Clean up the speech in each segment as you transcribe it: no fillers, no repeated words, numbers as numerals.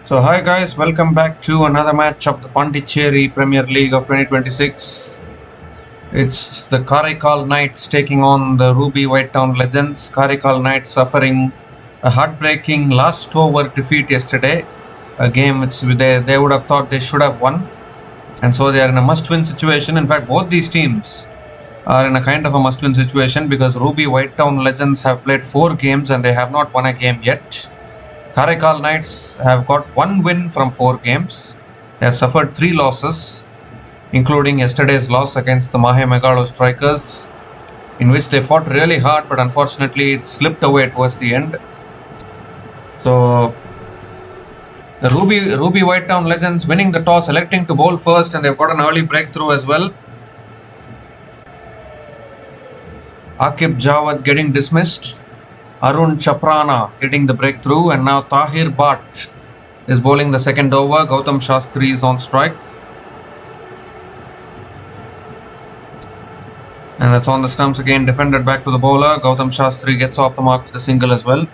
So hi guys, welcome back to another match of the Pondicherry Premier League of 2026. It's the Karaikkal Knights taking on the washingtonfreedom. Karaikkal Knights suffering a heartbreaking last over defeat yesterday, a game which they would have thought they should have won, and so they are in a must-win situation. In fact, both these teams are in a kind of a must-win situation because washingtonfreedom have played 4 games and they have not won a game yet. Karaikkal Knights have got 1 win from 4 games. They have suffered 3 losses, including yesterday's loss against the mahemegalostrikers, in which they fought really hard, but unfortunately it slipped away towards the end. So the washingtonfreedom winning the toss, electing to bowl first, and they've got an early breakthrough as well. Akib Jawad getting dismissed. Arun Chaprana getting the breakthrough, and now Tahir Bhatt is bowling the second over. Gautam Shastri is on strike. And that's on the stumps again, defended back to the bowler. Gautam Shastri gets off the mark with a single as well.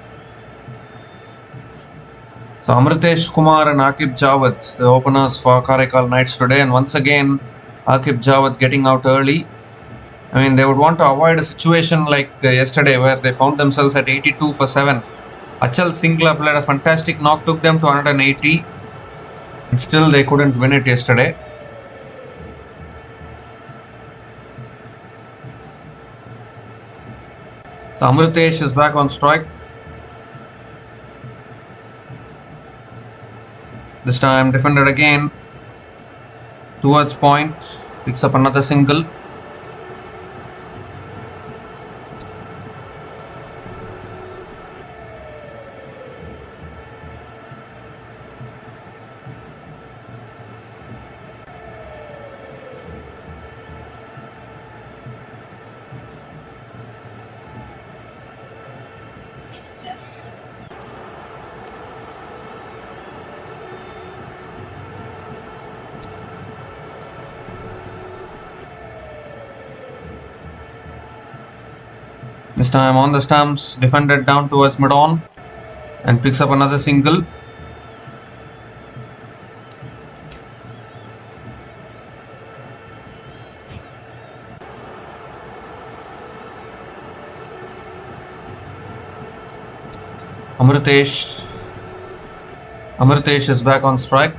So Amritesh Kumar and Akib Jawad, the openers for Karaikkal Knights today, and once again Akib Jawad getting out early. I mean, they would want to avoid a situation like yesterday where they found themselves at 82 for 7. Achal Singla played a fantastic knock, took them to 180, and still they couldn't win it yesterday. So Amritesh is back on strike. This time defended again towards point, picks up another single. This time on the stumps, defended down towards mid-on and picks up another single. Amritesh is back on strike.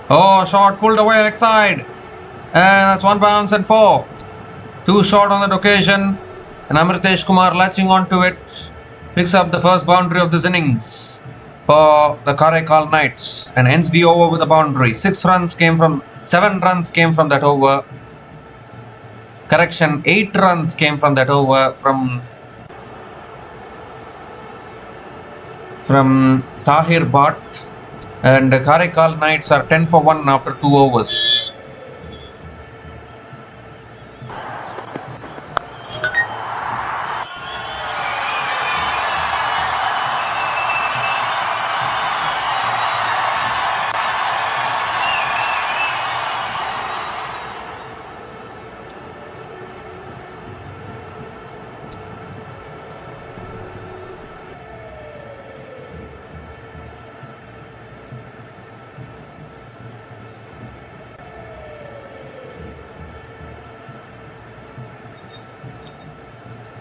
Oh, shot pulled away leg side. And that's 1 bounce and 4. 2 short on that occasion. And Amritesh Kumar latching onto it. Picks up the first boundary of this innings for the Karaikkal Knights and ends the over with a boundary. 7 runs came from that over. Correction, 8 runs came from that over from Tahir Bhatt. And the Karaikkal Knights are 10 for 1 after 2 overs.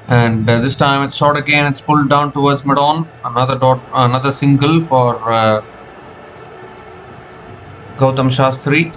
And this time it's short again. It's pulled down towards mid-on. Another single for Gautam Shastri.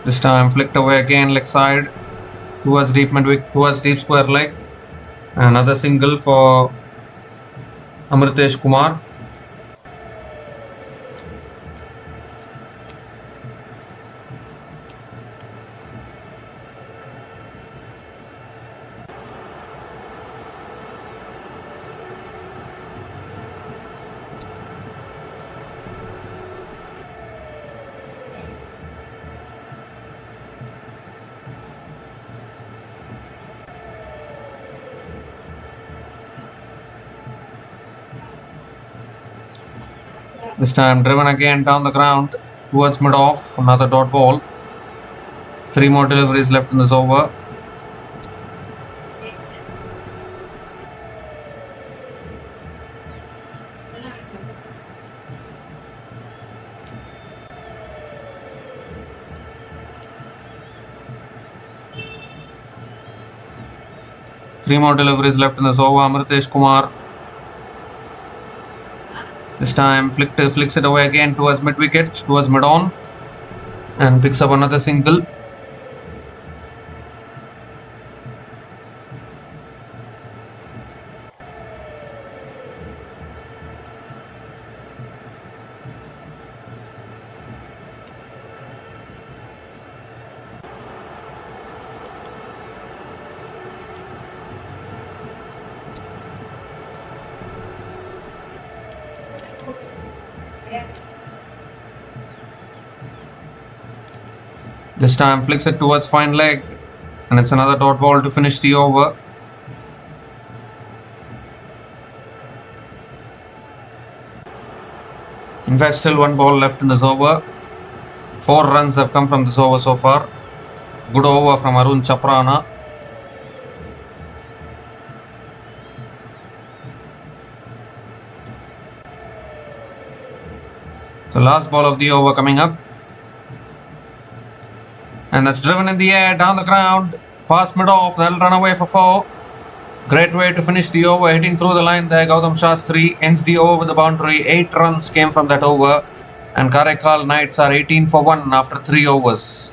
This time flicked away again leg side towards deep square leg. Another single for Amritesh Kumar. This time driven again down the ground towards mid-off. Another dot ball. 3 more deliveries left in this over. Three more deliveries left in this over. Amritesh Kumar. This time flicks it away again towards mid-wicket, towards mid-on, and picks up another single. This time flicks it towards fine leg, and it's another dot ball to finish the over. In fact, still 1 ball left in this over. 4 runs have come from this over so far. Good over from Arun Chaprana. The last ball of the over coming up. And that's driven in the air, down the ground, past mid-off. That'll run away for 4. Great way to finish the over, hitting through the line there. Gautam Shastri ends the over with the boundary. 8 runs came from that over. And Karaikkal Knights are 18 for 1 after 3 overs.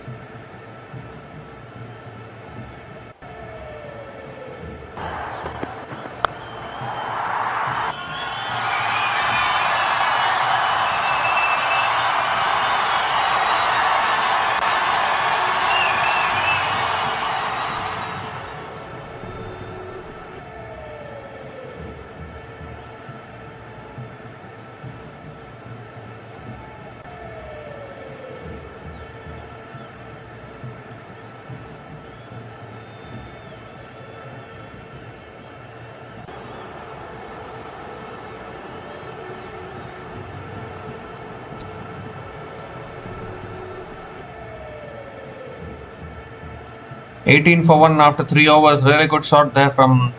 "18 for 1 after 3 overs. Really good shot there from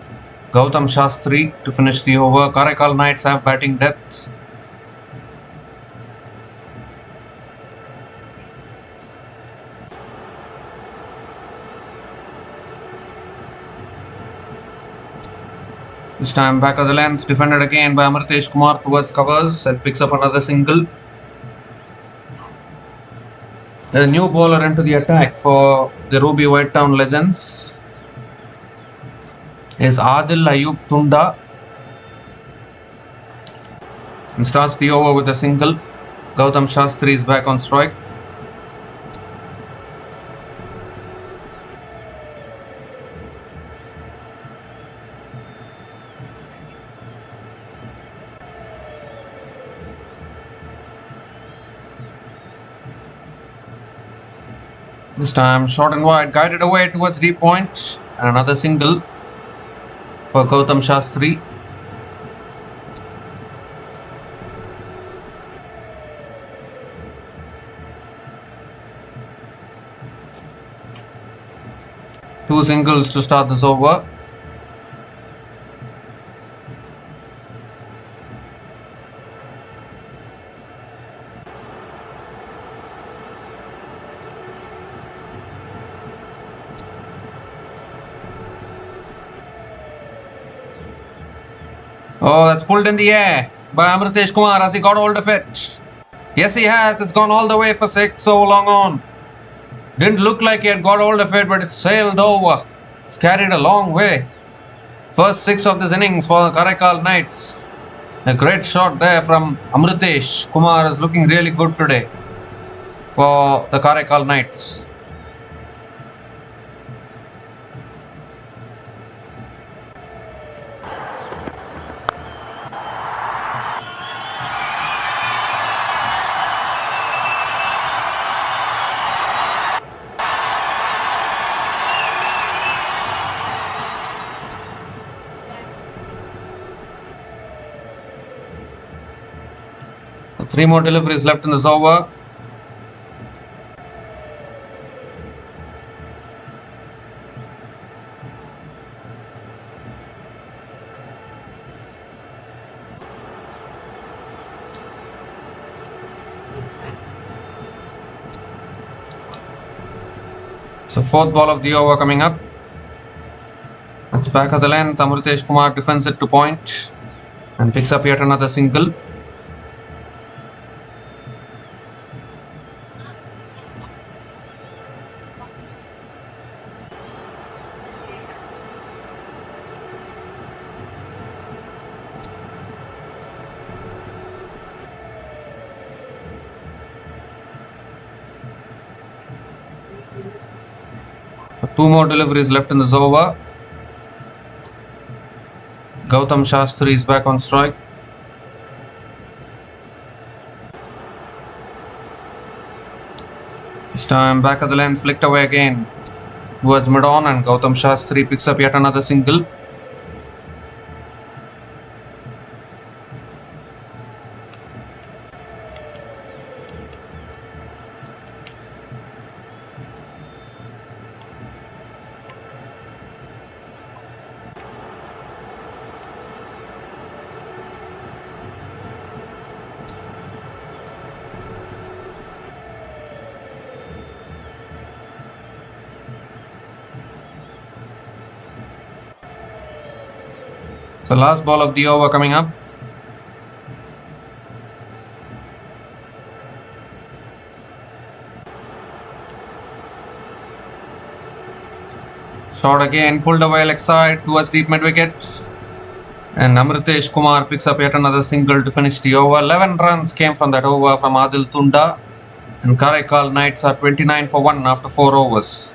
Gautam Shastri to finish the over. Karaikkal Knights have batting depth. This time back of the length, defended again by Amritesh Kumar towards covers and picks up another single. There's a new bowler into the attack for the Ruby White Town Legends. Is Adil Ayub Tunda. And starts the over with a single. Gautam Shastri is back on strike. This time short and wide, guided away towards deep point, and another single for Gautam Shastri. Two singles to start this over. Oh, that's pulled in the air by Amritesh Kumar. Has he got hold of it? Yes, he has. It's gone all the way for 6, so long on. Didn't look like he had got hold of it, but it's sailed over. It's carried a long way. First 6 of this innings for the Karaikkal Knights. A great shot there from Amritesh Kumar is looking really good today for the Karaikkal Knights. 3 more deliveries left in this over. So 4th ball of the over coming up. It's back of the length. Amritesh Kumar defends it to point and picks up yet another single. Two more deliveries left in this over. Gautam Shastri is back on strike. This time back of the length, flicked away again towards mid-on, and Gautam Shastri picks up yet another single. The last ball of the over coming up. Shot again, pulled away leg side towards deep mid wicket. And Amritesh Kumar picks up yet another single to finish the over. 11 runs came from that over from Adil Tunda. And Karaikkal Knights are 29 for 1 after 4 overs.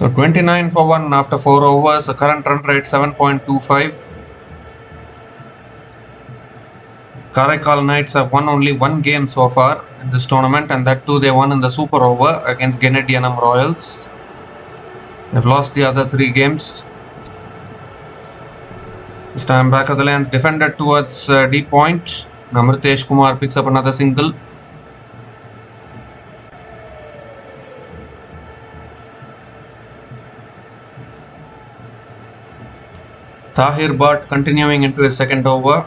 So 29 for 1 after 4 overs, the current run rate 7.25. Karaikkal Knights have won only one game so far in this tournament, and that too they won in the super over against Genidyanamroyals. They've lost the other 3 games. This time back of the length, defended towards deep point. Amritesh Kumar picks up another single. Tahir Bhatt continuing into his second over.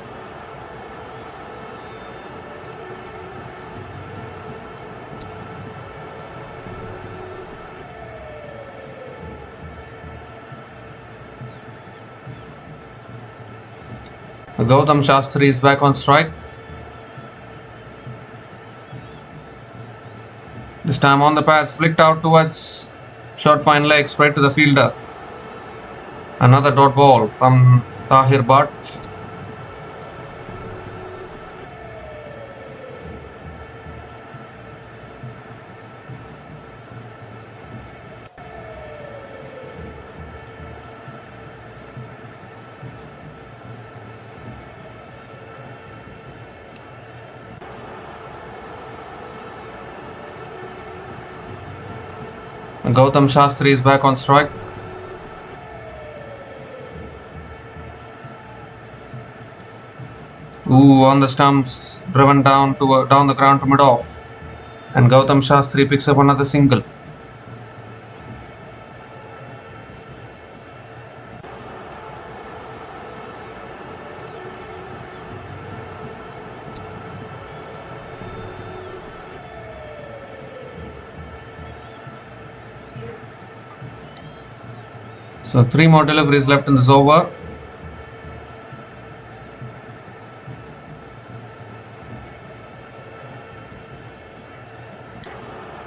Gautam Shastri is back on strike. This time on the pads, flicked out towards short fine leg, straight to the fielder. Another dot ball from Tahir Bhatt. Gautam Shastri is back on strike. On the stumps, driven down the ground to mid-off, and Gautam Shastri picks up another single. So 3 more deliveries left in this over.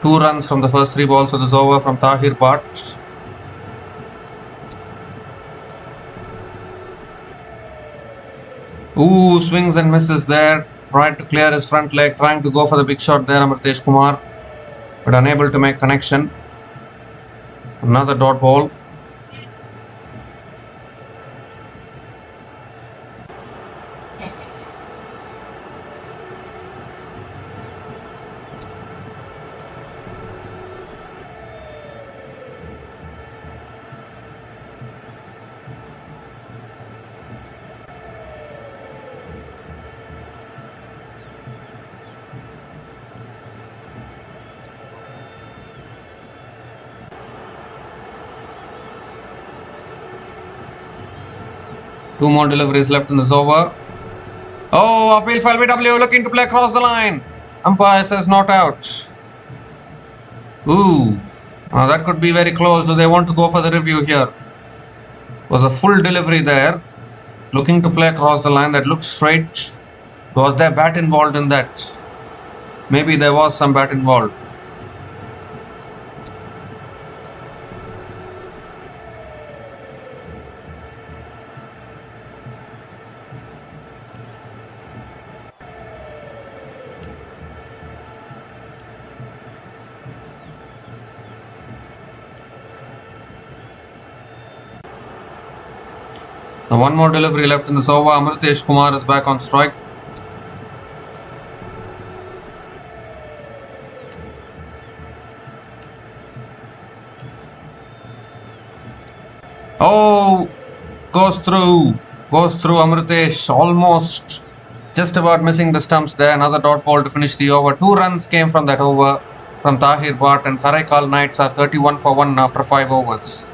2 runs from the first 3 balls of this over from Tahir Bhatt. Ooh, swings and misses there. Tried to clear his front leg, trying to go for the big shot there, Amritesh Kumar, but unable to make connection. Another dot ball. Two more deliveries left in this over. Oh, appeal for LBW, looking to play across the line. Umpire says not out. Ooh, that could be very close. Do they want to go for the review here? Was a full delivery there. Looking to play across the line. That looked straight. Was there bat involved in that? Maybe there was some bat involved. Now one more delivery left in this over. Amritesh Kumar is back on strike. Oh, goes through Amritesh, almost just about missing the stumps there. Another dot ball to finish the over. 2 runs came from that over from Tahir Bhatt, and Karaikkal Knights are 31 for 1 after 5 overs.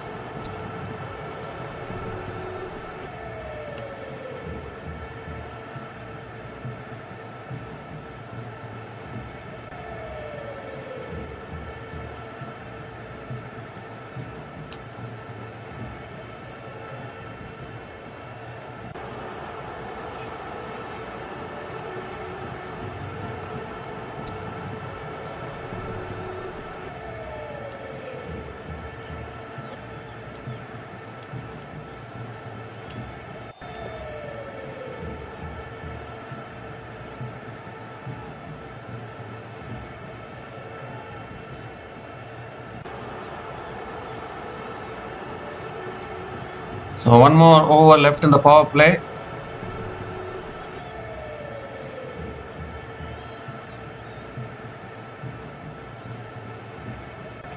So one more over left in the power play.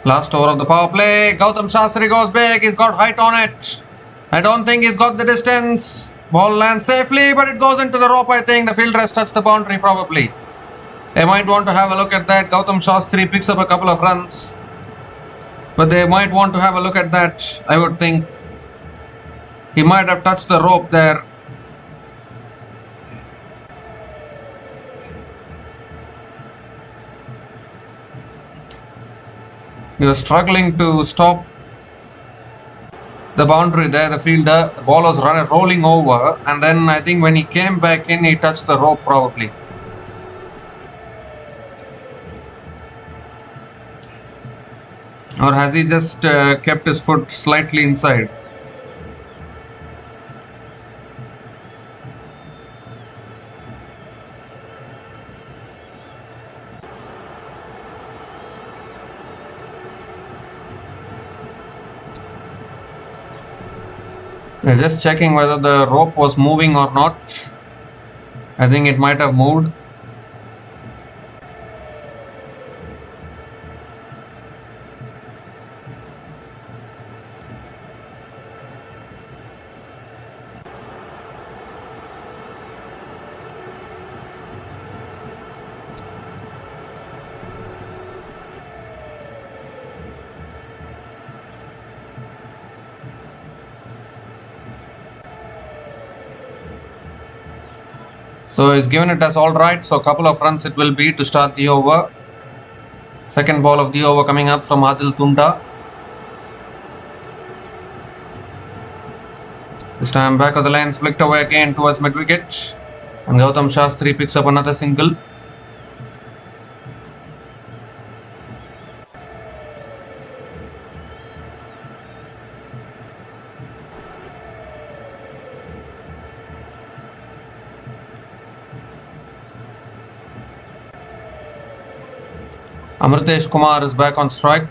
Last over of the power play. Gautam Shastri goes big. He's got height on it. I don't think he's got the distance. Ball lands safely, but it goes into the rope. I think the fielder has touched the boundary probably. They might want to have a look at that. Gautam Shastri picks up a couple of runs, but they might want to have a look at that. I would think he might have touched the rope there. He was struggling to stop the boundary there, the fielder. The ball was rolling over, and then I think when he came back in, he touched the rope probably. Or has he just kept his foot slightly inside? They're just checking whether the rope was moving or not. I think it might have moved. So he's given it as alright. So a couple of runs it will be to start the over. Second ball of the over coming up from Adil Tunda. This time back of the length, flicked away again towards mid-wicket. And Gautam Shastri picks up another single. Amritesh Kumar is back on strike.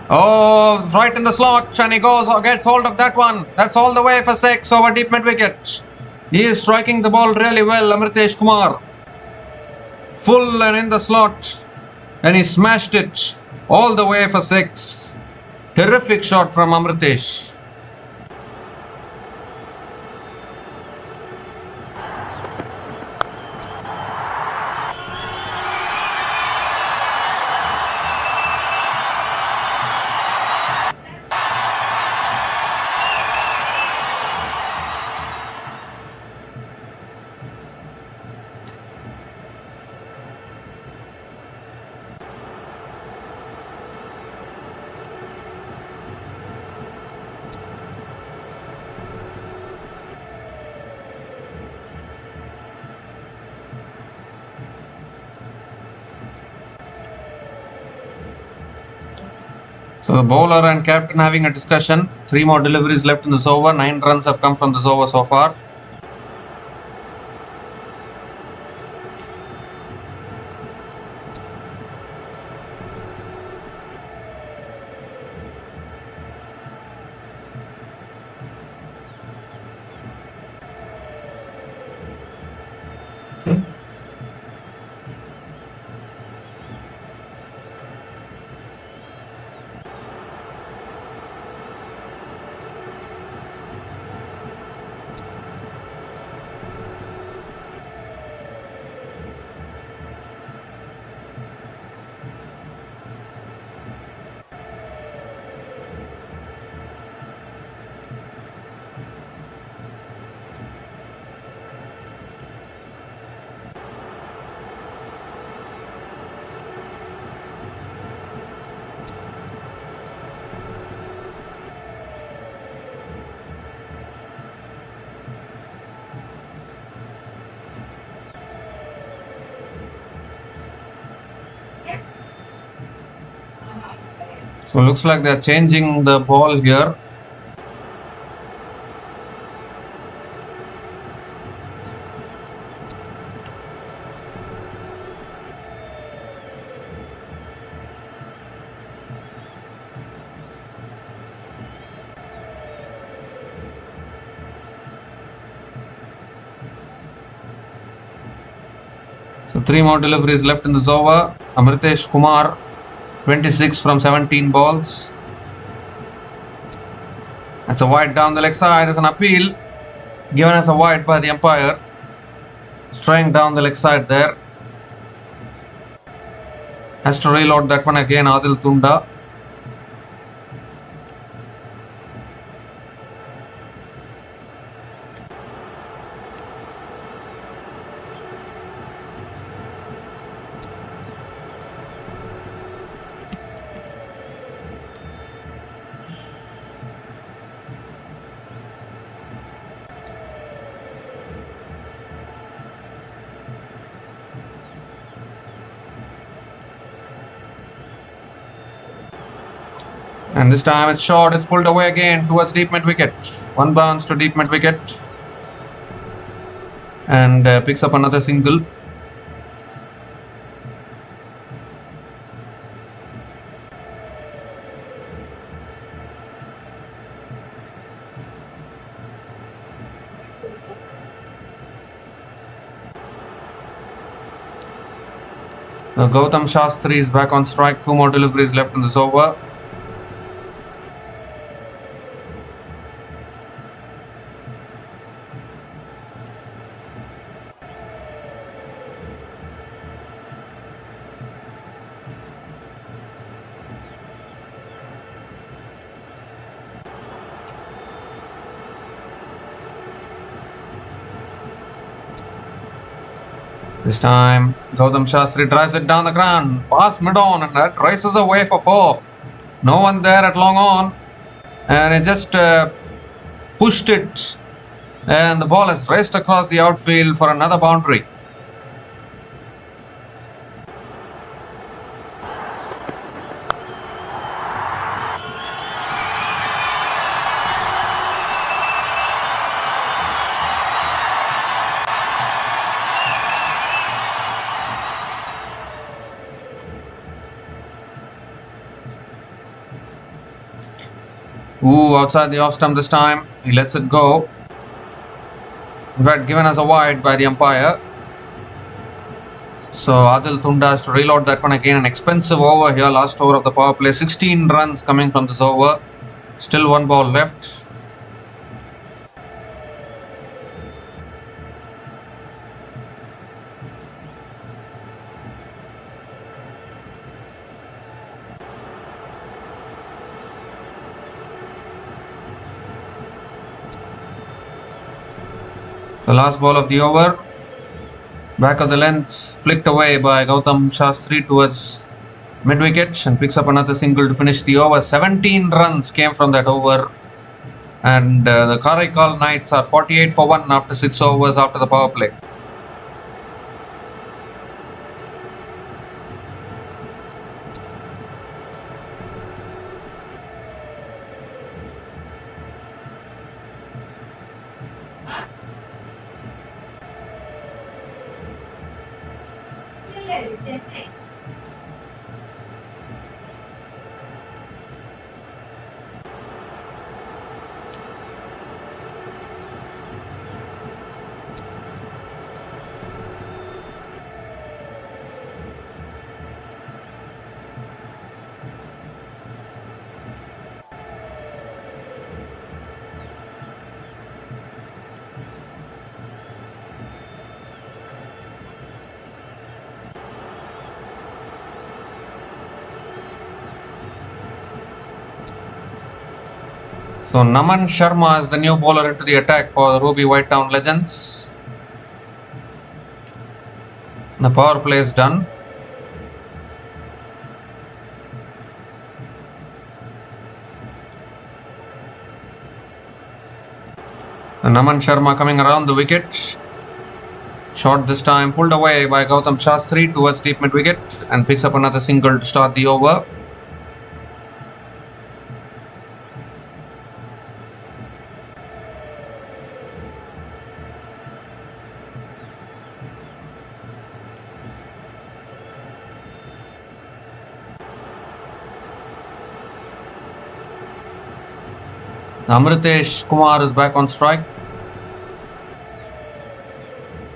Oh, right in the slot, and he gets hold of that one. That's all the way for 6 over deep mid wicket. He is striking the ball really well, Amritesh Kumar. Full and in the slot, and he smashed it all the way for 6. Terrific shot from Amritesh. So the bowler and captain having a discussion. 3 more deliveries left in this over. 9 runs have come from this over so far. So looks like they're changing the ball here. So 3 more deliveries left in this over. Amritesh Kumar, 26 from 17 balls. That's a wide down the leg side. There's an appeal given as a wide by the umpire. Straying down the leg side there. Has to reload that one again, Adil Tunda. And this time it's short, it's pulled away again towards deep mid wicket. 1 bounce to deep mid wicket. And picks up another single. Now Gautam Shastri is back on strike. 2 more deliveries left in this over. This time, Gautam Shastri drives it down the ground, past mid-on, and that races away for 4. No one there at long on, and it just pushed it, and the ball has raced across the outfield for another boundary. Ooh, outside the off stump this time. He lets it go. In fact, given as a wide by the umpire. So Adil Tunda has to reload that one again. An expensive over here, last over of the power play. 16 runs coming from this over. Still one ball left. The last ball of the over. Back of the length, flicked away by Gautam Shastri towards mid-wicket and picks up another single to finish the over. 17 runs came from that over. And the Karaikkal Knights are 48 for 1 after 6 overs after the power play. So Naman Sharma is the new bowler into the attack for the Ruby White Town Legends. The power play is done. Naman Sharma coming around the wicket. Shot this time, pulled away by Gautam Shastri towards deep mid wicket and picks up another single to start the over. Amritesh Kumar is back on strike.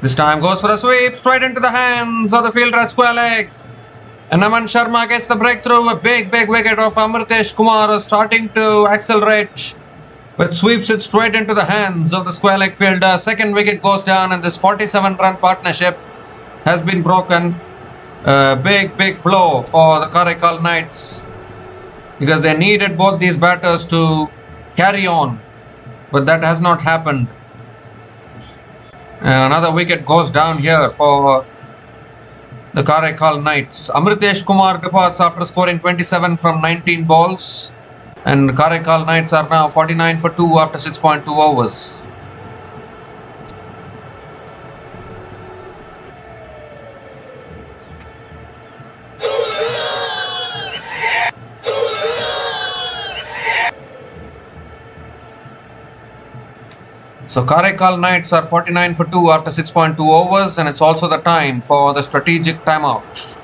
This time goes for a sweep, straight into the hands of the fielder at square leg. And Naman Sharma gets the breakthrough. A big wicket of Amritesh Kumar is starting to accelerate, but sweeps it straight into the hands of the square leg fielder. Second wicket goes down and this 47-run partnership has been broken. A big blow for the Karaikkal Knights because they needed both these batters to carry on, but that has not happened. Another wicket goes down here for the Karaikkal Knights. Amritesh Kumar departs after scoring 27 from 19 balls, and Karaikkal Knights are now 49 for 2 after 6.2 overs. So Karaikkal Knights are 49 for 2 after 6.2 overs, and it's also the time for the strategic timeout.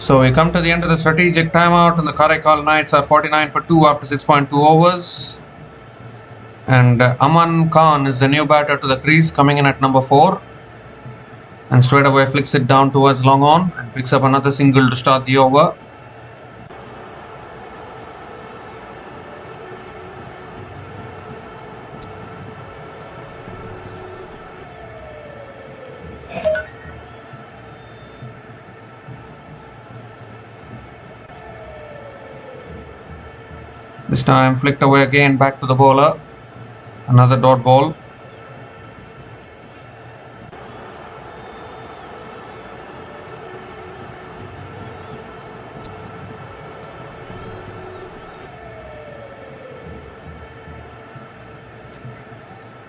So we come to the end of the strategic timeout, and the Karaikkal Knights are 49 for 2 after 6.2 overs. And Aman Khan is the new batter to the crease, coming in at number 4. And straight away flicks it down towards long on and picks up another single to start the over. This time flicked away again back to the bowler. Another dot ball.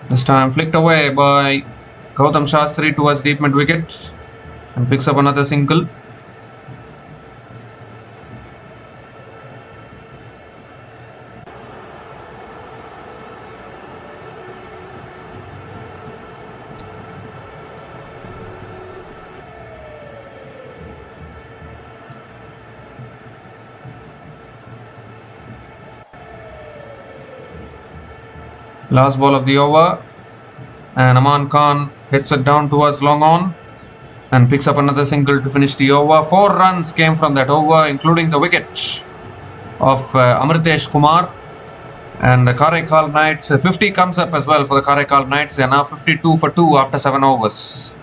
This time flicked away by Gautam Shastri towards deep mid wicket and picks up another single. Last ball of the over, and Aman Khan hits it down towards long on and picks up another single to finish the over. 4 runs came from that over, including the wicket of Amritesh Kumar. And the Karaikkal Knights, 50 comes up as well for the Karaikkal Knights. They are now 52 for 2 after 7 overs.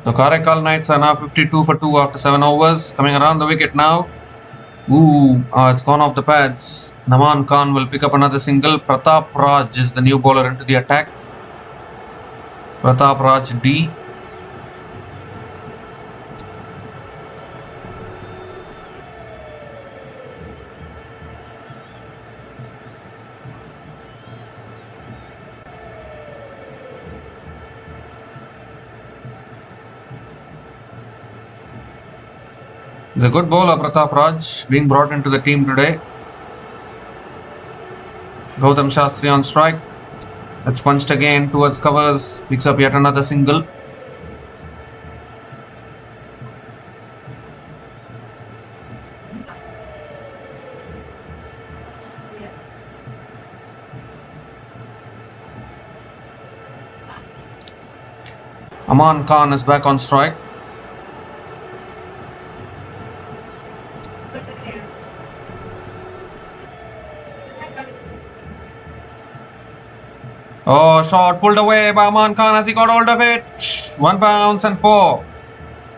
The Karaikkal Knights are now 52 for 2 after 7 overs. Coming around the wicket now. It's gone off the pads. Aman Khan will pick up another single. Pratap Raj is the new bowler into the attack. Pratap Raj D. He's a good bowler, Pratap Raj, being brought into the team today. Gautam Shastri on strike. That's punched again towards covers. Picks up yet another single. Aman Khan is back on strike. Oh, shot pulled away by Aman Khan as he got hold of it. 1 bounce and 4.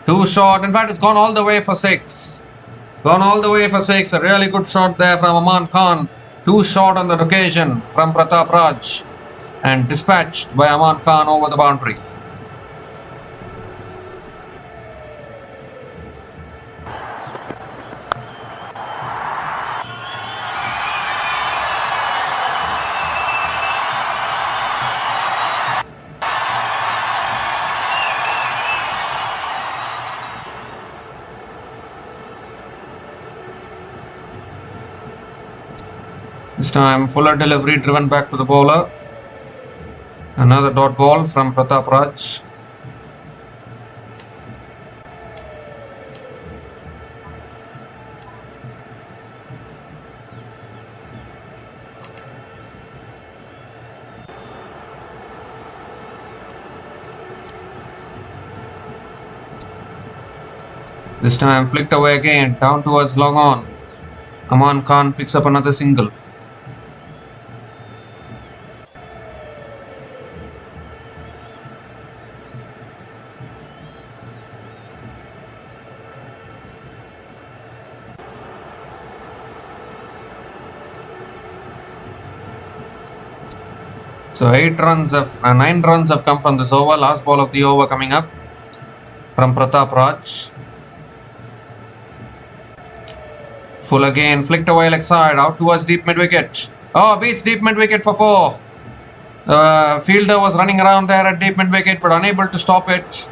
2 shot. In fact, it's gone all the way for 6. Gone all the way for 6. A really good shot there from Aman Khan. 2 shot on that occasion from Pratap Raj. And dispatched by Aman Khan over the boundary. This time fuller delivery driven back to the bowler. Another dot ball from Pratap Raj. This time flicked away again, down towards long on. Aman Khan picks up another single. So 9 runs have come from this over. Last ball of the over coming up from Pratap Raj. Full again, flicked away leg side, out towards deep mid wicket. Oh, beats deep mid wicket for 4. The fielder was running around there at deep mid wicket but unable to stop it.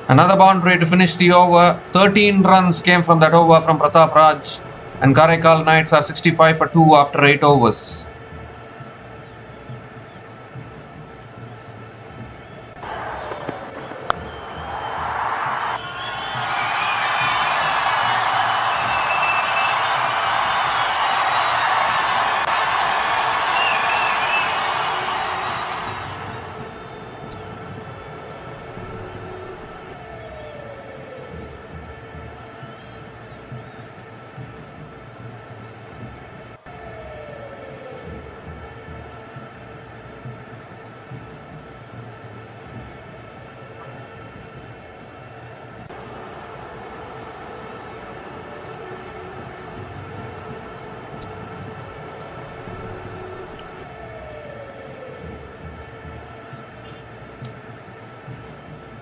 Another boundary to finish the over. 13 runs came from that over from Pratap Raj. And Karaikkal Knights are 65 for 2 after 8 overs.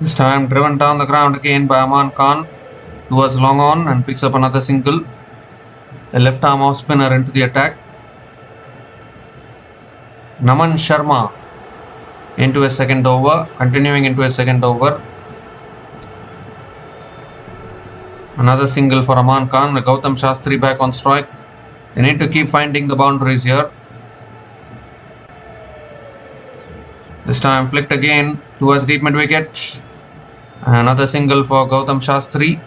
This time driven down the ground again by Aman Khan towards long on and picks up another single. A left arm off spinner into the attack. Naman Sharma into a second over, continuing into a second over. Another single for Aman Khan with Gautam Shastri back on strike. They need to keep finding the boundaries here. This time flicked again towards deep mid wicket. Another single for Gautam Shastri.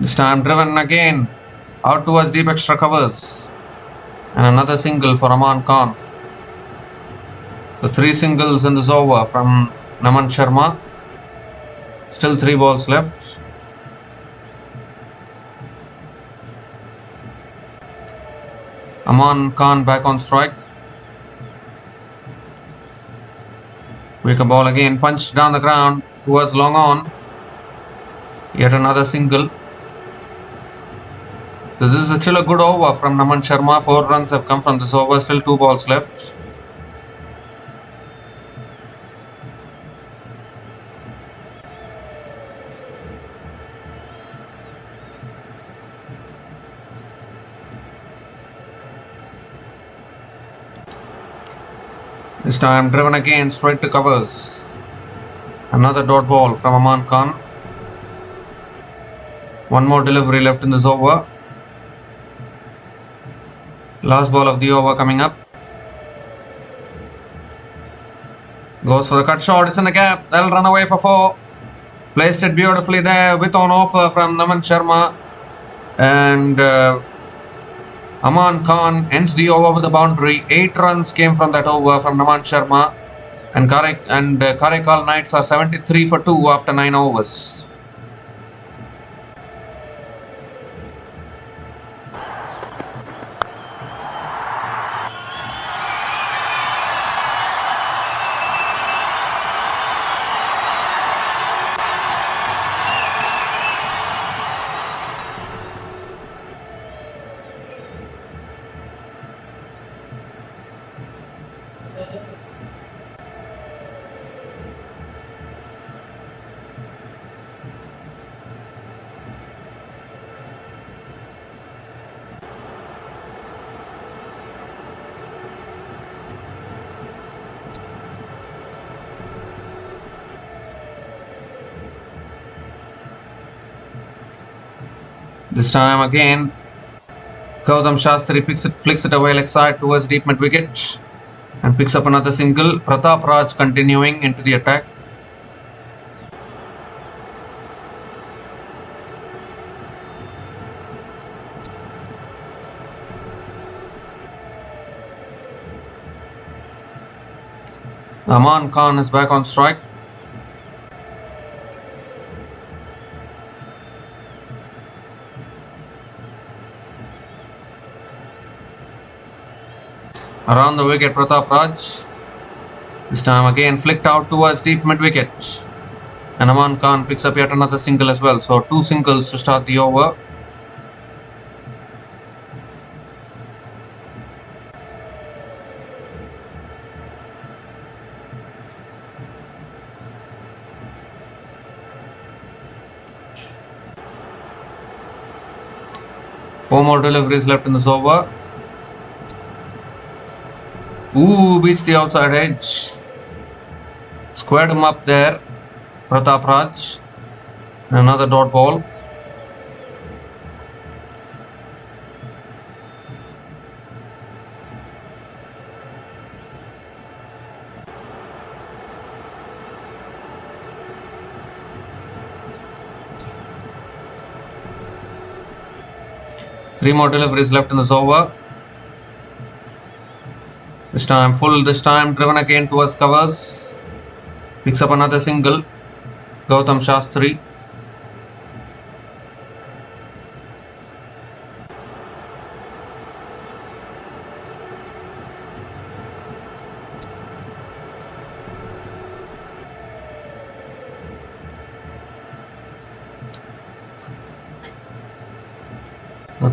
This time driven again out towards deep extra covers. And another single for Aman Khan. So 3 singles in this over from Naman Sharma. Still 3 balls left. Aman Khan back on strike. Quicker ball again, punched down the ground towards long on. Yet another single. So this is still a good over from Naman Sharma. 4 runs have come from this over. Still 2 balls left. This time driven again straight to covers. Another dot ball from Aman Khan. 1 more delivery left in this over. Last ball of the over coming up. Goes for the cut shot. It's in the gap. They'll run away for 4. Placed it beautifully there with on offer from Naman Sharma. And Aman Khan ends the over with a boundary. 8 runs came from that over from Naman Sharma. And Karaikkal Knights are 73 for 2 after 9 overs. This time again, Gautam Shastri flicks it away leg side towards deep mid wicket and picks up another single. Pratap Raj continuing into the attack. Aman Khan is back on strike. Around the wicket, Pratap Raj. This time again flicked out towards deep mid wicket. And Aman Khan picks up yet another single as well. So 2 singles to start the over. Four more deliveries left in this over. Ooh, beats the outside edge. Squared him up there. Pratap Raj. Another dot ball. Three more deliveries left in this over. This time full, this time driven again towards covers. Picks up another single. Gautam Shastri.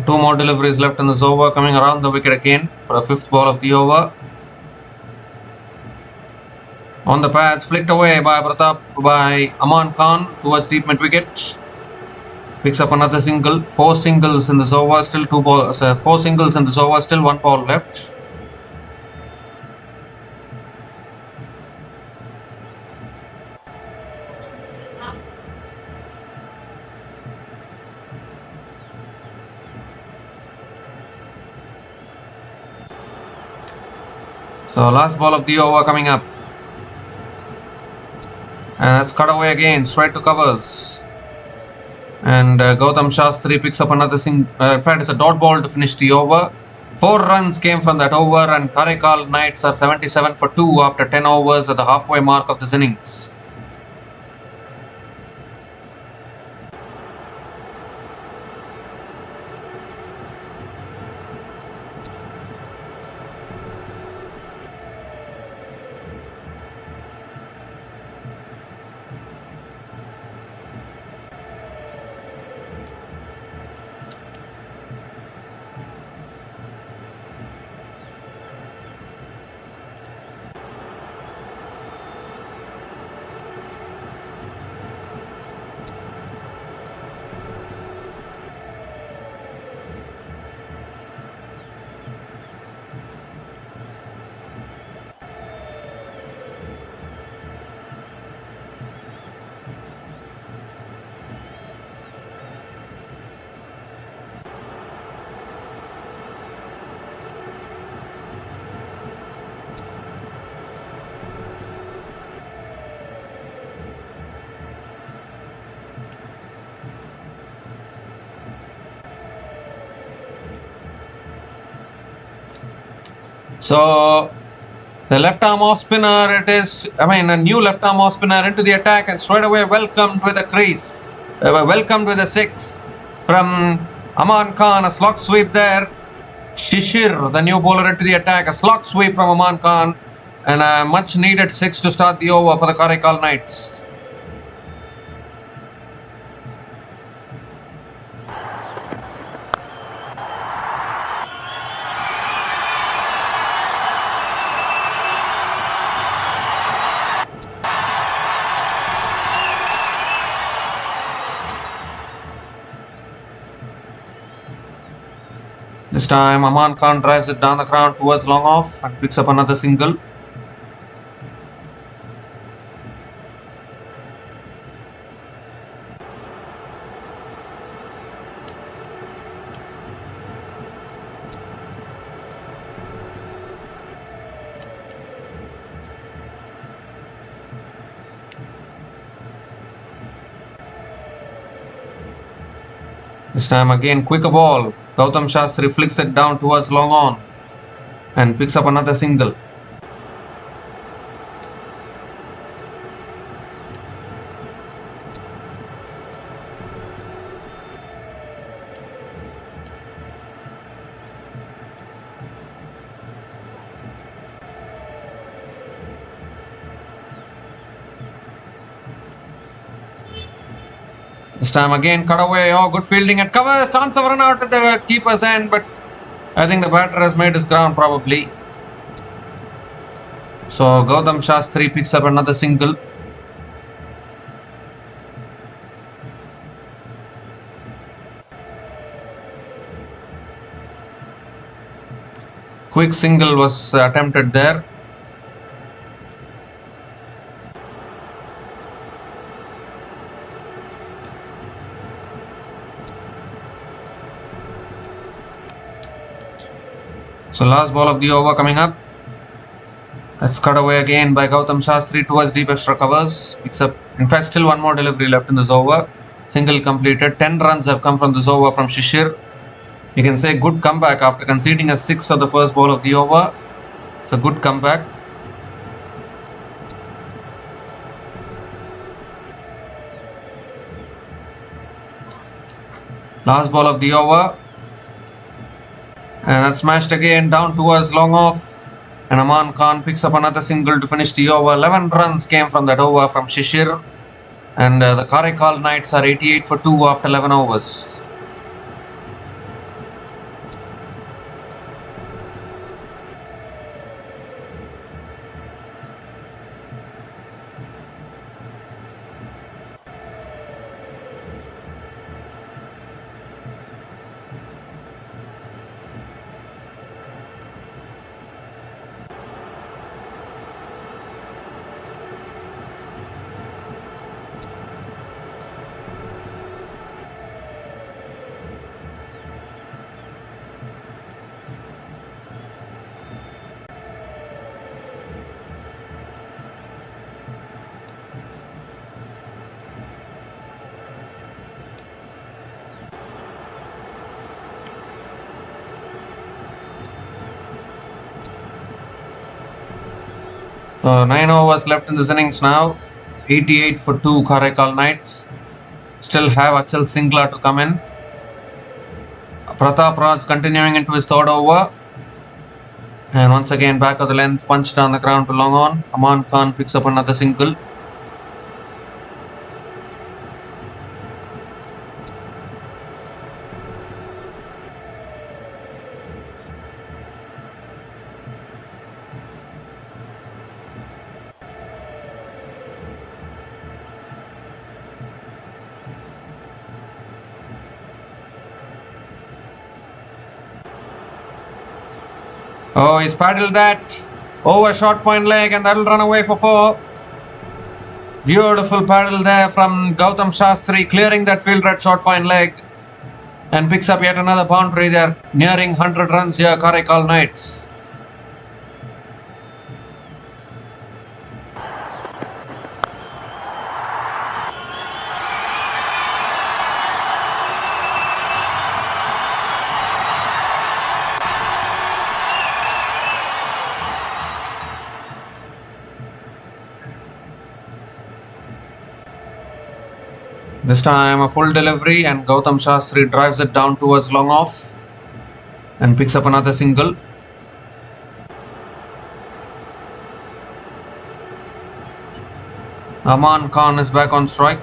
Two more deliveries left in this over, coming around the wicket again for a fifth ball of the over. On the pads, flicked away by Aman Khan towards deep mid wicket. Picks up another single. Four singles in this over, still 2 balls. 4 singles in this over, still 1 ball left. So last ball of the over coming up. And that's cut away again, straight to covers. And Gautam Shastri picks up another single. In fact, it's a dot ball to finish the over. 4 runs came from that over, and Karaikkal Knights are 77 for 2 after 10 overs at the halfway mark of this innings. So the left arm off spinner, a new left arm off spinner into the attack, and straight away welcomed with a crease. Welcomed with a 6 from Aman Khan, a slog sweep there. Shishir, the new bowler, into the attack, a slog sweep from Aman Khan, and a much needed 6 to start the over for the Karaikkal Knights. This time Aman Khan drives it down the ground towards long off and picks up another single. This time again quicker ball. Gautam Shastri flicks it down towards long on and picks up another single. This time again cut away. Oh, good fielding and covers. Chance of run out at the keeper's end, but I think the batter has made his ground probably. So Gautam Shastri picks up another single. Quick single was attempted there. So last ball of the over coming up. Let's cut away again by Gautam Shastri towards deepest covers. Picks up, in fact, still one more delivery left in this over. Single completed. 10 runs have come from this over from Shishir. You can say good comeback after conceding a 6 of the first ball of the over. It's a good comeback. Last ball of the over. And that's smashed again down towards long off. And Aman Khan picks up another single to finish the over. 11 runs came from that over from Shishir. And the Karaikkal Knights are 88 for 2 after 11 overs. So 9 overs left in this innings now. 88 for 2 Karaikkal Knights. Still have Achal Singla to come in. Pratap Raj continuing into his third over. And once again back of the length, punched down the ground to long on. Aman Khan picks up another single. Oh, he's paddled that over short fine leg and that'll run away for 4. Beautiful paddle there from Gautam Shastri, clearing that fielder at short fine leg and picks up yet another boundary. They're nearing 100 runs here, Karaikkal Knights. This time a full delivery and Gautam Shastri drives it down towards long off and picks up another single. Aman Khan is back on strike.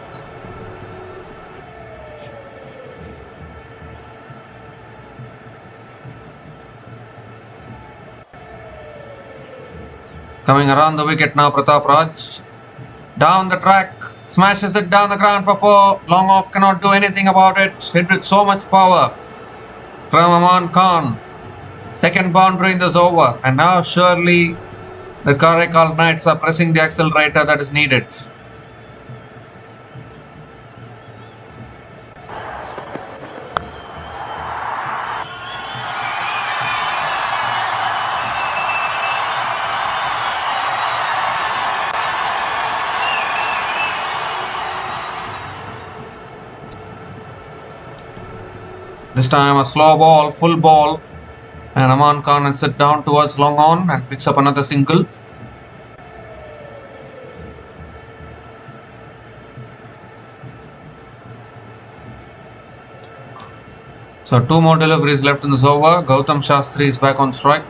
Coming around the wicket now, Pratap Raj. Down the track, smashes it down the ground for 4. Long off cannot do anything about it. Hit with so much power from Aman Khan. Second boundary in this over. And now surely the Karaikkal Knights are pressing the accelerator that is needed. This time a slow ball, full ball, and Aman Khan hits it down towards long on and picks up another single. So 2 more deliveries left in this over. Gautam Shastri is back on strike.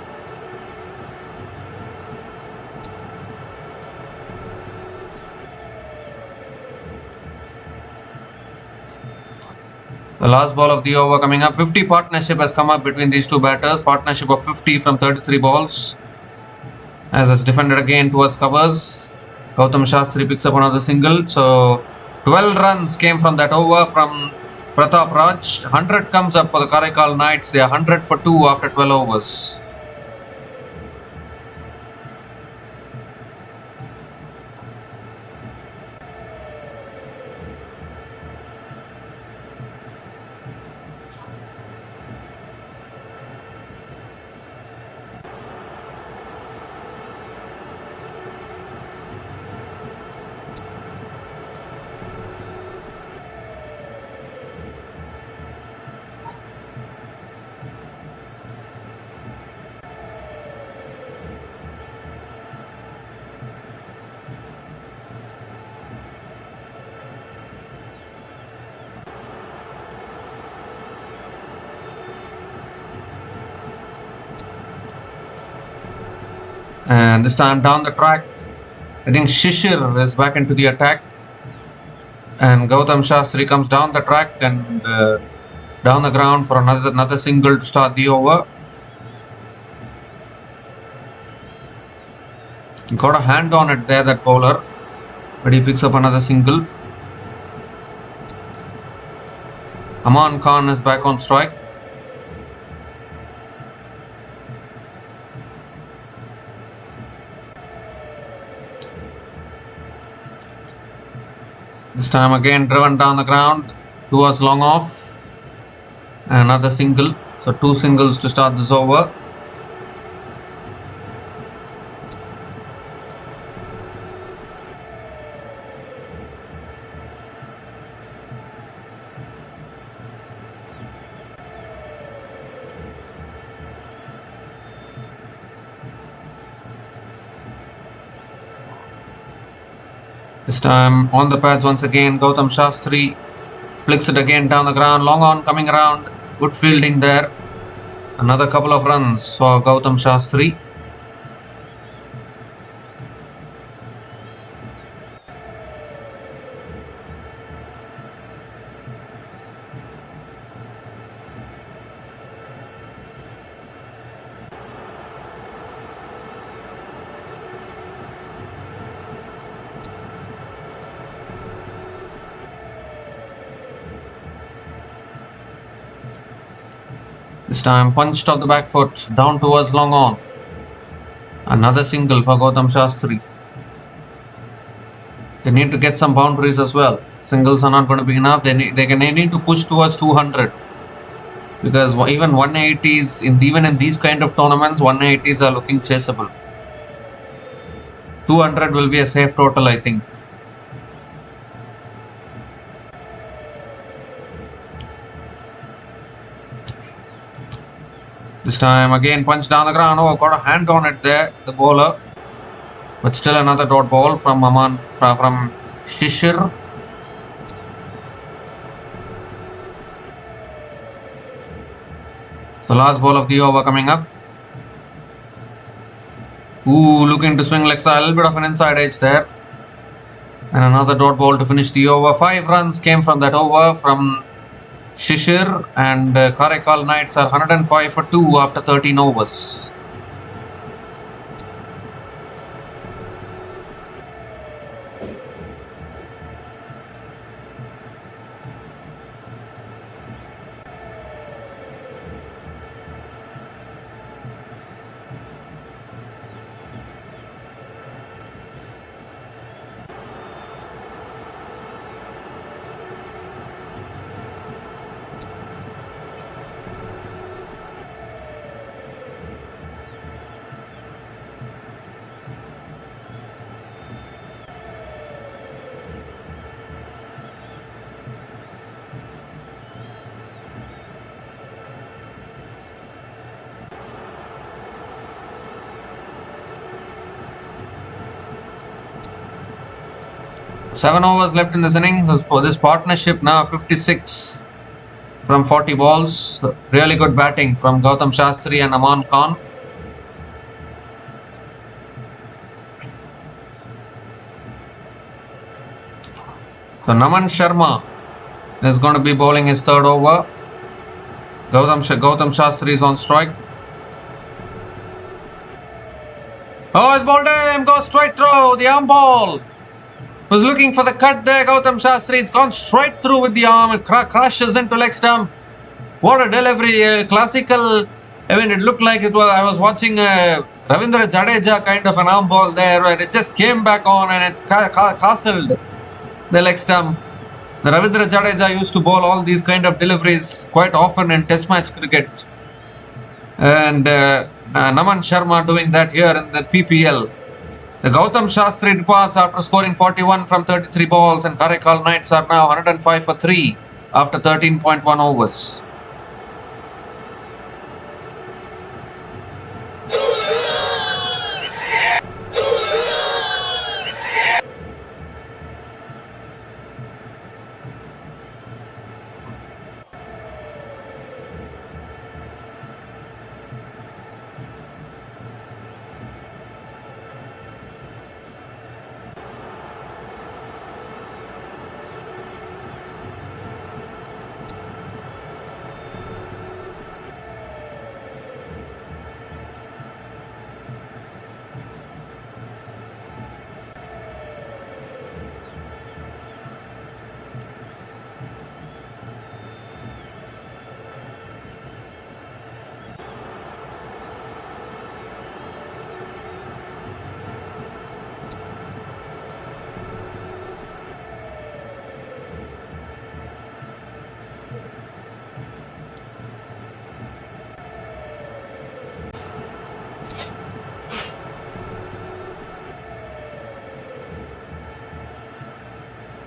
The last ball of the over coming up. 50 partnership has come up between these two batters. Partnership of 50 from 33 balls. As it's defended again towards covers. Gautam Shastri picks up another single. So 12 runs came from that over from Pratap Raj. 100 comes up for the Karaikkal Knights. They are 100 for 2 after 12 overs. And this time down the track, I think Shishir is back into the attack. And Gautam Shastri comes down the track and down the ground for another single to start the over. He got a hand on it there, that bowler, but he picks up another single. Aman Khan is back on strike. This time again driven down the ground towards long off. And another single. So 2 singles to start this over. This time on the pads once again, Gautam Shastri flicks it again down the ground, long on coming around, good fielding there. Another couple of runs for Gautam Shastri. This time punched off the back foot, down towards long on. Another single for Gautam Shastri. They need to get some boundaries as well. Singles are not going to be enough. They need to push towards 200. Because even 180s, even in these kind of tournaments, 180s are looking chaseable. 200 will be a safe total, I think. This time again punch down the ground. Oh, got a hand on it there, the bowler. But still another dot ball from from Shishir. The last ball of the over coming up. Ooh, looking to swing leg side. A little bit of an inside edge there. And another dot ball to finish the over. 5 runs came from that over from Shishir, and Karaikkal Knights are 105 for 2 after 13 overs. Seven overs left in this innings. For this partnership now 56 from 40 balls. Really good batting from Gautam Shastri and Aman Khan. So Naman Sharma is going to be bowling his third over. Gautam Shastri is on strike. Oh, it's bowled him, goes straight through the arm ball. Was looking for the cut there, Gautam Shastri. It's gone straight through with the arm. It crashes into leg stump. What a delivery, classical. I mean, it looked like it was. I was watching Ravindra Jadeja kind of an arm ball there, and it just came back on and it's castled the leg stump. The Ravindra Jadeja used to bowl all these kind of deliveries quite often in Test match cricket, and Naman Sharma doing that here in the PPL. The Gautam Shastri departs after scoring 41 from 33 balls, and Karaikkal Knights are now 105 for 3 after 13.1 overs.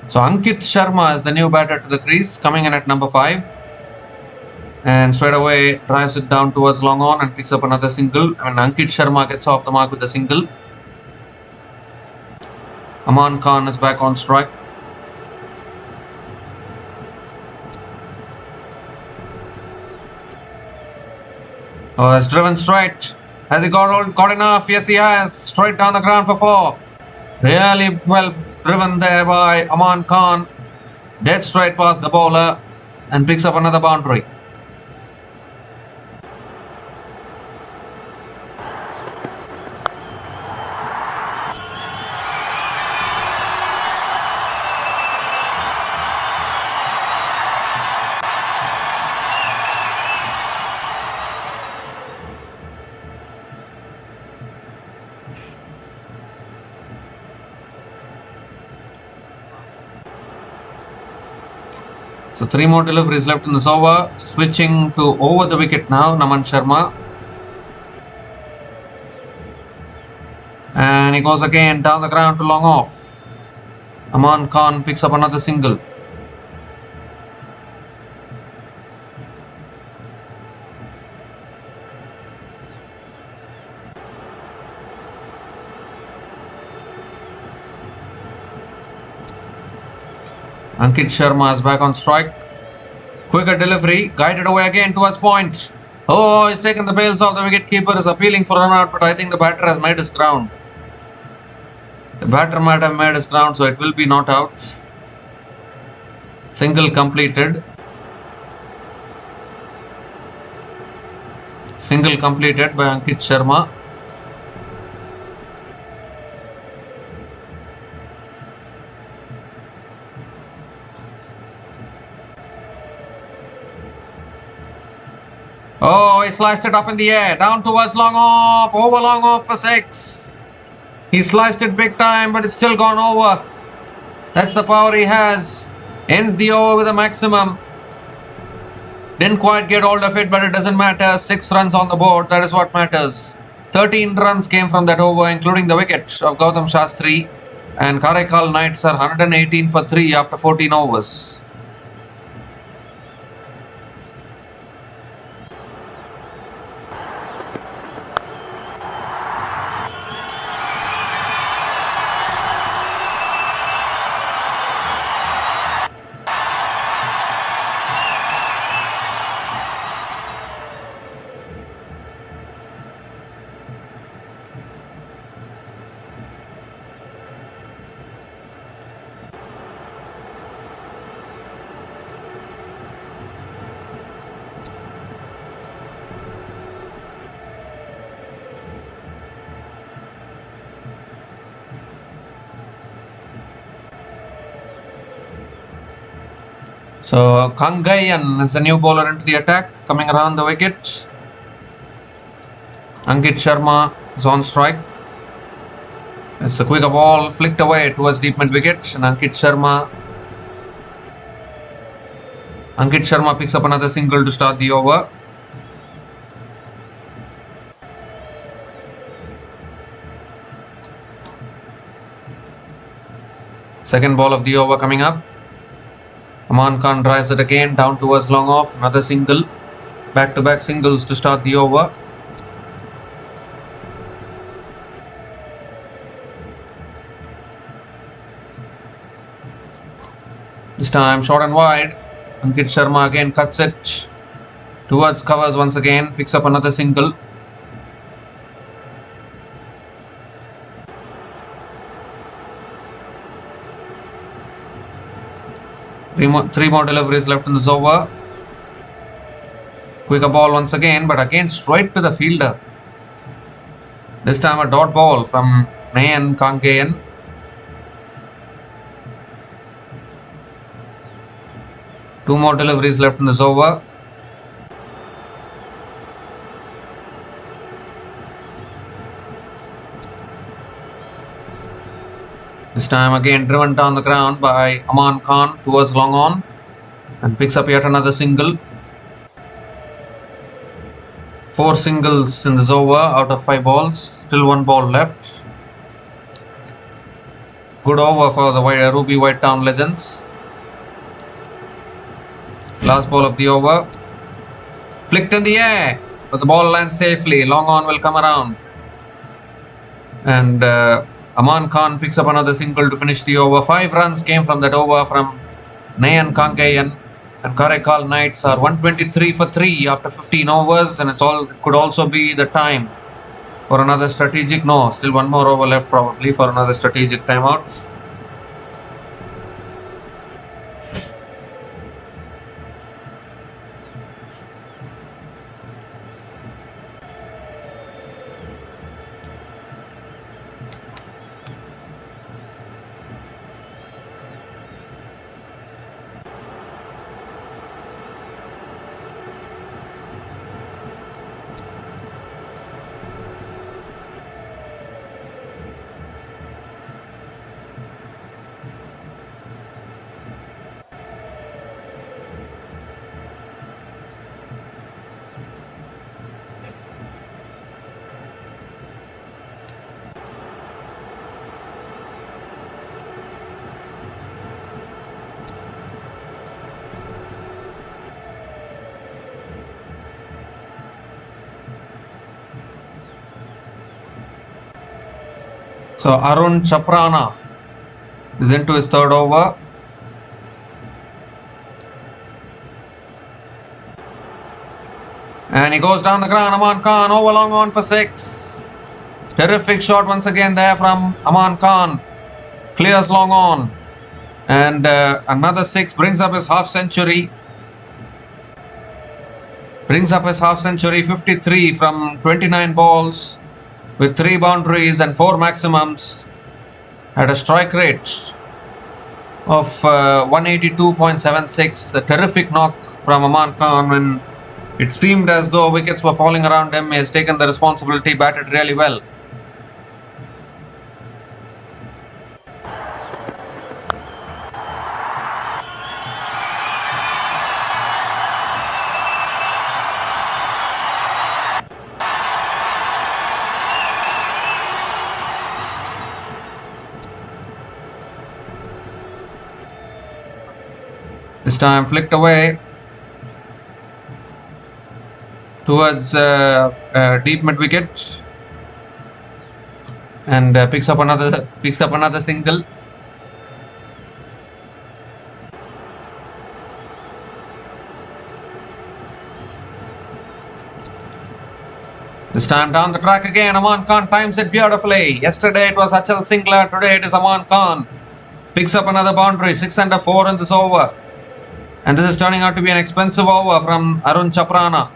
So Ankit Sharma is the new batter to the crease, coming in at number 5. And straight away drives it down towards long on and picks up another single. And Ankit Sharma gets off the mark with a single. Aman Khan is back on strike. Oh, has driven straight. Has he got enough? Yes, he has. Straight down the ground for 4. Really well driven there by Aman Khan. Dead straight past the bowler and picks up another boundary. So 3 more deliveries left in this over. Switching to over the wicket now, Naman Sharma. And he goes again down the ground to long off. Aman Khan picks up another single. Ankit Sharma is back on strike. Quicker delivery, guided away again towards point. Oh, he's taken the bails off. The wicket keeper is appealing for run out, but I think the batter has made his ground. The batter might have made his ground, so it will be not out. Single completed. Single completed by Ankit Sharma. Oh, he sliced it up in the air, down towards long off, over long off for 6. He sliced it big time, but it's still gone over. That's the power he has. Ends the over with a maximum. Didn't quite get hold of it, but it doesn't matter. 6 runs on the board, that is what matters. 13 runs came from that over, including the wicket of Gautam Shastri. And Karaikkal Knights are 118 for 3 after 14 overs. So Kangayan is a new bowler into the attack, coming around the wicket. Ankit Sharma is on strike. It's a quick ball flicked away towards deep mid wicket, and Ankit Sharma picks up another single to start the over. Second ball of the over coming up. Aman Khan drives it again down towards long off. Another single. Back-to-back singles to start the over. This time short and wide. Ankit Sharma again cuts it towards covers once again. Picks up another single. Three more deliveries left in this over. Quicker ball once again, but again straight to the fielder. This time a dot ball from Nayan Kangayan. Two more deliveries left in this over. This time again driven down the ground by Aman Khan towards long on, and picks up yet another single. 4 singles in this over out of 5 balls. Still 1 ball left. Good over for the Ruby White Town Legends. Last ball of the over. Flicked in the air, but the ball lands safely. Long on will come around. And Aman Khan picks up another single to finish the over. 5 runs came from that over from Nayan Kangayan, and Karaikalknights are 123 for 3 after 15 overs, and it could also be the time for another strategic. No, still 1 more over left probably for another strategic timeout. So Arun Chaprana is into his 3rd over. And he goes down the ground. Aman Khan over long on for 6. Terrific shot once again there from Aman Khan. Clears long on. And another 6 brings up his half century. 53 from 29 balls. With 3 boundaries and 4 maximums, at a strike rate of 182.76. A terrific knock from Aman Khan when it seemed as though wickets were falling around him. He has taken the responsibility, batted really well. This time flicked away towards deep mid wicket, and picks up another single. This time down the track again. Aman Khan times it beautifully. Yesterday it was Achal Singla. Today it is Aman Khan. Picks up another boundary. 6 under 4 in this over. And this is turning out to be an expensive over from Arun Chaprana.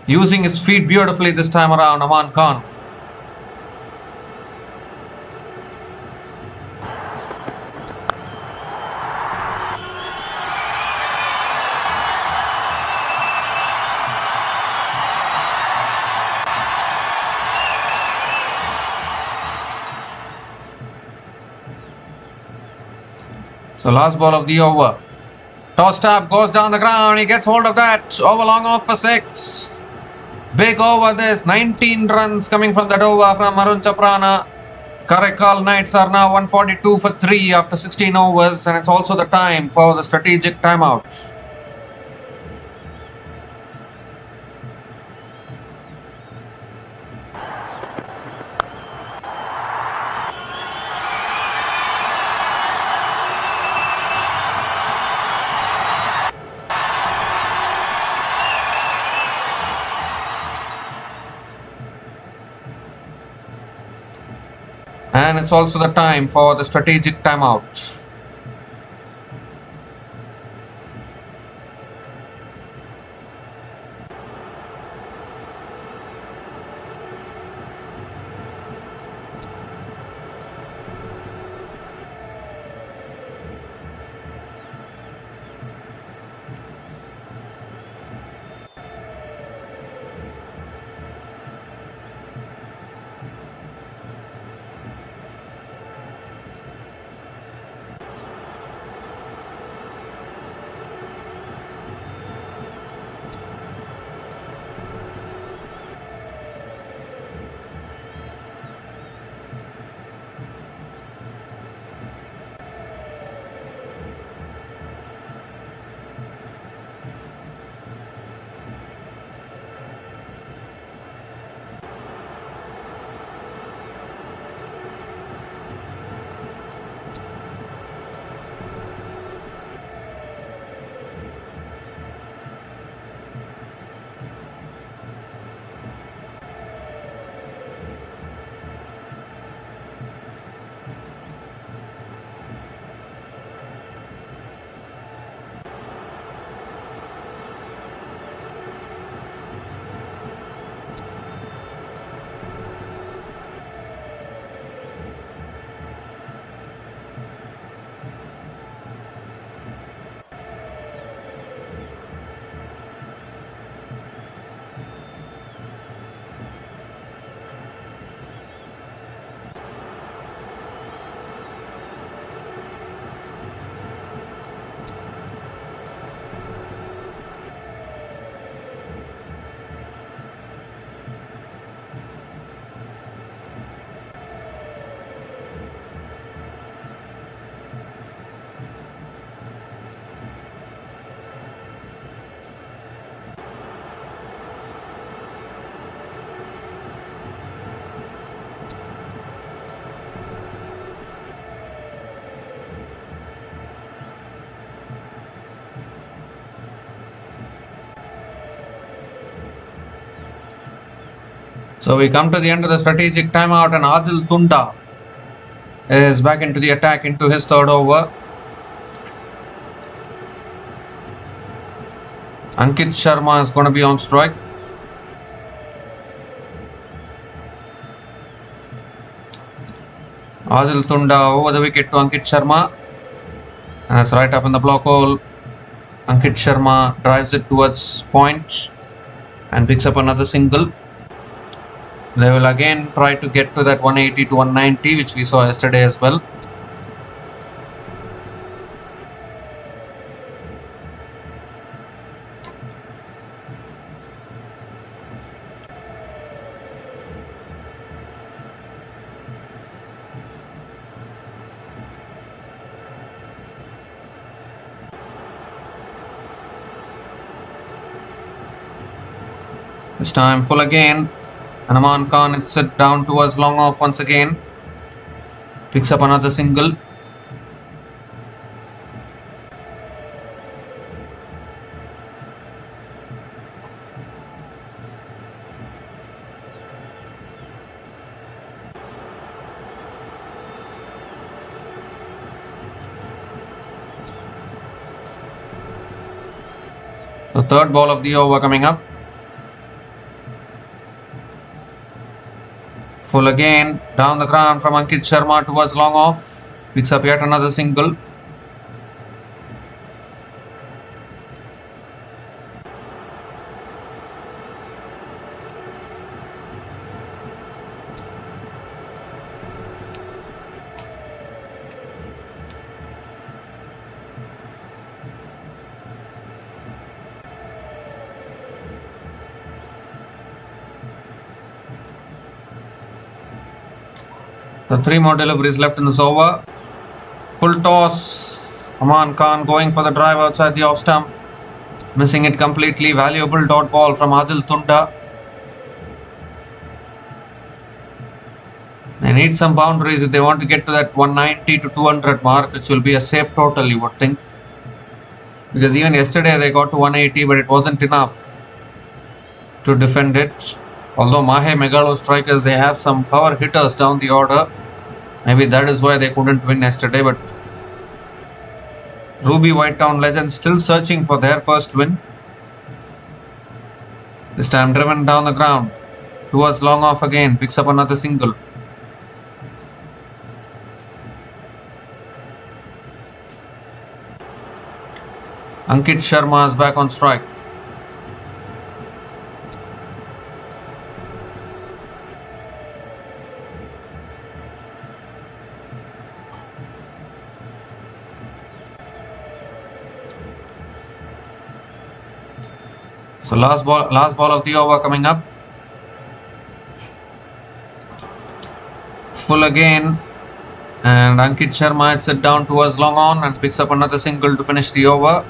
Using his feet beautifully this time around, Aman Khan. So last ball of the over. Tossed up, goes down the ground. He gets hold of that. Over long off for 6. Big over this. 19 runs coming from that over from Arun Chaprana. Karaikkal Knights are now 142 for 3 after 16 overs, and it's also the time for the strategic timeout. And it's also the time for the strategic timeout. So we come to the end of the strategic timeout, and Adil Tunda is back into the attack into his third over. Ankit Sharma is going to be on strike. Adil Tunda over the wicket to Ankit Sharma. And that's right up in the block hole. Ankit Sharma drives it towards point and picks up another single. They will again try to get to that 180 to 190, which we saw yesterday as well. This time full again. And Aman Khan hits it down towards long off once again. Picks up another single. The third ball of the over coming up. Full again, down the ground from Ankit Sharma towards long off. Picks up yet another single. So 3 more deliveries left in this over. Full toss. Aman Khan going for the drive outside the off stump. Missing it completely. Valuable dot ball from Adil Tunda. They need some boundaries if they want to get to that 190 to 200 mark, which will be a safe total, you would think. Because even yesterday they got to 180, but it wasn't enough to defend it. Although mahemegalostrikers, they have some power hitters down the order. Maybe that is why they couldn't win yesterday, but wrubywtlegends still searching for their first win. This time driven down the ground. Towards long off again. Picks up another single. Ankit Sharma is back on strike. So last ball of the over coming up. Full again, and Ankit Sharma hits it down towards long on and picks up another single to finish the over.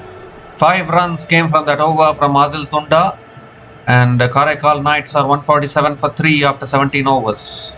5 runs came from that over from Adil Tunda, and the Karaikalknights are 147 for 3 after 17 overs.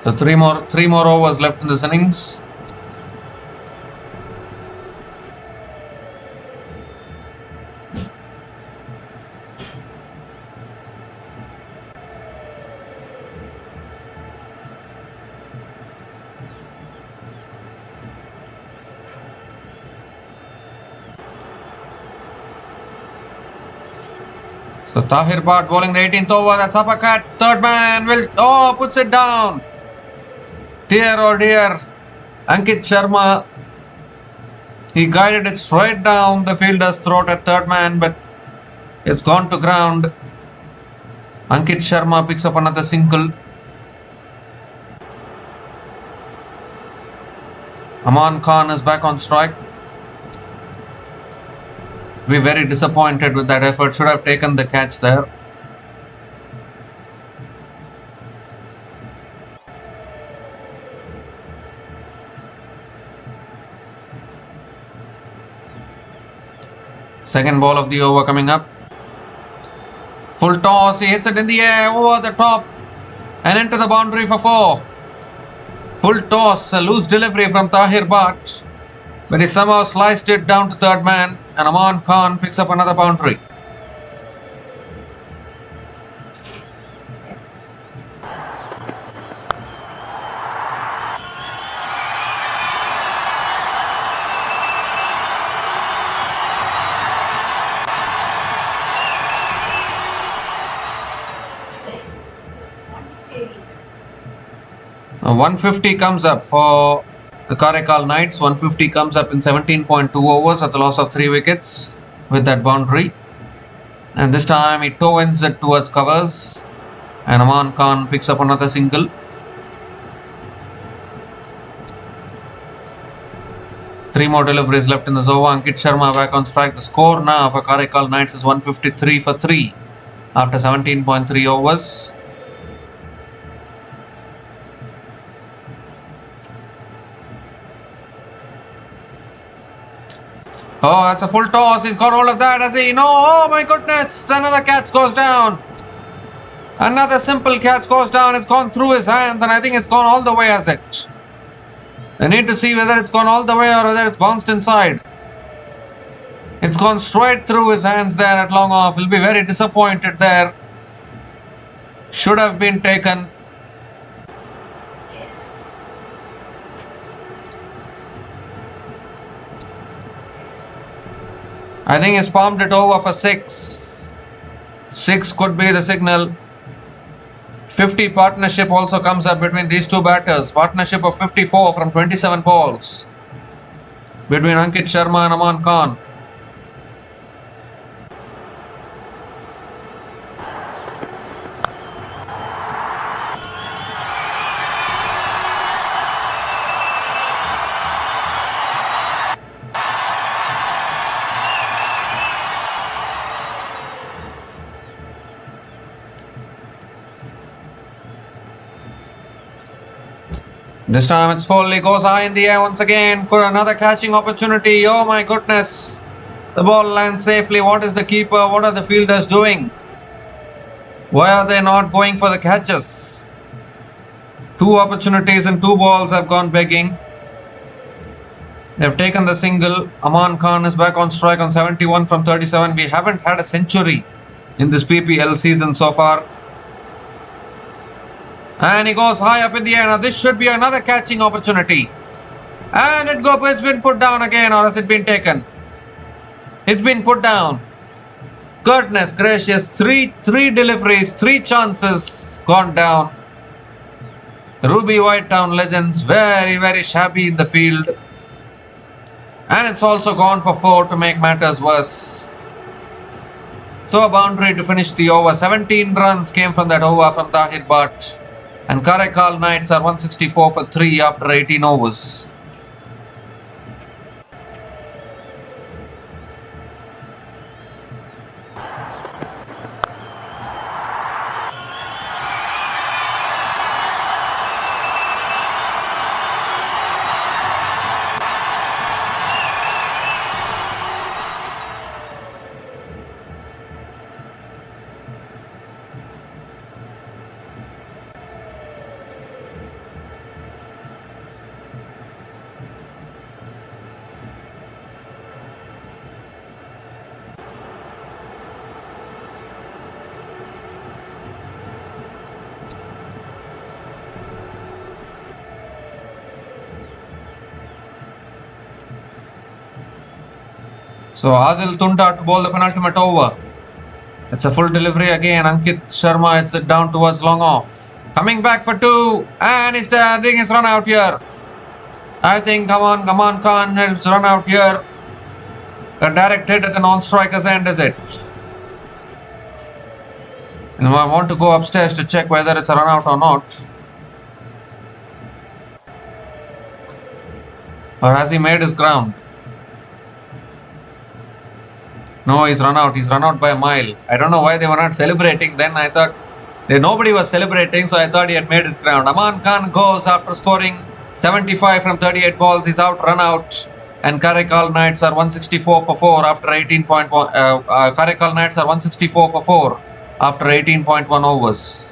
So three more overs left in this innings. So Tahir Bhatt bowling the 18th over. That's uppercut. Third man puts it down. Dear oh dear, Ankit Sharma, he guided it straight down the fielder's throat at third man, but it's gone to ground. Ankit Sharma picks up another single. Aman Khan is back on strike. We're very disappointed with that effort. Should have taken the catch there. Second ball of the over coming up. Full toss. He hits it in the air over the top and into the boundary for 4. Full toss. A loose delivery from Tahir Bhatt, but he somehow sliced it down to third man, and Aman Khan picks up another boundary. Now 150 comes up for the Karaikalknights. 150 comes up in 17.2 overs at the loss of 3 wickets with that boundary. And this time he toe ends it towards covers, and Aman Khan picks up another single. Three more deliveries left in this over. Ankit Sharma back on strike. The score now for Karaikalknights is 153 for 3 after 17.3 overs. Oh, that's a full toss. He's got all of that, has he? No. Oh my goodness. Another catch goes down. Another simple catch goes down. It's gone through his hands, and I think it's gone all the way, as it. They need to see whether it's gone all the way or whether it's bounced inside. It's gone straight through his hands there at long off. He'll be very disappointed there. Should have been taken. I think he's palmed it over for 6. 6 could be the signal. 50 partnership also comes up between these two batters. Partnership of 54 from 27 balls between Ankit Sharma and Aman Khan. This time it's full, he goes high in the air once again. Could another catching opportunity. Oh my goodness. The ball lands safely. What is the keeper? What are the fielders doing? Why are they not going for the catches? 2 opportunities and 2 balls have gone begging. They've taken the single. Aman Khan is back on strike on 71 from 37. We haven't had a century in this PPL season so far. And he goes high up in the air. Now this should be another catching opportunity. And it's been put down again, or has it been taken? It's been put down. Goodness gracious. Three deliveries, 3 chances gone down. Ruby White Town Legends very, very shabby in the field. And it's also gone for 4 to make matters worse. So a boundary to finish the over. 17 runs came from that over from Tahir Bhatt. And Karaikkal Knights are 164 for 3 after 18 overs. So Adil Tunda to bowl the penultimate over. It's a full delivery again. Ankit Sharma hits it down towards long off. Coming back for 2. And he's doing his run out here. I think Aman Khan has run out here. A direct hit at the non-striker's end, is it? And I want to go upstairs to check whether it's a run out or not. Or has he made his ground? No, he's run out. He's run out by a mile. I don't know why they were not celebrating. Then I thought nobody was celebrating, so I thought he had made his ground. Aman Khan goes after scoring 75 from 38 balls. He's out, run out. And Karaikkal Knights are 164 for 4 after 18.1. Karaikkal Knights are 164 for 4 after 18.1 overs.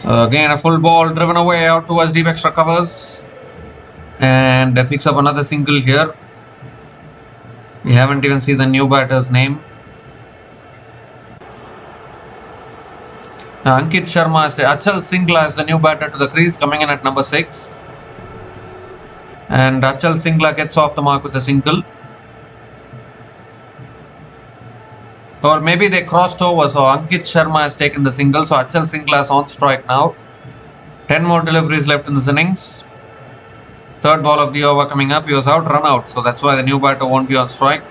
So again, a full ball driven away out towards deep extra covers. And picks up another single here. We haven't even seen the new batter's name. Now Ankit Sharma is Achal Singla is the new batter to the crease, coming in at number 6. And Achal Singla gets off the mark with a single. Or maybe they crossed over, so Ankit Sharma has taken the single, so Achal Singla is on strike now. 10 more deliveries left in this innings. Third ball of the over coming up. He was out, run out, so that's why the new batter won't be on strike.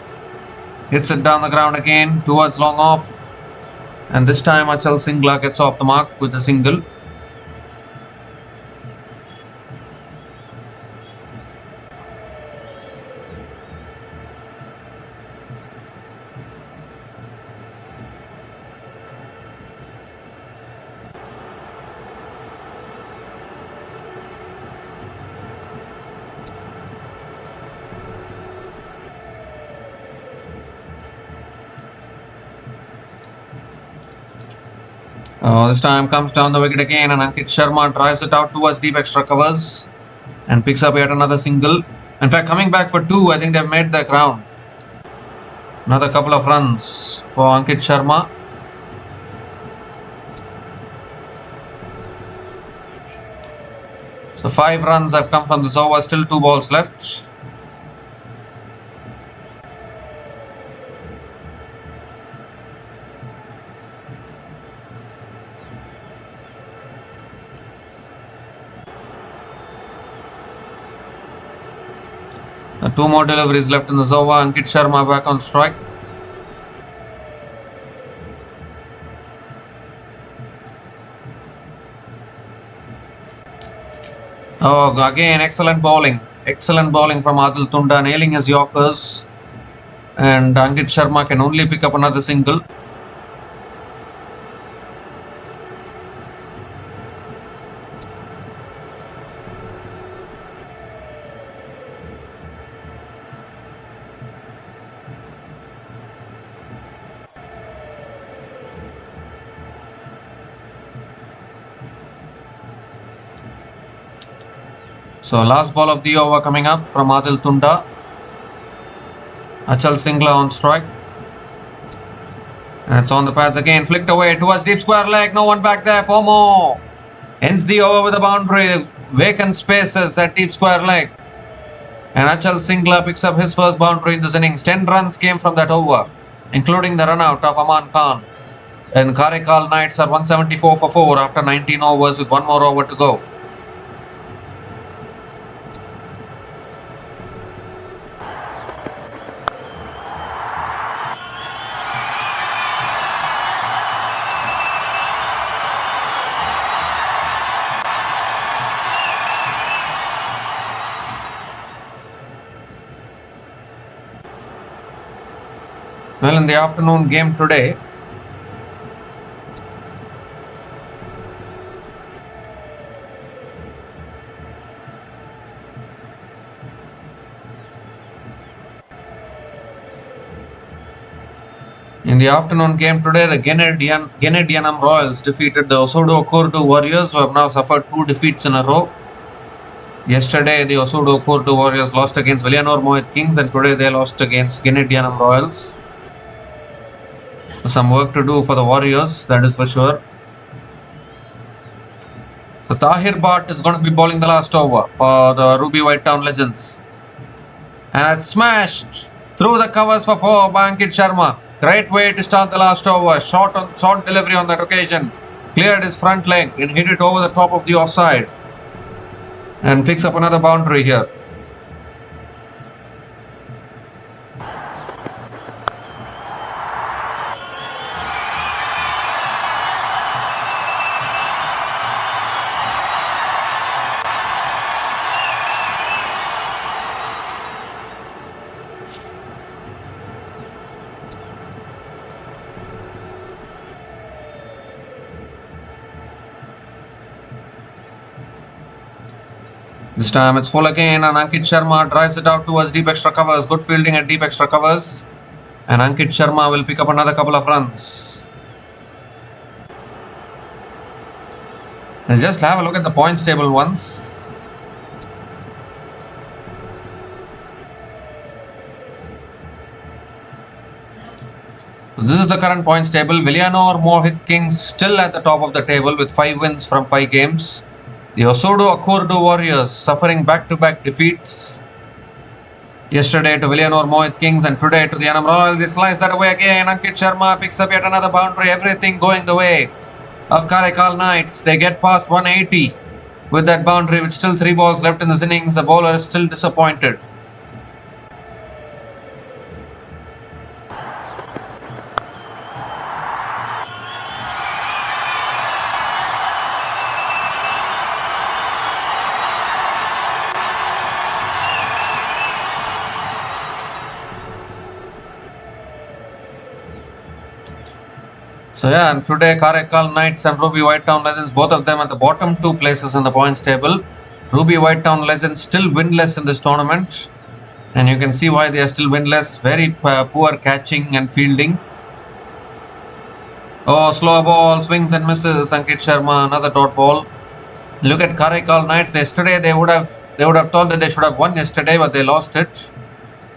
Hits it down the ground again towards long off. And this time Achal Singla gets off the mark with a single. This time comes down the wicket again, and Ankit Sharma drives it out towards deep extra covers and picks up yet another single. In fact, coming back for two, I think they've made the ground. Another couple of runs for Ankit Sharma. So 5 runs have come from this over, still 2 balls left. Two more deliveries left in the over. Ankit Sharma back on strike. Oh, again, excellent bowling. Excellent bowling from Adil Tunda, nailing his Yorkers. And Ankit Sharma can only pick up another single. So last ball of the over coming up from Adil Tunda. Achal Singla on strike. And it's on the pads again. Flicked away towards deep square leg. No one back there for more. Ends the over with a boundary. Vacant spaces at deep square leg. And Achal Singla picks up his first boundary in this innings. 10 runs came from that over, including the run out of Aman Khan. And Karaikkal Knights are 174 for 4 after 19 overs with 1 more over to go. Well, in the afternoon game today, the Genidyanamroyals defeated the ossuduaccorduwarriors, who have now suffered 2 defeats in a row. Yesterday, the ossuduaccorduwarriors lost against villinurmohitkings, and today they lost against genidyanamroyals. So some work to do for the Warriors, that is for sure. So Tahir Bhatt is going to be bowling the last over for the Ruby White Town Legends. And it's smashed through the covers for 4 by Ankit Sharma. Great way to start the last over. Short delivery on that occasion. Cleared his front leg and hit it over the top of the offside. And picks up another boundary here. This time it's full again, and Ankit Sharma drives it out towards deep extra covers. Good fielding at deep extra covers. And Ankit Sharma will pick up another couple of runs. Let's just have a look at the points table once. So this is the current points table. Villinurmohitkings still at the top of the table with 5 wins from 5 games. The ossuduaccorduwarriors suffering back-to-back defeats. Yesterday to Villinurmohitkings and today to the Royals. They slice that away again. Ankit Sharma picks up yet another boundary. Everything going the way of Karaikkal Knights. They get past 180 with that boundary with still 3 balls left in this innings. The bowler is still disappointed. So yeah, and today Karaikkal Knights and Ruby White Town Legends, both of them at the bottom 2 places in the points table. Ruby White Town Legends still winless in this tournament, and you can see why they are still winless. Very poor catching and fielding. Oh, slow ball, swings and misses. Ankit Sharma, another dot ball. Look at Karaikkal Knights. Yesterday they would have thought that they should have won yesterday, but they lost it.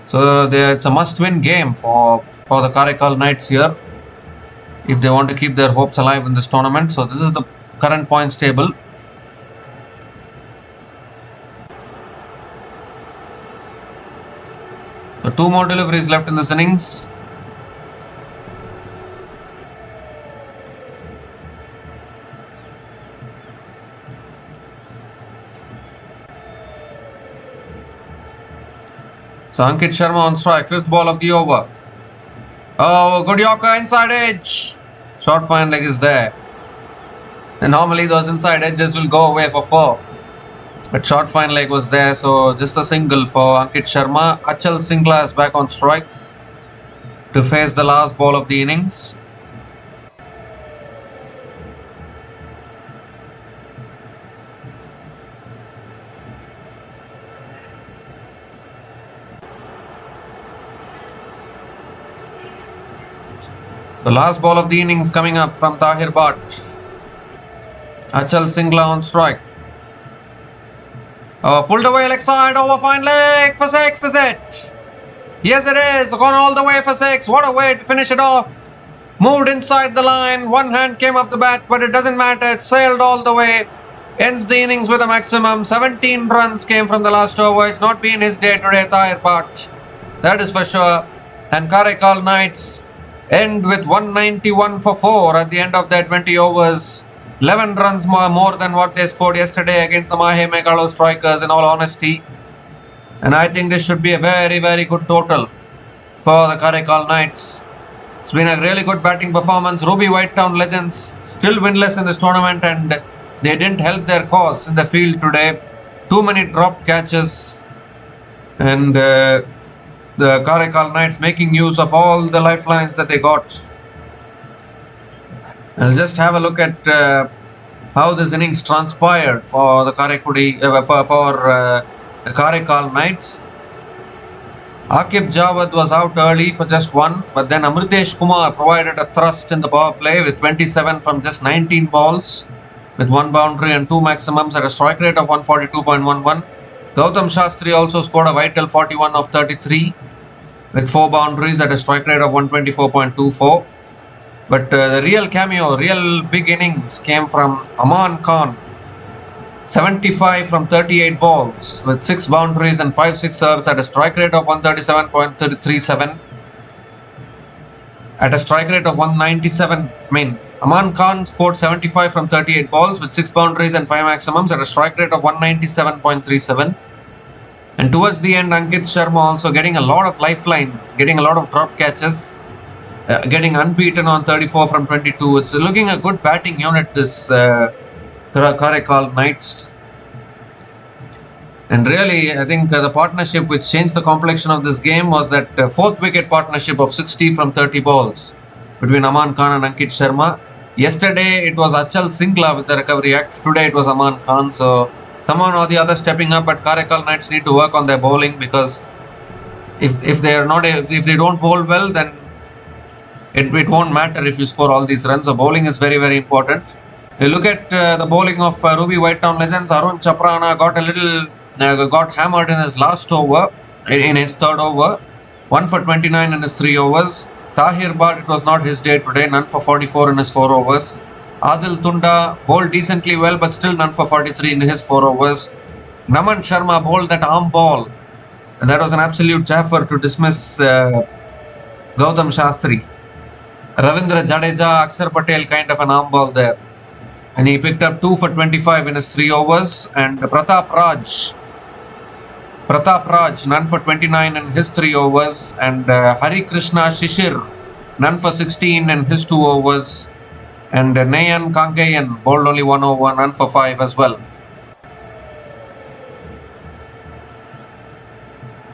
So it's a must-win game for the Karaikkal Knights here, if they want to keep their hopes alive in this tournament. So this is the current points table. So 2 more deliveries left in this innings. So Ankit Sharma on strike, 5th ball of the over. Oh, good Yorker, inside edge. Short fine leg is there. And normally those inside edges will go away for 4. But short fine leg was there, so just a single for Ankit Sharma. Achal Singla is back on strike to face the last ball of the innings. The last ball of the innings coming up from Tahir Bhatt. Achal Singla on strike. Pulled away leg side, over fine leg for 6, is it? Yes, it is. Gone all the way for 6. What a way to finish it off. Moved inside the line. One hand came off the bat, but it doesn't matter. It sailed all the way. Ends the innings with a maximum. 17 runs came from the last over. It's not been his day today, Tahir Bhatt. That is for sure. And Karaikkal Knights end with 191 for 4 at the end of their 20 overs. 11 runs more than what they scored yesterday against the Mahemegalostrikers, in all honesty. And I think this should be a very, very good total for the Karaikkal Knights. It's been a really good batting performance. Ruby Whitetown Legends still winless in this tournament, and they didn't help their cause in the field today. Too many dropped catches, and the Karaikkal Knights making use of all the lifelines that they got. I'll just have a look at how this innings transpired for the Karaikkal Knights. Akib Javed was out early for just 1, but then Amritesh Kumar provided a thrust in the power play with 27 from just 19 balls, with 1 boundary and 2 maximums at a strike rate of 142.11. Gautam Shastri also scored a vital 41 of 33 with 4 boundaries at a strike rate of 124.24. But the real cameo, real big innings came from Aman Khan. 75 from 38 balls with 6 boundaries and 5 sixers at a strike rate of 137.37. At a strike rate of 197. Aman Khan scored 75 from 38 balls with 6 boundaries and 5 maximums at a strike rate of 197.37. And towards the end, Ankit Sharma also getting a lot of lifelines, getting a lot of drop catches, getting unbeaten on 34 from 22. It's looking a good batting unit, this Karaikkal Knights. And really, I think the partnership which changed the complexion of this game was that 4th wicket partnership of 60 from 30 balls between Aman Khan and Ankit Sharma. Yesterday, it was Achal Singla with the recovery act. Today, it was Aman Khan. So, someone or the other stepping up, but Karaikkal Knights need to work on their bowling, because if they don't bowl well, then it won't matter if you score all these runs. So bowling is very, very important. You look at the bowling of Ruby Whitetown Legends. Arun Chaprana got hammered in his last over, in his 3rd over. 1 for 29 in his 3 overs. Tahir Bhatt, it was not his day today. None for 44 in his 4 overs. Adil Tunda bowled decently well, but still none for 43 in his 4 overs. Naman Sharma bowled that arm ball, and that was an absolute jaffer to dismiss Gautam Shastri. Ravindra Jadeja, Akshar Patel kind of an arm ball there. And he picked up 2 for 25 in his 3 overs. And Pratap Raj, none for 29 in his 3 overs. And Hari Krishna Shishir, none for 16 in his 2 overs. And Nayan Kankayan bowled only 1 over, none for 5 as well.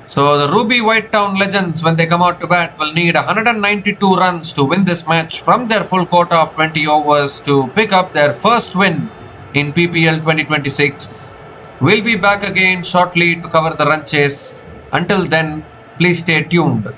So the Ruby Whitetown Legends, when they come out to bat, will need 192 runs to win this match from their full quota of 20 overs to pick up their first win in PPL 2026. We'll be back again shortly to cover the run chase. Until then, please stay tuned.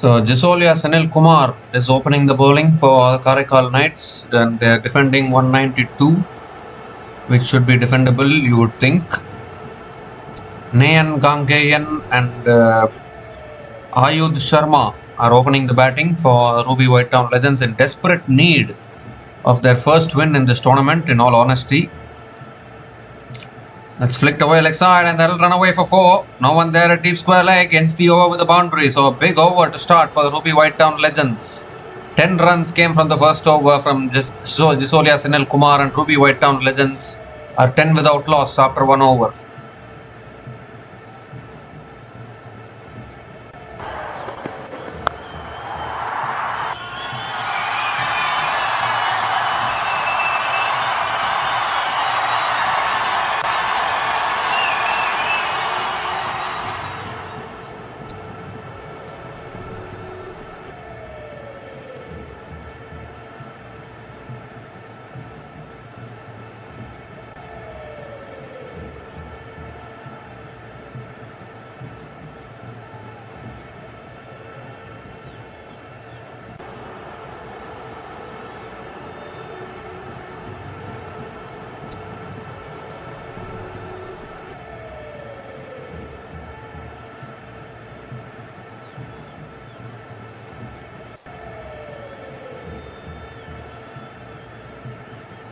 So Jisolia Sanil Kumar is opening the bowling for the Karaikkal Knights, and they are defending 192, which should be defendable, you would think. Nayan Gangeyan and Ayudh Sharma are opening the batting for Ruby White Town Legends in desperate need of their first win in this tournament, in all honesty. That's flicked away leg side, and that'll run away for 4. No one there at deep square leg, ends the over with the boundary. So a big over to start for the Ruby White Town Legends. 10 runs came from the first over from Jisolia Sanil Kumar, and Ruby White Town Legends are 10 without loss after 1 over.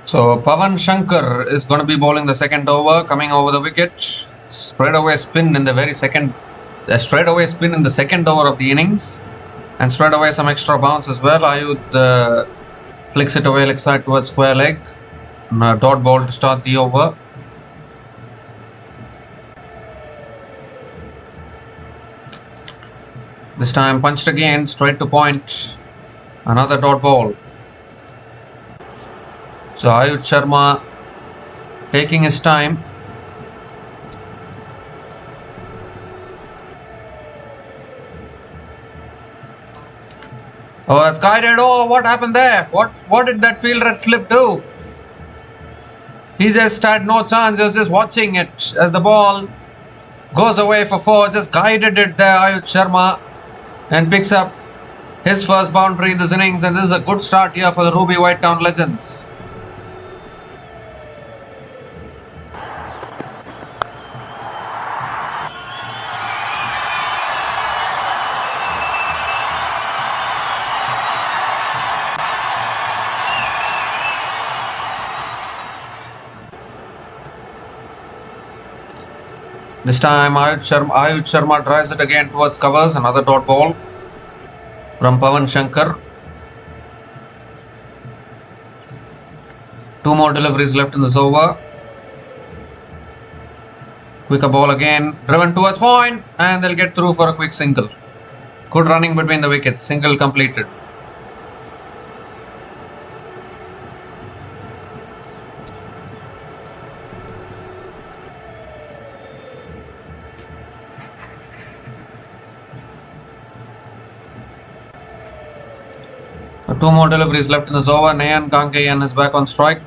So Pavan Shankar is going to be bowling the second over, coming over the wicket. Straightaway spin in the second over of the innings, and straightaway some extra bounce as well. Ayudh flicks it away leg side towards square leg. Dot ball to start the over. This time punched again, straight to point. Another dot ball. So Ayudh Sharma taking his time. Oh, it's guided. Oh, what happened there? What did that fielder slip do? He just had no chance. He was just watching it as the ball goes away for 4. Just guided it there, Ayudh Sharma, and picks up his first boundary in this innings. And this is a good start here for the Ruby White Town Legends. This time Ayudh Sharma drives it again towards covers. Another dot ball from Pavan Shankar. 2 more deliveries left in this over. Quicker ball again, driven towards point, and they'll get through for a quick single. Good running between the wickets, single completed. Two more deliveries left in this over. Nayan Gangeyan is back on strike.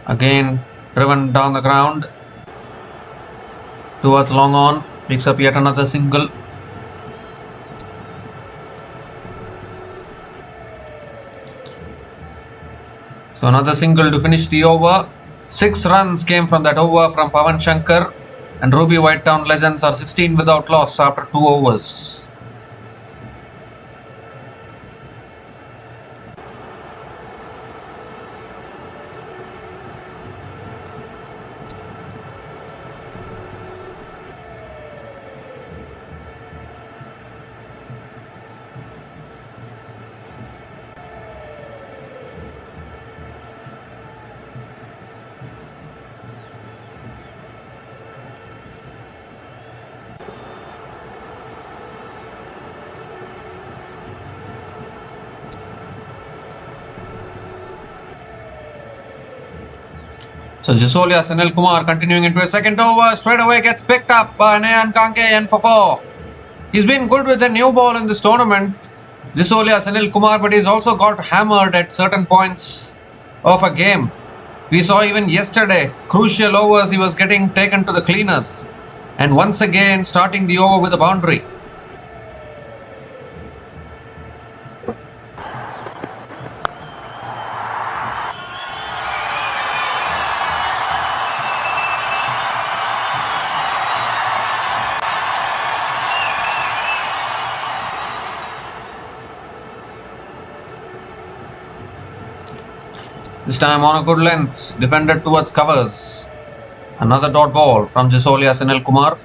Again driven down the ground towards long on. Picks up yet another single. So another single to finish the over. 6 runs came from that over from Pavan Shankar, and Ruby White Town Legends are 16 without loss after 2 overs. So Jisolia Sanil Kumar continuing into his second over, straight away gets picked up by Nayan Gangeyan for 4. He's been good with the new ball in this tournament, Jisolia Sanil Kumar, but he's also got hammered at certain points of a game. We saw even yesterday, crucial overs, he was getting taken to the cleaners, and once again starting the over with a boundary. This time on a good length, defended towards covers. Another dot ball from Jasolia Sunil Kumar.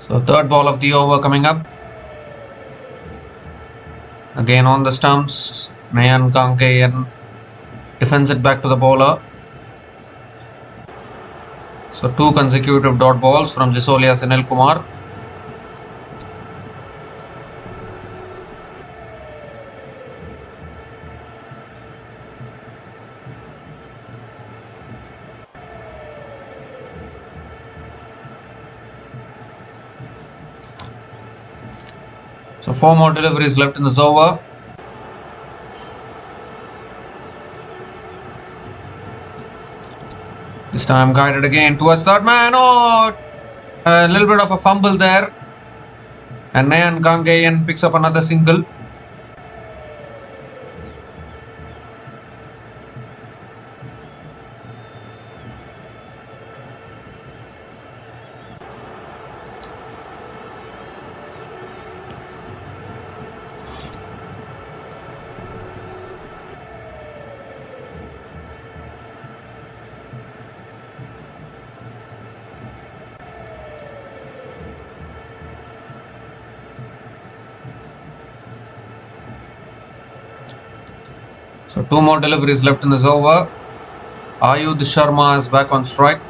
So third ball of the over coming up. Again on the stumps, Nayan Kankayan defends it back to the bowler. So two consecutive dot balls from Jasolia Sunil Kumar. So four more deliveries left in this over. This time guided again towards third man. Oh, a little bit of a fumble there. And Nayan Gangayan picks up another single. So two more deliveries left in this over. Ayush Sharma is back on strike.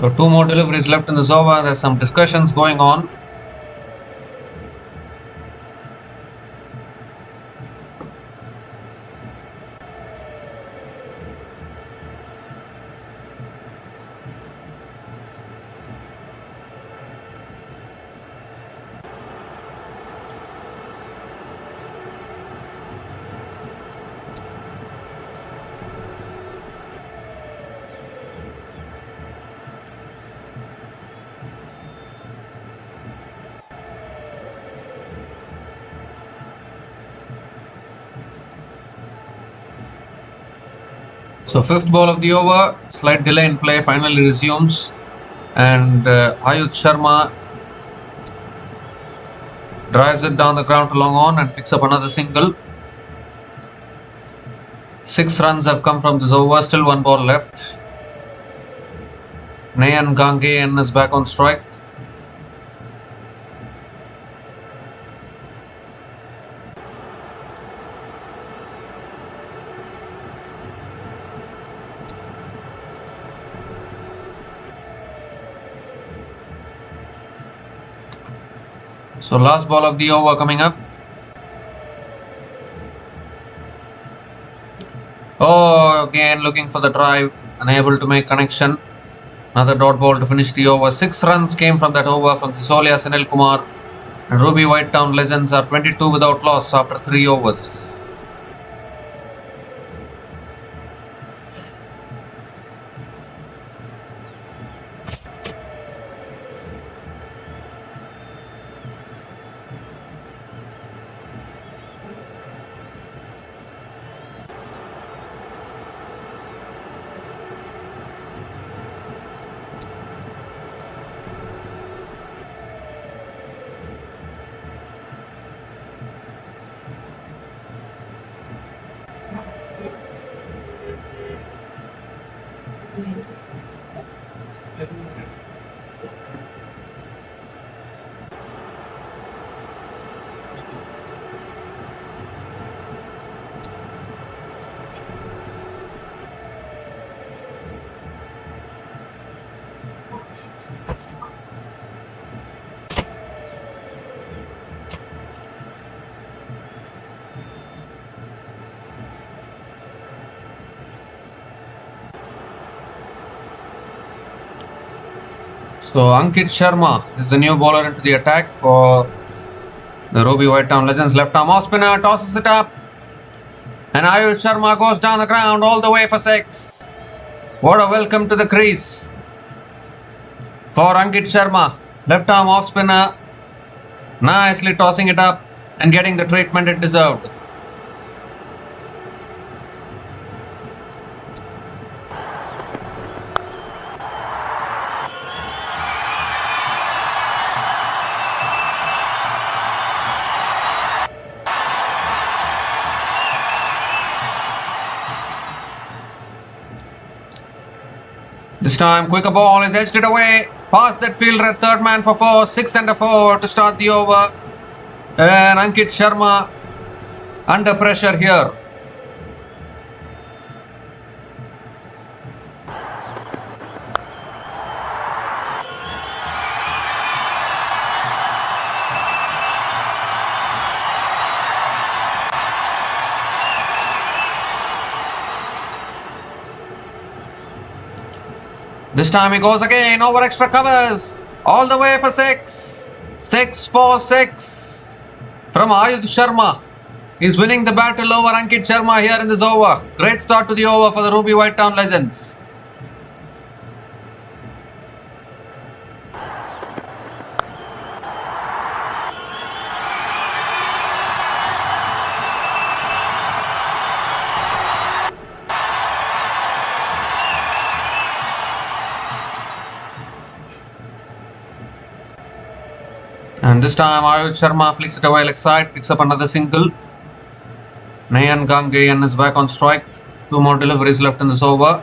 So two more deliveries left in this over. There's some discussions going on. So fifth ball of the over, slight delay in play, finally resumes, and Ayush Sharma drives it down the ground to long on and picks up another single. 6 runs have come from this over, still one ball left. Nayan Gangayan is back on strike. So last ball of the over coming up. Oh, again looking for the drive, unable to make connection. Another dot ball to finish the over. 6 runs came from that over from Jasolia Sunil Kumar. And Ruby White Town Legends are 22 without loss after 3 overs. So Ankit Sharma is the new bowler into the attack for the Ruby White Town Legends. Left arm off spinner tosses it up. And Ayush Sharma goes down the ground all the way for 6. What a welcome to the crease for Ankit Sharma. Left arm off spinner. Nicely tossing it up and getting the treatment it deserved. This time, quicker ball is edged it away. Past that fielder, third man for 4. 6 and a 4 to start the over. And Ankit Sharma under pressure here. This time he goes again over extra covers. All the way for 6. 6 for 6 from Ayush Sharma. He's winning the battle over Ankit Sharma here in this over. Great start to the over for the Ruby White Town Legends. And this time Ayush Sharma flicks it away leg side, picks up another single. Nayan Gangeyan is back on strike. 2 more deliveries left in this over.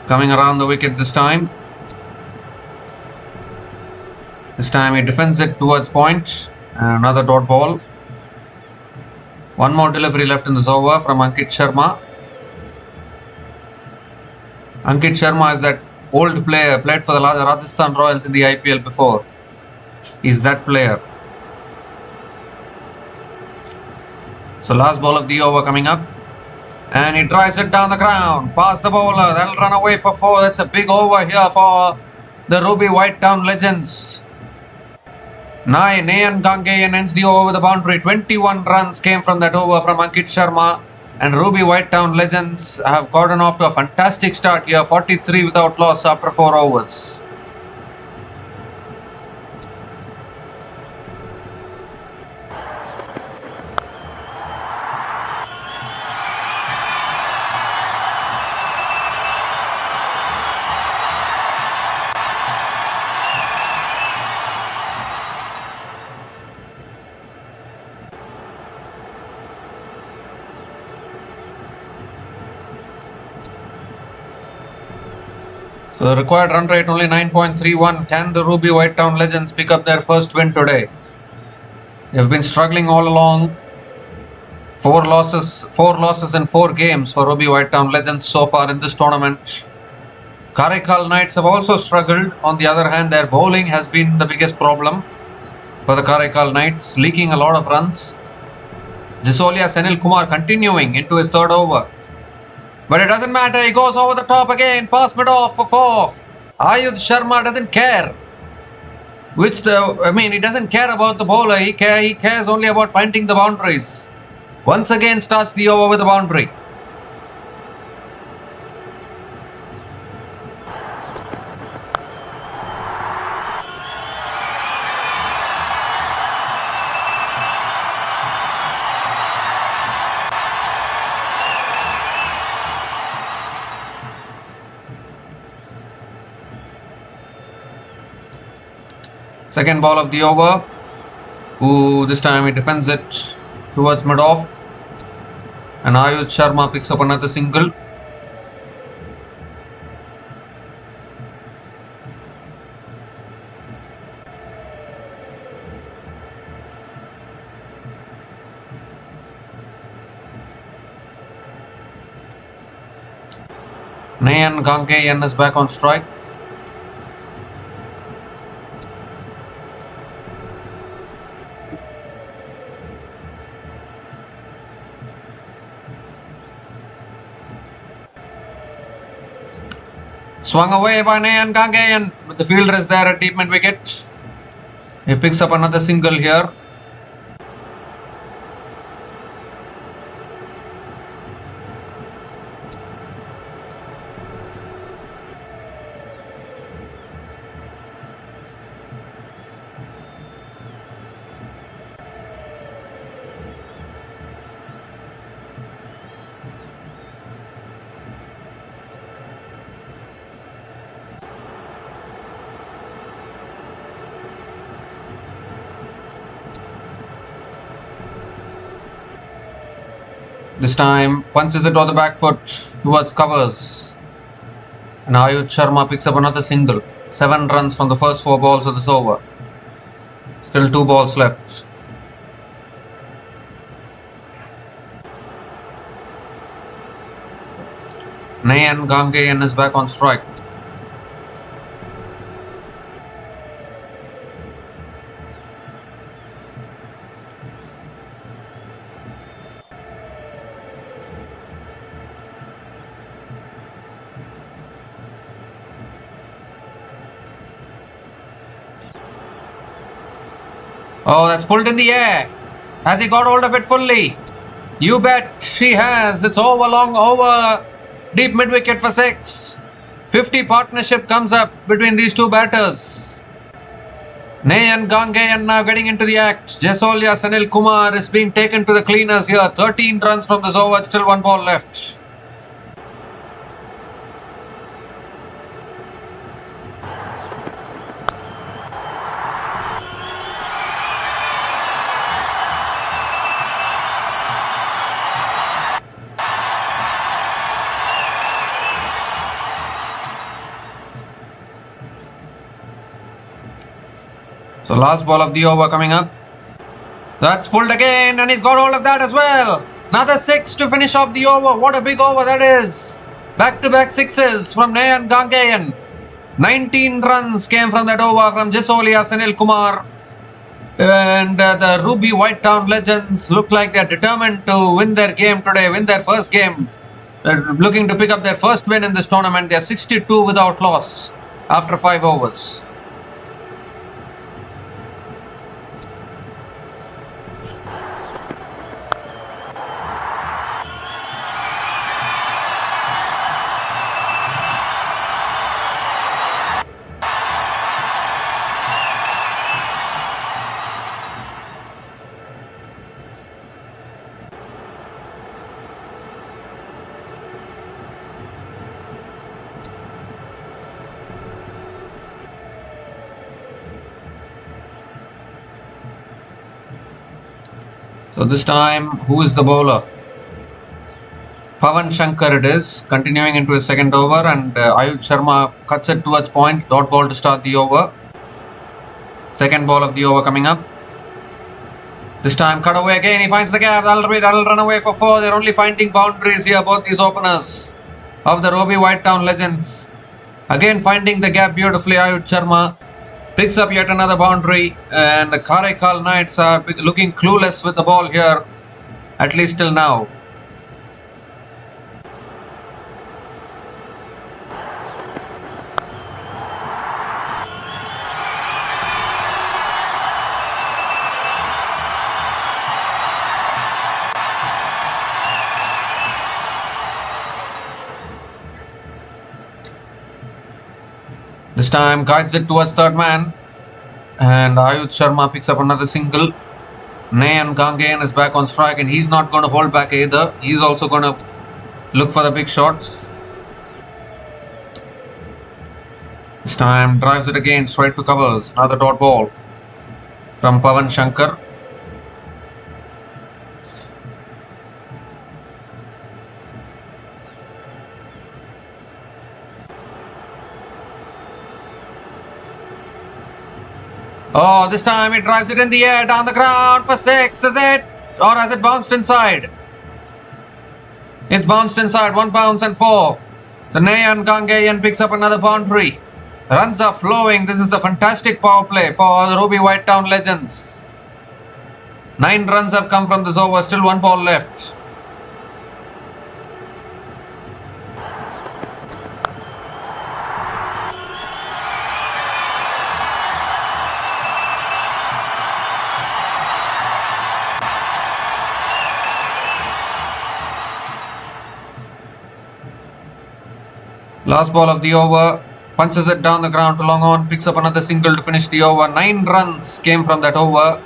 Coming around the wicket this time. This time he defends it towards point. And another dot ball. 1 more delivery left in this over from Ankit Sharma. Ankit Sharma is that old player, played for the Rajasthan Royals in the IPL before. He's that player. So last ball of the over coming up. And he drives it down the ground. Past the bowler. That'll run away for 4. That's a big over here for the Ruby White Town Legends. Nayan Gangeyan ends the over with a boundary. 21 runs came from that over from Ankit Sharma. And Ruby White Town Legends have gotten off to a fantastic start here. 43 without loss after 4 overs. So the required run rate only 9.31. Can the Ruby White Town Legends pick up their first win today? They've been struggling all along. 4 losses in 4 games for Ruby White Town Legends so far in this tournament. Karaikalknights have also struggled. On the other hand, their bowling has been the biggest problem for the Karaikalknights, leaking a lot of runs. Jisolia Senil Kumar continuing into his 3rd over. But it doesn't matter, he goes over the top again, pass mid off for 4. Ayush Sharma doesn't care. He doesn't care about the bowler, he cares only about finding the boundaries. Once again starts the over with a boundary. Second ball of the over. This time he defends it towards mid-off. And Ayush Sharma picks up another single. Nayan Gangeyan is back on strike. Swung away by Nayan Gangayan, but the fielder is there at deep mid wicket. He picks up another single here. This time punches it on the back foot towards covers. And Ayush Sharma picks up another single. 7 runs from the first 4 balls of this over. Still 2 balls left. Nayan Gangayan is back on strike. Oh, that's pulled in the air. Has he got hold of it fully? You bet he has. It's over, long over. Deep mid wicket for 6. 50 partnership comes up between these two batters. Nayan Gangayan now getting into the act. Jasolya Sanil Kumar is being taken to the cleaners here. 13 runs from this over. Still 1 ball left. So last ball of the over coming up. That's pulled again and he's got hold of that as well. Another 6 to finish off the over. What a big over that is. Back-to-back 6s from Nayan Gangayan. 19 runs came from that over from Jasolya Sanil Kumar. And the Ruby White Town Legends look like they're determined to win their game today, win their first game. They're looking to pick up their first win in this tournament. They're 62 without loss after 5 overs. So this time, who is the bowler? Pawan Shankar it is, continuing into his second over, and Ayush Sharma cuts it towards point, dot ball to start the over. Second ball of the over coming up. This time cut away again, he finds the gap, that'll run away for 4. They're only finding boundaries here, both these openers of the Ruby White Town Legends. Again finding the gap beautifully, Ayush Sharma picks up yet another boundary, and the Karaikkal Knights are looking clueless with the ball here, at least till now. This time guides it towards third man, and Ayush Sharma picks up another single. Nayan Gangayan is back on strike, and he's not going to hold back either. He's also going to look for the big shots. This time drives it again straight to covers. Another dot ball from Pawan Shankar. Oh, this time he drives it in the air, down the ground for 6, is it? Or has it bounced inside? It's bounced inside, 1 bounce and 4. So Nayan Gangayan picks up another boundary. Runs are flowing. This is a fantastic power play for the Ruby White Town Legends. 9 runs have come from this over, still 1 ball left. Last ball of the over. Punches it down the ground to long on. Picks up another single to finish the over. 9 runs came from that over.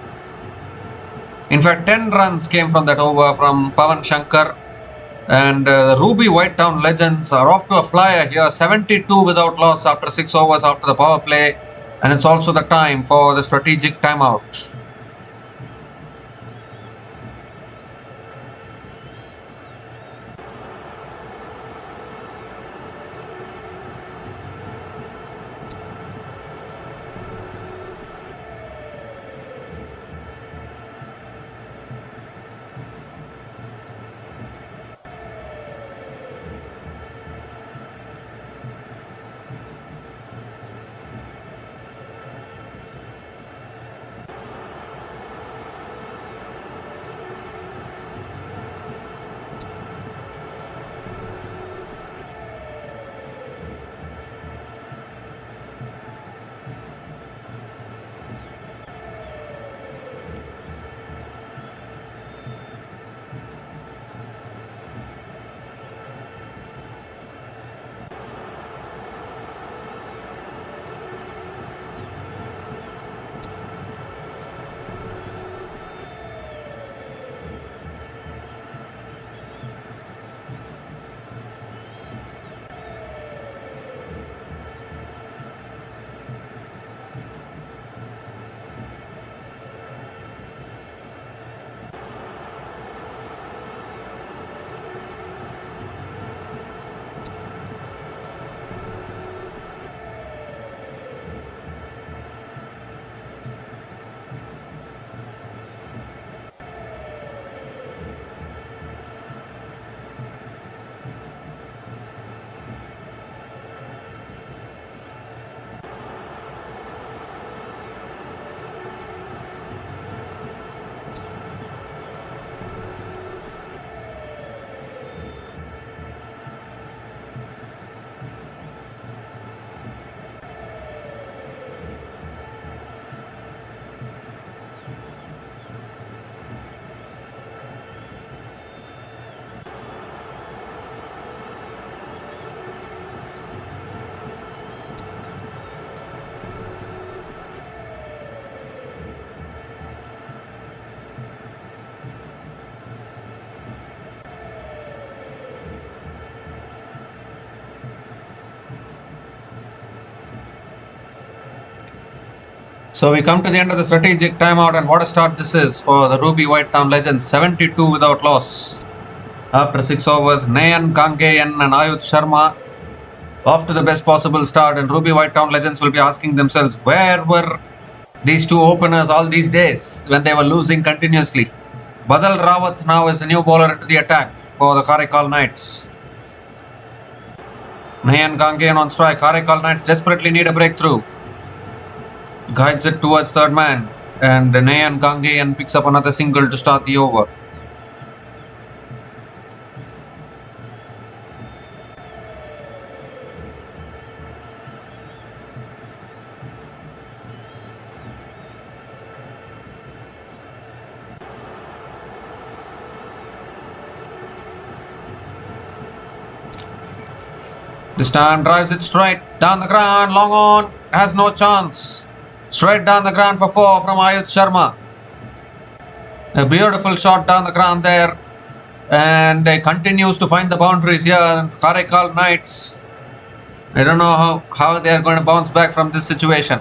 In fact, 10 runs came from that over from Pawan Shankar. And the Ruby White Town Legends are off to a flyer here. 72 without loss after 6 overs after the power play. And it's also the time for the strategic timeout. So we come to the end of the strategic timeout, and what a start this is for the Ruby White Town Legends. 72 without loss after 6 overs. Nayan Kangeyan and Ayuth Sharma off to the best possible start, and Ruby White Town Legends will be asking themselves, where were these two openers all these days when they were losing continuously? Badal Rawat now is a new bowler into the attack for the Karaikkal Knights. Nayan Kangeyan on strike. Karaikkal Knights desperately need a breakthrough. Guides it towards third man, and Nayan Kangeyan picks up another single to start the over. This time drives it straight down the ground, long on, has no chance. Straight down the ground for 4 from Ayuth Sharma. A beautiful shot down the ground there. And he continues to find the boundaries here. And Karaikkal Knights, I don't know how they are going to bounce back from this situation.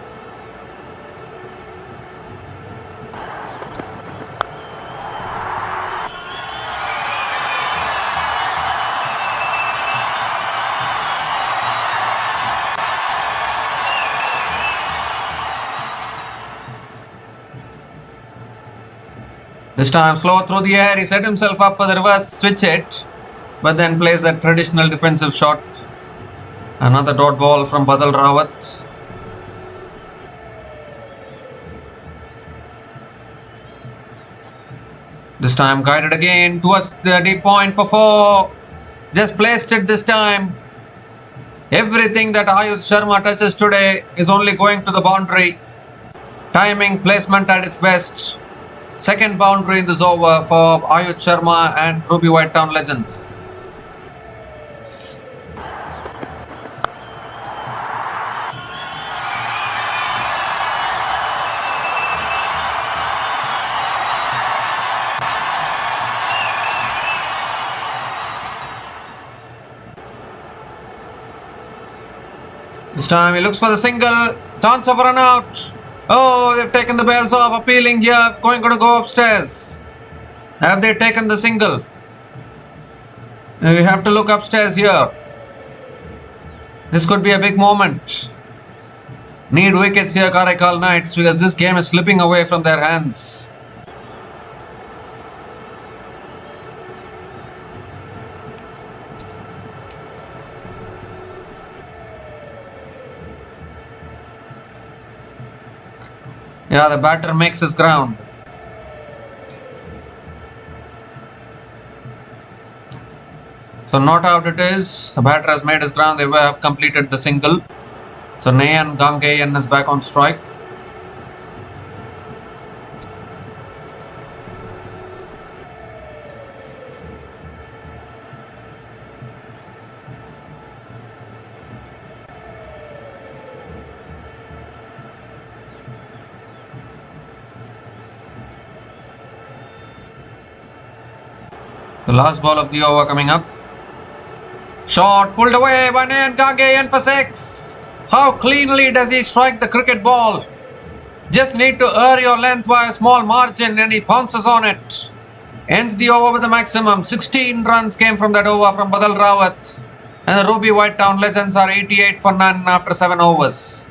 This time slow through the air, he set himself up for the reverse switch hit, but then plays a traditional defensive shot. Another dot ball from Badal Rawat. This time guided again towards the deep point for 4. Just placed it this time. Everything that Ayuth Sharma touches today is only going to the boundary. Timing, placement at its best. Second boundary in this over for Ayuth Sharma and Ruby White Town Legends. This time he looks for the single. Chance of a run out. Oh, they've taken the bells off. Appealing here. Going to go upstairs. Have they taken the single? We have to look upstairs here. This could be a big moment. Need wickets here, Karaikkal Knights, because this game is slipping away from their hands. Yeah, the batter makes his ground. So not out it is. The batter has made his ground. They have completed the single. So Nayan Gangayan is back on strike. The last ball of the over coming up. Shot pulled away by Nayan Gangayan for 6. How cleanly does he strike the cricket ball? Just need to err your length by a small margin and he pounces on it. Ends the over with a maximum. 16 runs came from that over from Badal Rawat. And the Ruby White Town Legends are 88 for none after 7 overs.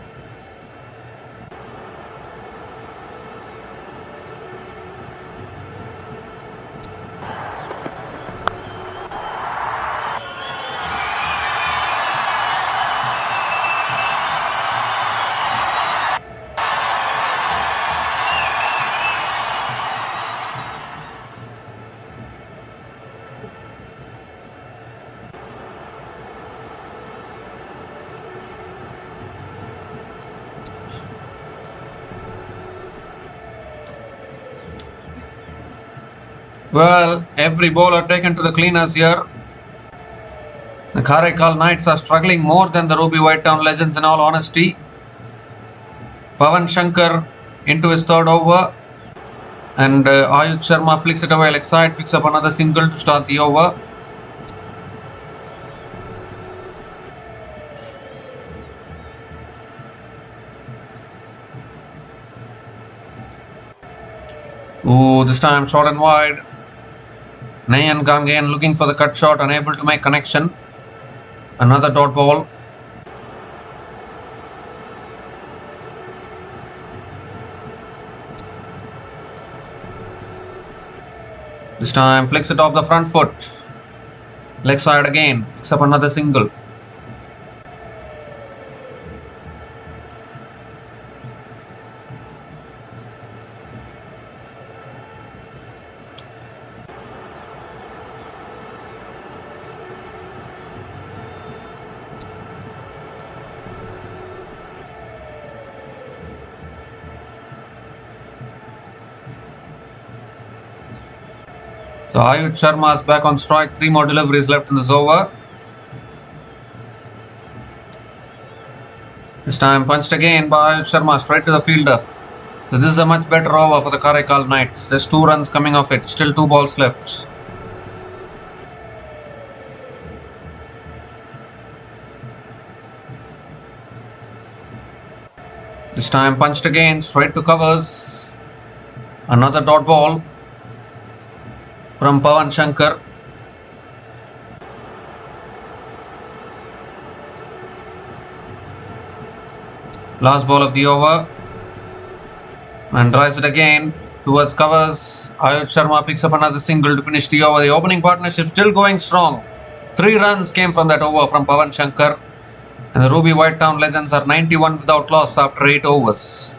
Well, every bowler taken to the cleaners here. The Karaikkal Knights are struggling more than the Ruby White Town Legends in all honesty. Pawan Shankar into his third over. And Ayush Sharma flicks it away leg side, picks up another single to start the over. Ooh, this time short and wide. Nayan Gangayan looking for the cut shot, unable to make connection. Another dot ball. This time flicks it off the front foot. Leg side again, picks up another single. So Ayush Sharma is back on strike. 3 more deliveries left in this over. This time punched again by Ayush Sharma straight to the fielder. So this is a much better over for the Karaikkal Knights. There's 2 runs coming off it. Still 2 balls left. This time punched again straight to covers. Another dot ball from Pawan Shankar. Last ball of the over. And drives it again towards covers. Ayush Sharma picks up another single to finish the over. The opening partnership still going strong. 3 runs came from that over from Pawan Shankar. And the Ruby White Town Legends are 91 without loss after 8 overs.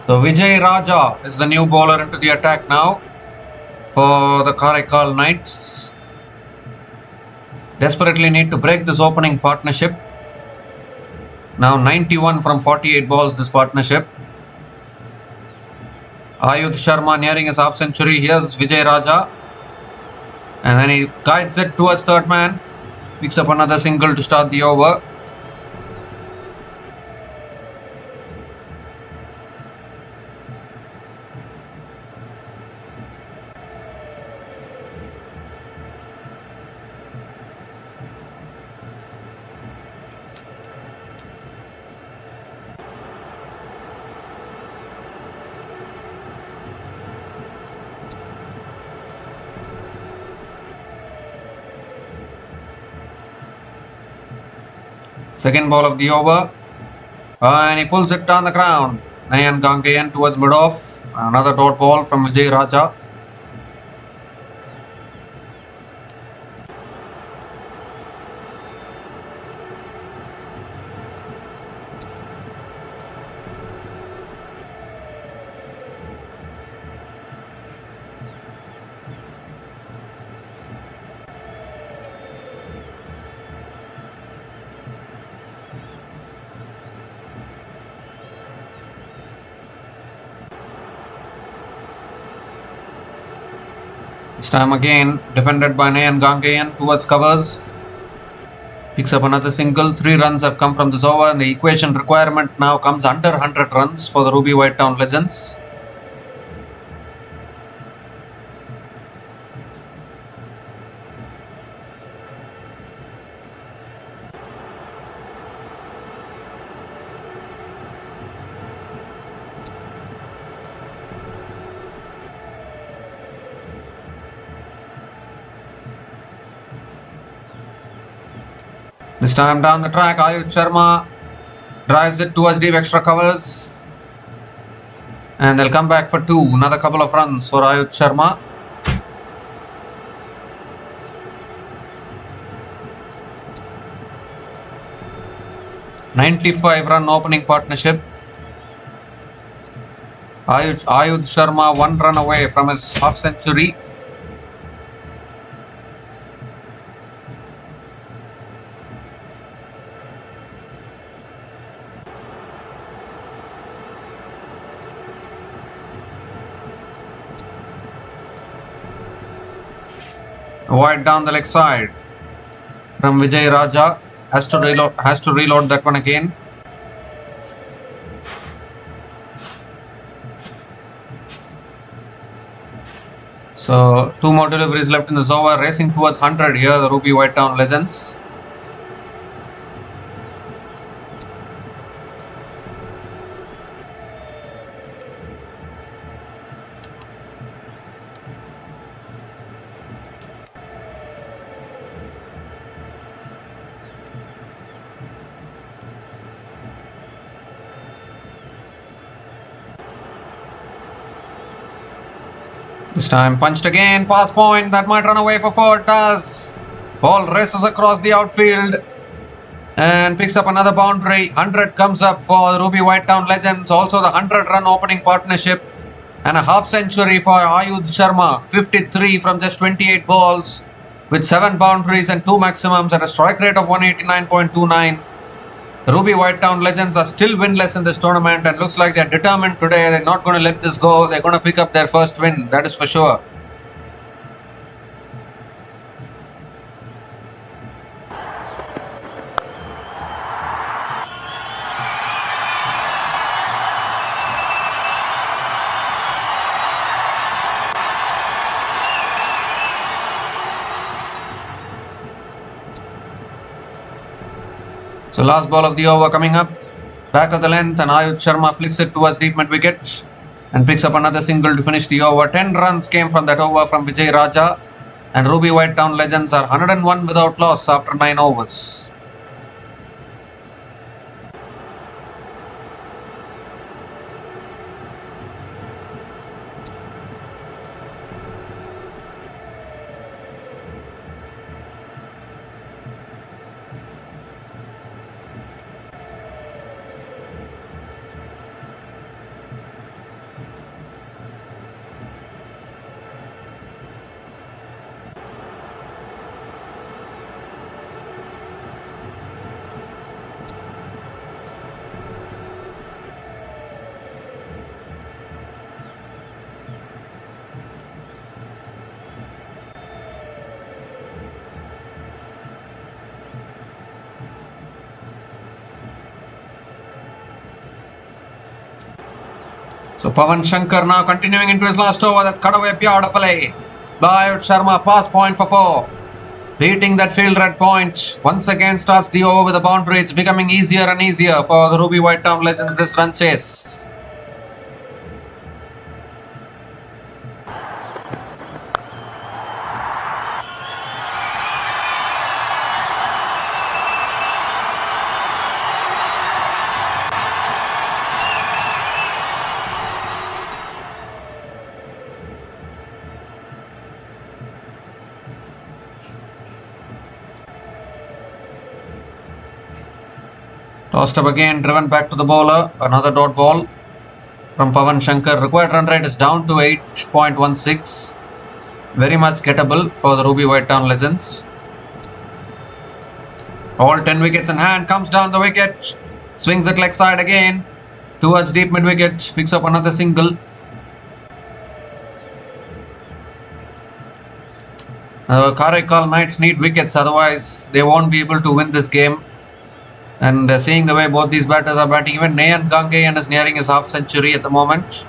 So Vijay Raja is the new bowler into the attack now for the Karaikkal Knights. Desperately need to break this opening partnership. Now 91 from 48 balls this partnership. Ayush Sharma nearing his half century. Here's Vijay Raja. And then he guides it towards third man. Picks up another single to start the over. Second ball of the over. And he pulls it down the ground. Nayan Gangayan towards mid-off. Another dot ball from Vijay Raja. This time again defended by Nayan Gangayan towards covers. Picks up another single. 3 runs have come from this over, and the equation requirement now comes under 100 runs for the Ruby White Town Legends. This time down the track, Ayush Sharma drives it towards deep extra covers. And they'll come back for 2. Another couple of runs for Ayush Sharma. ...95-run opening partnership. Ayush Sharma 1 run away from his half century. Wide down the leg side from Vijay Raja. Has to reload that one again. So 2 more deliveries left in this over. Racing towards 100 here, the Ruby White Town Legends. This time punched again, pass point, that might run away for 4, it does. Ball races across the outfield and picks up another boundary. 100 comes up for the Ruby White Town Legends, also the 100-run opening partnership and a half century for Ayush Sharma. 53 from just 28 balls with 7 boundaries and 2 maximums at a strike rate of 189.29. The Ruby White Town Legends are still winless in this tournament and looks like they're determined today. They're not going to let this go. They're going to pick up their first win. That is for sure. So last ball of the over coming up. Back of the length and Ayush Sharma flicks it towards deep mid wicket and picks up another single to finish the over. 10 runs came from that over from Vijay Raja and Ruby White Town Legends are 101 without loss after 9 overs. So Pawan Shankar now continuing into his last over. That's cut away beautifully by Sharma. Pass point for 4. Beating that fielder at point. Once again starts the over with a boundary. It's becoming easier and easier for the Ruby White Town Legends this run chase. Tossed up again, driven back to the bowler. Another dot ball from Pawan Shankar. Required run rate is down to 8.16. Very much gettable for the Ruby White Town Legends. All 10 wickets in hand. Comes down the wicket. Swings it leg side again. Towards deep mid wicket. Picks up another single. Karaikkal Knights need wickets. Otherwise, they won't be able to win this game. And seeing the way both these batters are batting, even Nayan Gangeyan is nearing his half century at the moment.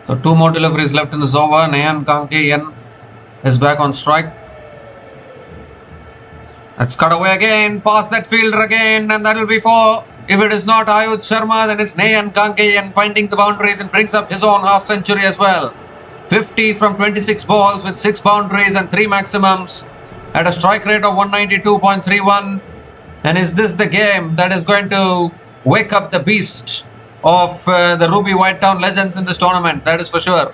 So 2 more deliveries left in this over. Nayan Gangeyan is back on strike. That's cut away again. Past that fielder again, and that will be 4. If it is not Ayush Sharma, then it's Nayan Gangeyan finding the boundaries and brings up his own half century as well. 50 from 26 balls with 6 boundaries and 3 maximums at a strike rate of 192.31. And is this the game that is going to wake up the beast of the Ruby White Town Legends in this tournament? That is for sure.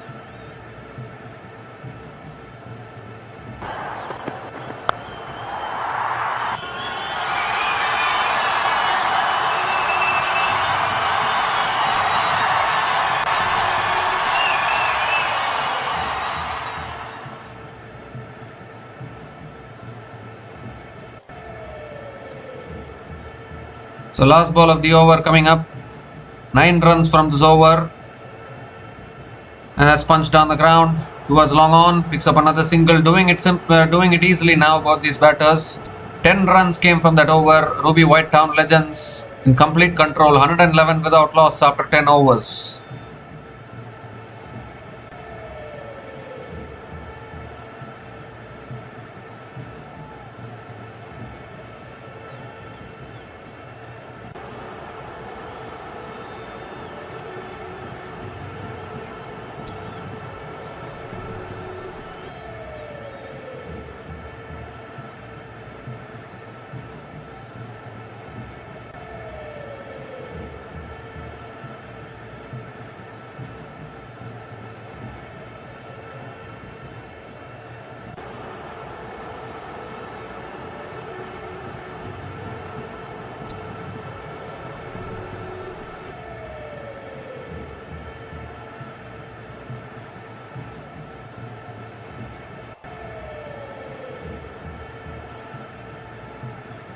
So last ball of the over coming up. 9 runs from this over. And that's punched down the ground towards long on. Picks up another single. Doing it easily now, both these batters. 10 runs came from that over. Ruby White Town Legends in complete control. 111 without loss after 10 overs.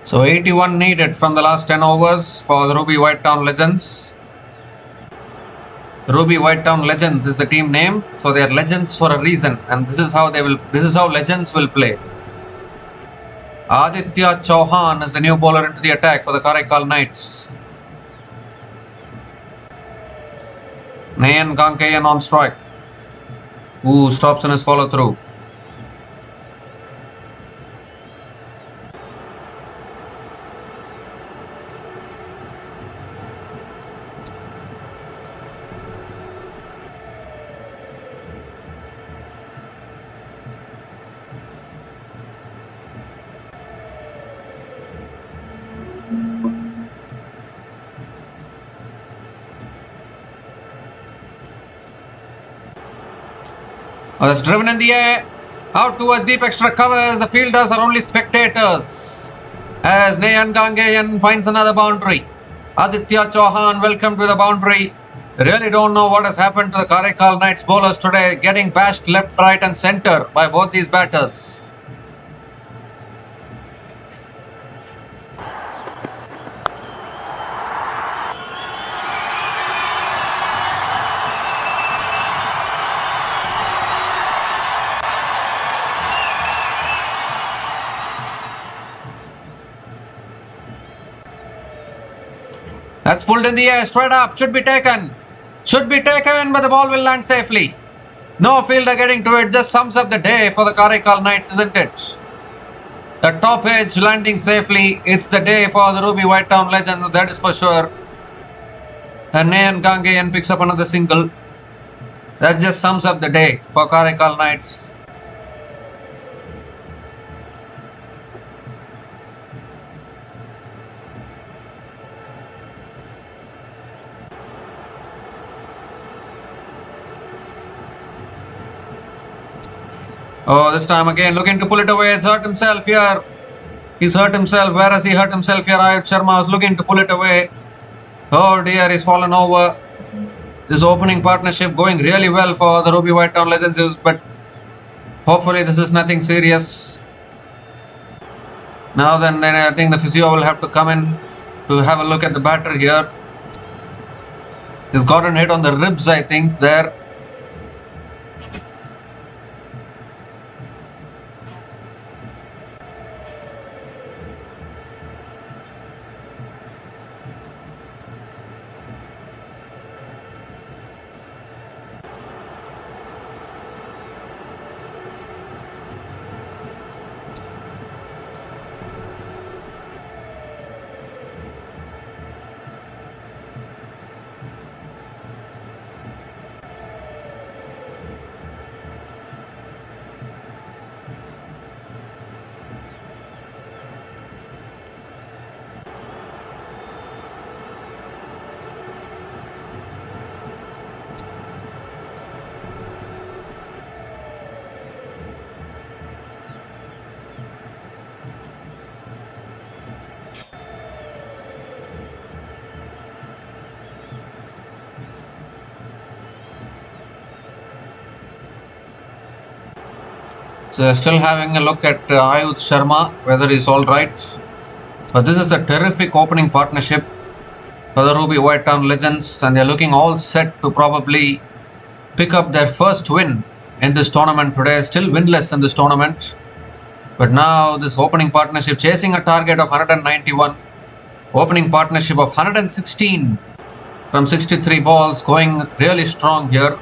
So 81 needed from the last 10 overs for the Ruby White Town Legends. Ruby White Town Legends is the team name, so they are legends for a reason, and this is how legends will play. Aditya Chauhan is the new bowler into the attack for the Karaikkal Knights. Nayan Gangeyan on strike. Who stops in his follow through. Oh, that's driven in the air. Out towards deep extra covers. The fielders are only spectators. As Nayan Gangeyan finds another boundary. Aditya Chauhan welcome to the boundary. Really don't know what has happened to the Karaikkal Knights bowlers today, getting bashed left, right and center by both these batters. That's pulled in the air, straight up, should be taken. Should be taken, but the ball will land safely. No fielder getting to it, just sums up the day for the Karaikkal Knights, isn't it? The top edge landing safely, it's the day for the Ruby White Town Legends, that is for sure. And Nayan Gangeyan picks up another single. That just sums up the day for Karaikkal Knights. Oh, this time again looking to pull it away. He's hurt himself here. He's hurt himself. Where has he hurt himself here? Ayush Sharma was looking to pull it away. Oh dear, he's fallen over. This opening partnership going really well for the Ruby White Town Legends, but hopefully this is nothing serious. Now then I think the physio will have to come in to have a look at the batter here. He's gotten hit on the ribs, I think, there. So still having a look at Ayush Sharma, whether he's alright. But this is a terrific opening partnership for the Ruby White Town Legends, and they're looking all set to probably pick up their first win in this tournament today. Still winless in this tournament. But now this opening partnership chasing a target of 191. Opening partnership of 116 from 63 balls, going really strong here.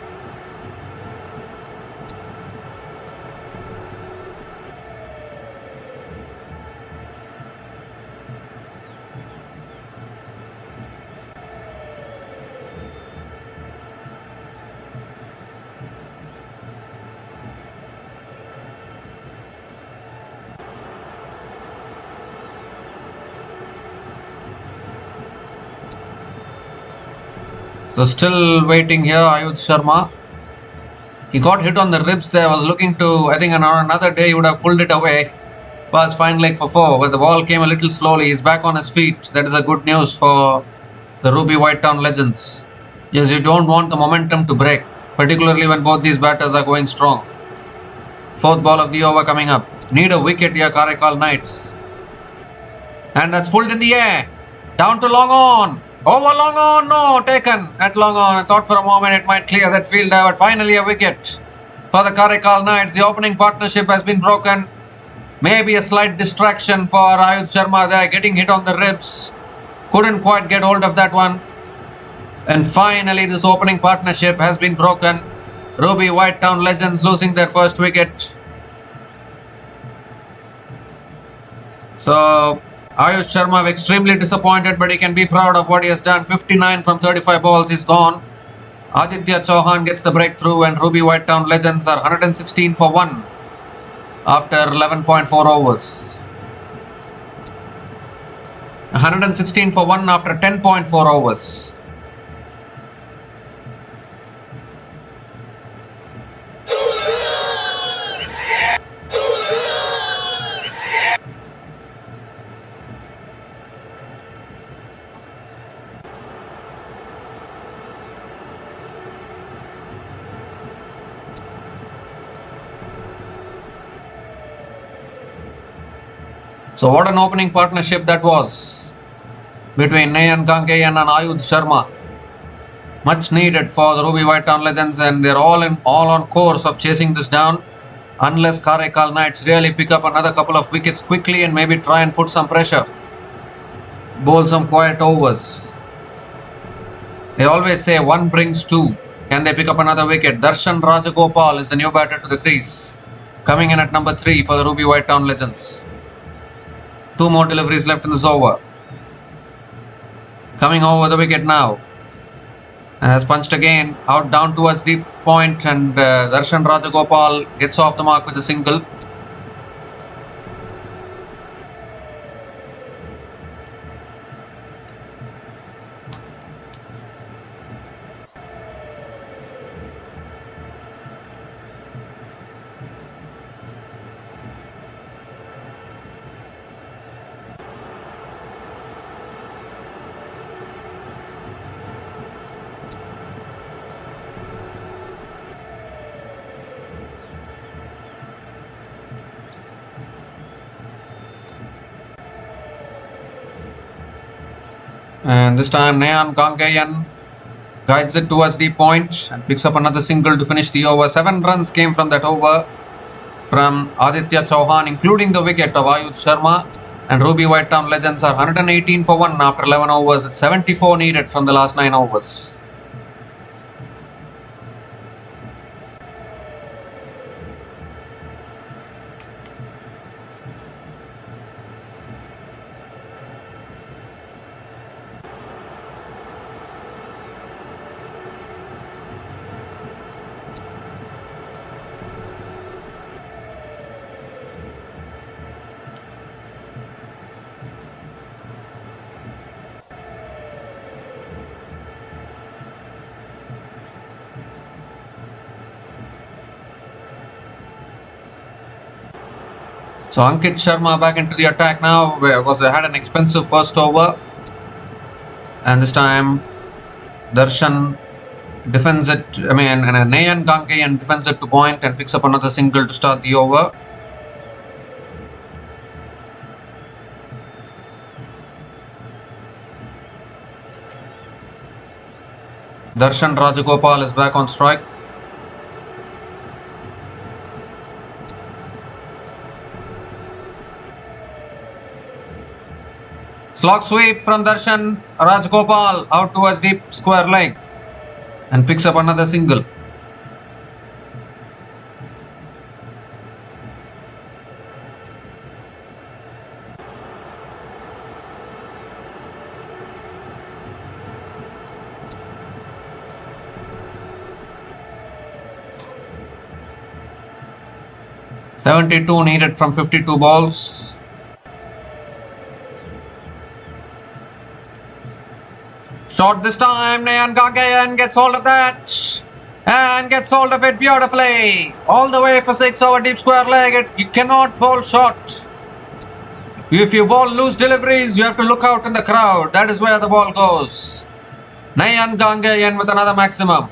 So still waiting here, Ayush Sharma. He got hit on the ribs there, was looking to, I think on another day he would have pulled it away. Was fine leg for 4, but the ball came a little slowly. He's back on his feet. That is a good news for the Ruby White Town Legends. Yes, you don't want the momentum to break, particularly when both these batters are going strong. Fourth ball of the over coming up. Need a wicket here, Karaikkal Knights. And that's pulled in the air. Down to long on. Over long on, no, taken at long on. I thought for a moment it might clear that fielder, but finally a wicket for the Karaikkal Knights. The opening partnership has been broken. Maybe a slight distraction for Ayush Sharma there, getting hit on the ribs. Couldn't quite get hold of that one. And finally this opening partnership has been broken. Ruby White Town Legends losing their first wicket. So Ayush Sharma extremely disappointed, but he can be proud of what he has done. 59 from 35 balls is gone. Aditya Chauhan gets the breakthrough, and Ruby White Town Legends are 116 for 1 after 11.4 overs. 116 for 1 after 10.4 overs. So what an opening partnership that was between Nayan Gangeyan and Ayudh Sharma. Much needed for the Ruby White Town Legends, and they're all on course of chasing this down. Unless Karaikkal Knights really pick up another couple of wickets quickly and maybe try and put some pressure. Bowl some quiet overs. They always say one brings two. Can they pick up another wicket? Darshan Rajagopal is the new batter to the crease. Coming in at number 3 for the Ruby White Town Legends. 2 more deliveries left in this over. Coming over the wicket now. And has punched again out down towards deep point, and Darshan Rajagopal gets off the mark with a single. And this time Nayan Gangeyan guides it towards deep point and picks up another single to finish the over. 7 runs came from that over from Aditya Chauhan, including the wicket of Ayudh Sharma. And Ruby White Town Legends are 118 for 1 after 11 overs. It's 74 needed from the last 9 overs. So Ankit Sharma back into the attack now. Had an expensive first over, and this time Darshan defends it. And Nayan Gangeyan defends it to point and picks up another single to start the over. Darshan Rajagopal is back on strike. Slog sweep from Darshan Rajagopal out towards deep square leg and picks up another single. .72 needed from 52 balls. Shot this time, Nayan Gangeyan gets hold of that and gets hold of it beautifully. All the way for 6 over deep square leg. You cannot bowl short. If you bowl loose deliveries, you have to look out in the crowd. That is where the ball goes. Nayan Gangeyan with another maximum.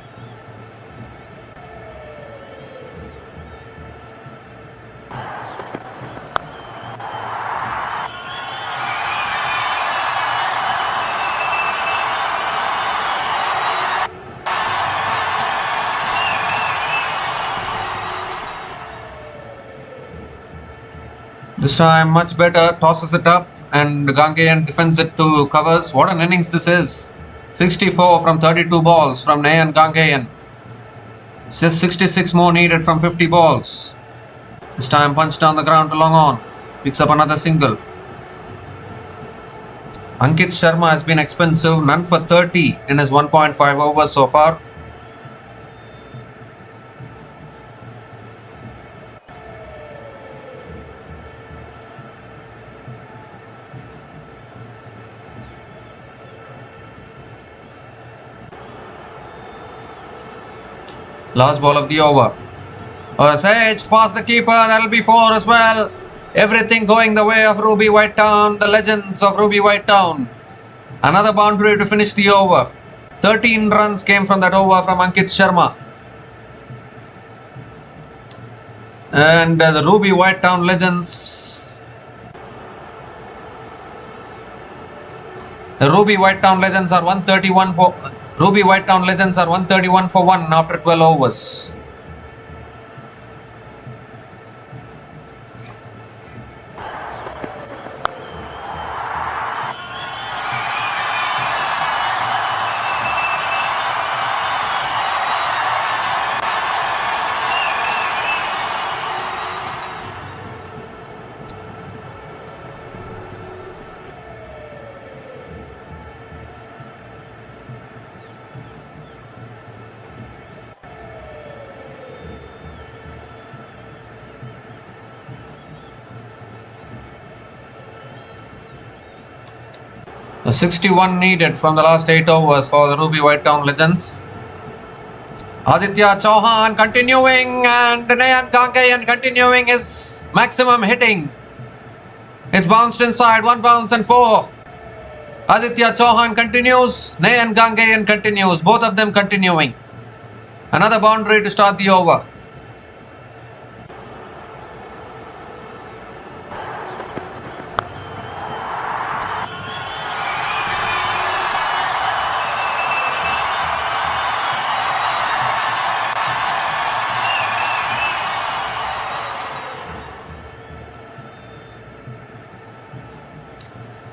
This time much better, tosses it up and Gangeyan defends it to covers. What an innings this is. 64 from 32 balls from Nayan Gangeyan. It's just 66 more needed from 50 balls. This time punched down the ground to long on. Picks up another single. Ankit Sharma has been expensive, none for 30 in his 1.5 overs so far. Last ball of the over. Edged past the keeper. That'll be 4 as well. Everything going the way of Ruby White Town. The legends of Ruby White Town. Another boundary to finish the over. 13 runs came from that over from Ankit Sharma. And the Ruby White Town legends The Ruby Whitetown Legends are 131 for Ruby Whitetown Legends are 131 for 1 after 12 overs. The 61 needed from the last 8 overs for the Ruby Whitetown Legends. Aditya Chauhan continuing and Nayan Kankayan continuing his maximum hitting. It's bounced inside, 1 bounce and 4. Aditya Chauhan continues, Nayan Kankayan continues, both of them continuing. Another boundary to start the over.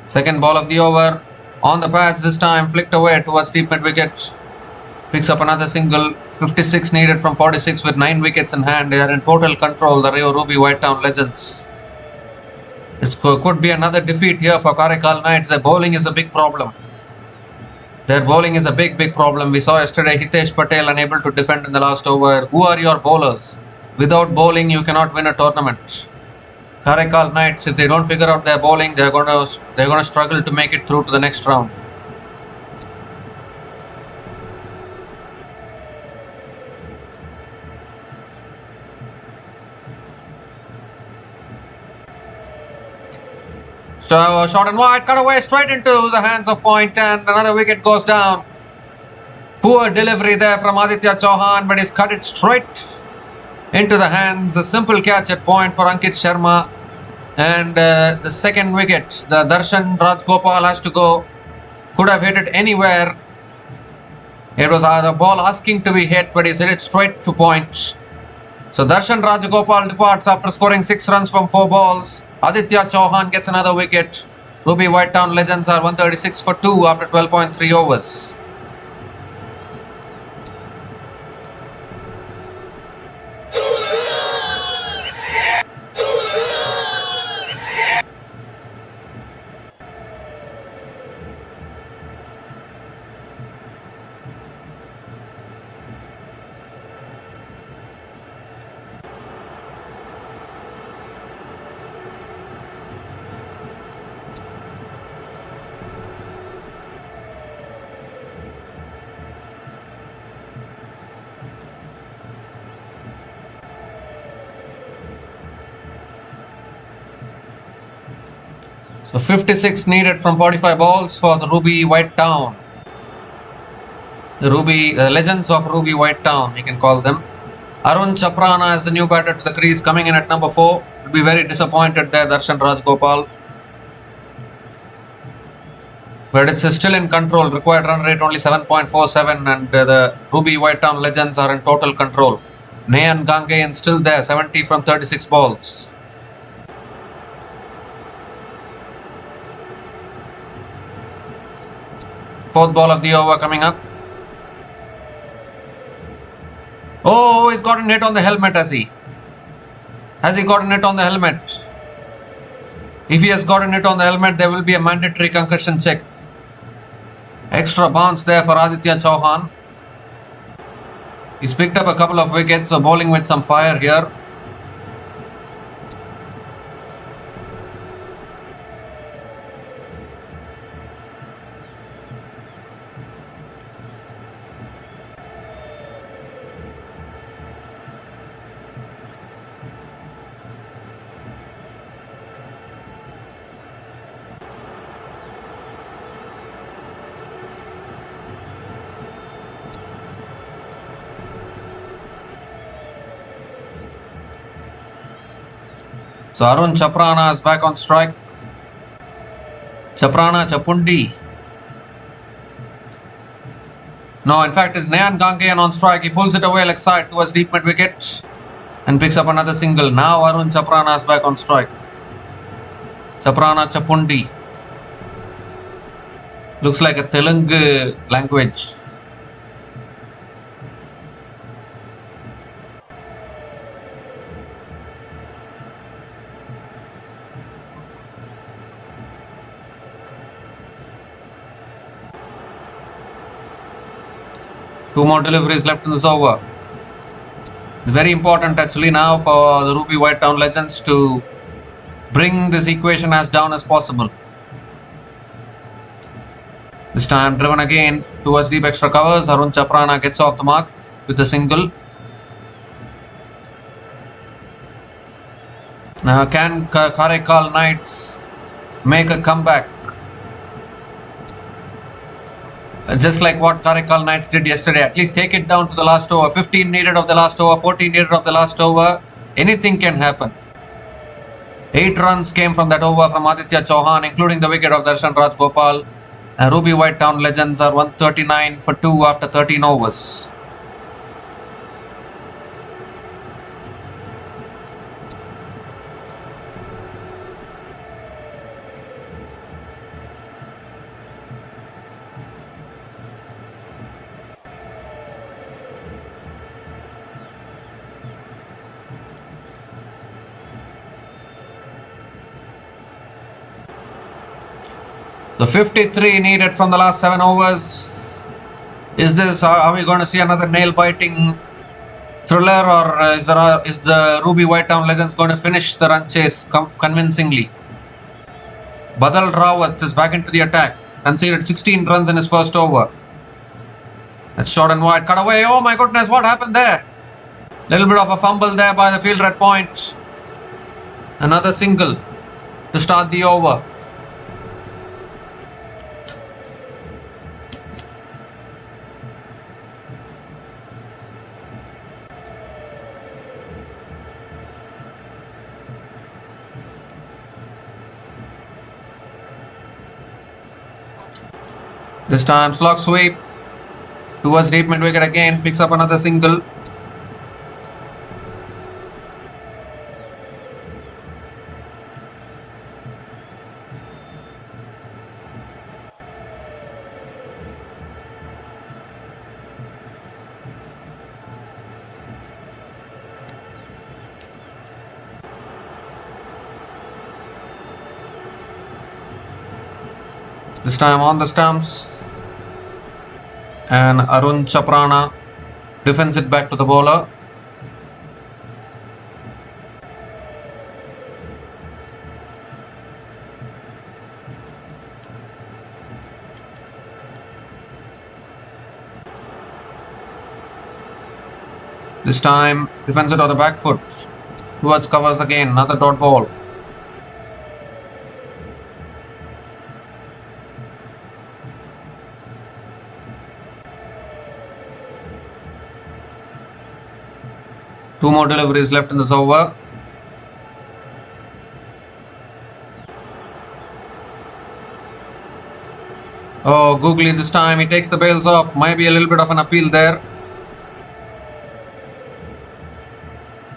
Second ball of the over, on the pads this time, flicked away towards deep mid wicket. Picks up another single, 56 needed from 46 with 9 wickets in hand. They are in total control, the Ruby Whitetown Legends. It could be another defeat here for Karaikalknights. Their bowling is a big problem. Their bowling is a big problem. We saw yesterday Hitesh Patel unable to defend in the last over. Who are your bowlers? Without bowling, you cannot win a tournament. Karaikalknights, if they don't figure out their bowling, they're going to struggle to make it through to the next round. So short and wide, cut away straight into the hands of Point, and another wicket goes down. Poor delivery there from Aditya Chauhan, but he's cut it straight into the hands. A simple catch at point for Ankit Sharma. And the second wicket, the Darshan Rajgopal has to go. Could have hit it anywhere. It was the ball asking to be hit, but he's hit it straight to Point. So Darshan Rajgopal departs after scoring 6 runs from 4 balls. Aditya Chauhan gets another wicket. Ruby Whitetown Legends are 136 for 2 after 12.3 overs. So 56 needed from 45 balls for the Ruby Whitetown. The Legends of Ruby Whitetown, we can call them. Arun Chaprana is the new batter to the crease, coming in at number 4. Will be very disappointed there, Darshan Rajgopal. But it's still in control. Required run rate only 7.47, and the Ruby Whitetown Legends are in total control. Nayan Gangayan still there, 70 from 36 balls. Fourth ball of the over coming up. Oh, he's gotten hit on the helmet, has he? Has he gotten hit on the helmet? If he has gotten hit on the helmet, there will be a mandatory concussion check. Extra bounce there for Aditya Chauhan. He's picked up a couple of wickets, so bowling with some fire here. So Arun Chaprana is back on strike. Chaprana, Chapundi. No, in fact, it's Nayan Gangeyan on strike. He pulls it away leg side towards deep mid wicket and picks up another single. Now Arun Chaprana is back on strike. Chaprana Chapundi. Looks like a Telugu language. Two more deliveries left in this over. It's very important actually now for the Ruby White Town Legends to bring this equation as down as possible. This time driven again towards deep extra covers. Arun Chaprana gets off the mark with a single. Now can Karaikkal Knights make a comeback? Just like what Karaikkal Knights did yesterday. At least take it down to the last over. 15 needed of the last over. 14 needed of the last over. Anything can happen. 8 runs came from that over from Aditya Chauhan, including the wicket of Darshan Raj Gopal. And Ruby White Town Legends are 139 for 2 after 13 overs. The 53 needed from the last 7 overs. Are we going to see another nail-biting thriller, or is the Ruby White Town Legends going to finish the run chase convincingly? Badal Rawat is back into the attack. Conceded 16 runs in his first over. That's short and wide. Cut away. Oh my goodness, what happened there? Little bit of a fumble there by the fielder at point. Another single to start the over. This time slog sweep towards deep mid wicket again, picks up another single. This time on the stumps, and Arun Chaprana defends it back to the bowler. This time defends it on the back foot towards covers again, another dot ball. Two more deliveries left in this over. Oh, Googly this time, he takes the bails off. Might be a little bit of an appeal there.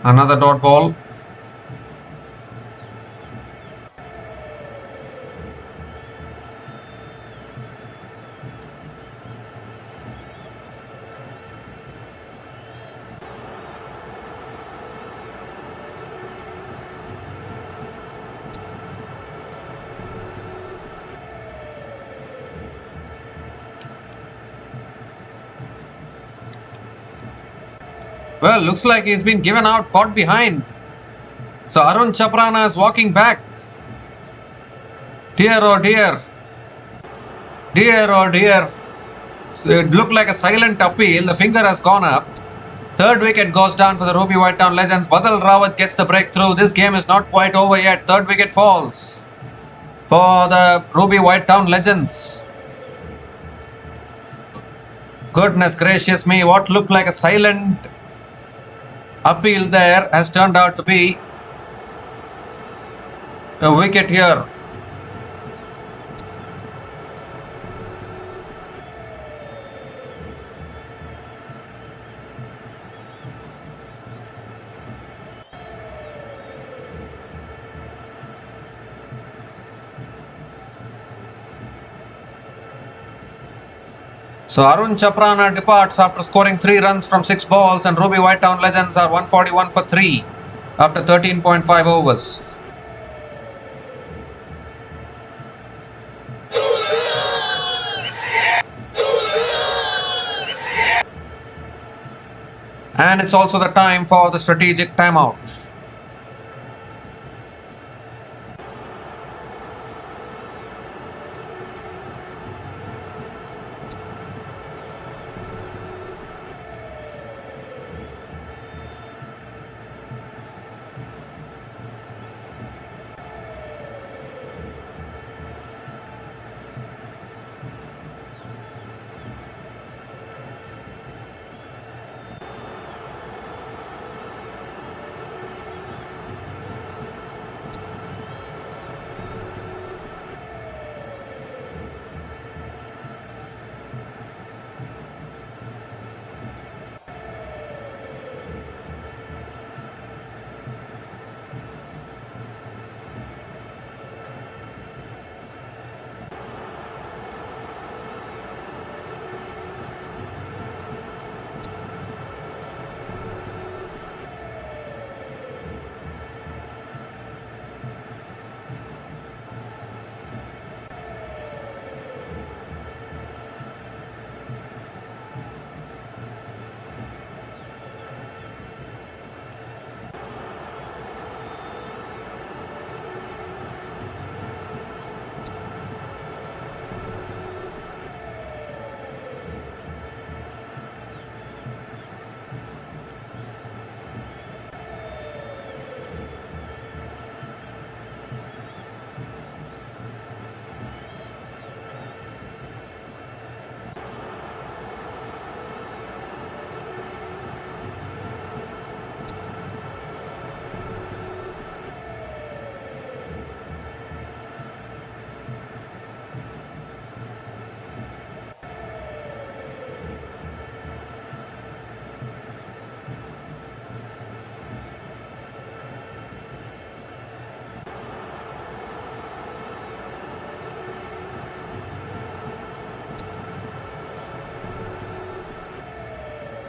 Another dot ball. Well, looks like he's been given out, caught behind. So Arun Chaprana is walking back. Dear oh dear. Dear oh dear. So it looked like a silent appeal. The finger has gone up. Third wicket goes down for the Ruby White Town Legends. Badal Rawat gets the breakthrough. This game is not quite over yet. Third wicket falls for the Ruby White Town Legends. Goodness gracious me. What looked like a silent appeal there has turned out to be a wicket here. So Arun Chaprana departs after scoring 3 runs from 6 balls, and Ruby Whitetown Legends are 141 for 3 after 13.5 overs. And it's also the time for the strategic timeout.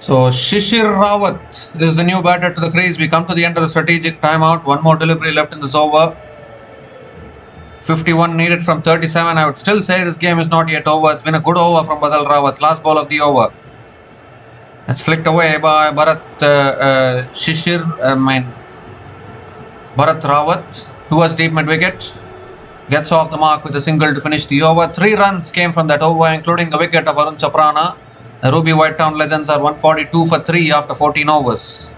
So Shishir Rawat is the new batter to the crease. We come to the end of the strategic timeout. One more delivery left in this over. 51 needed from 37. I would still say this game is not yet over. It's been a good over from Badal Rawat. Last ball of the over. It's flicked away by Bharat Bharat Rawat towards deep mid wicket. Gets off the mark with a single to finish the over. 3 runs came from that over, including the wicket of Arun Chaprana. The Ruby Whitetown Legends are 142 for 3 after 14 overs.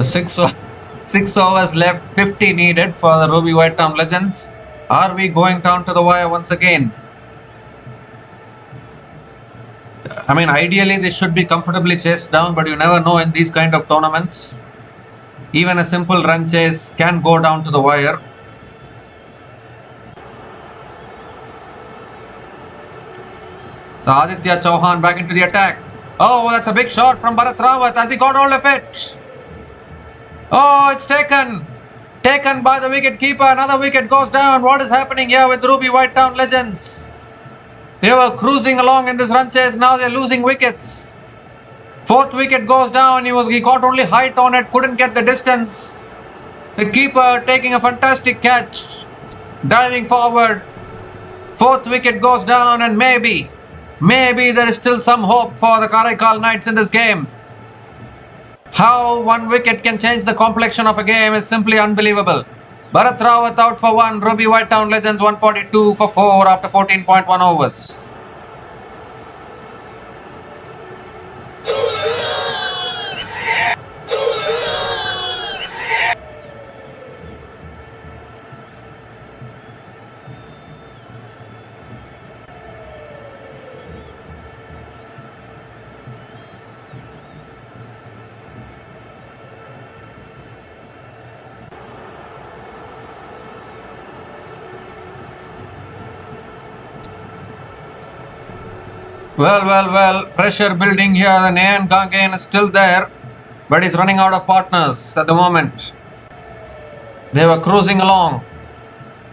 Six overs left, 50 needed for the Ruby Whitetown Legends. Are we going down to the wire once again? I mean, ideally they should be comfortably chased down, but you never know in these kind of tournaments. Even a simple run chase can go down to the wire. So Aditya Chauhan back into the attack. Oh, that's a big shot from Bharat Rawat. Has he got all of it? Oh, it's taken by the wicket keeper. Another wicket goes down. What is happening here with Ruby Whitetown Legends? They were cruising along in this run chase. Now they're losing wickets. 4th wicket goes down. He got only height on it. Couldn't get the distance. The keeper taking a fantastic catch. Diving forward. 4th wicket goes down, and maybe there is still some hope for the Karaikkal Knights in this game. How 1 wicket can change the complexion of a game is simply unbelievable. Bharat Rawat out for 1. Ruby Whitetown Legends 142 for 4 after 14.1 overs. Well. Pressure building here. The Nayan Gangayan is still there, but he's running out of partners at the moment. They were cruising along.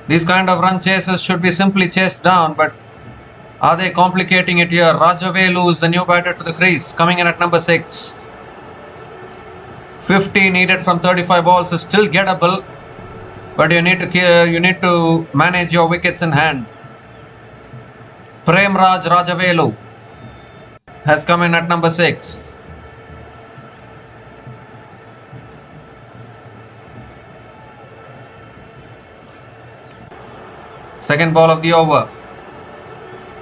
These kind of run chases should be simply chased down, but are they complicating it here? Rajavelu is the new batter to the crease, coming in at number 6. 50 needed from 35 balls is still gettable, but you need to manage your wickets in hand. Premraj Rajavelu has come in at number 6. Second ball of the over,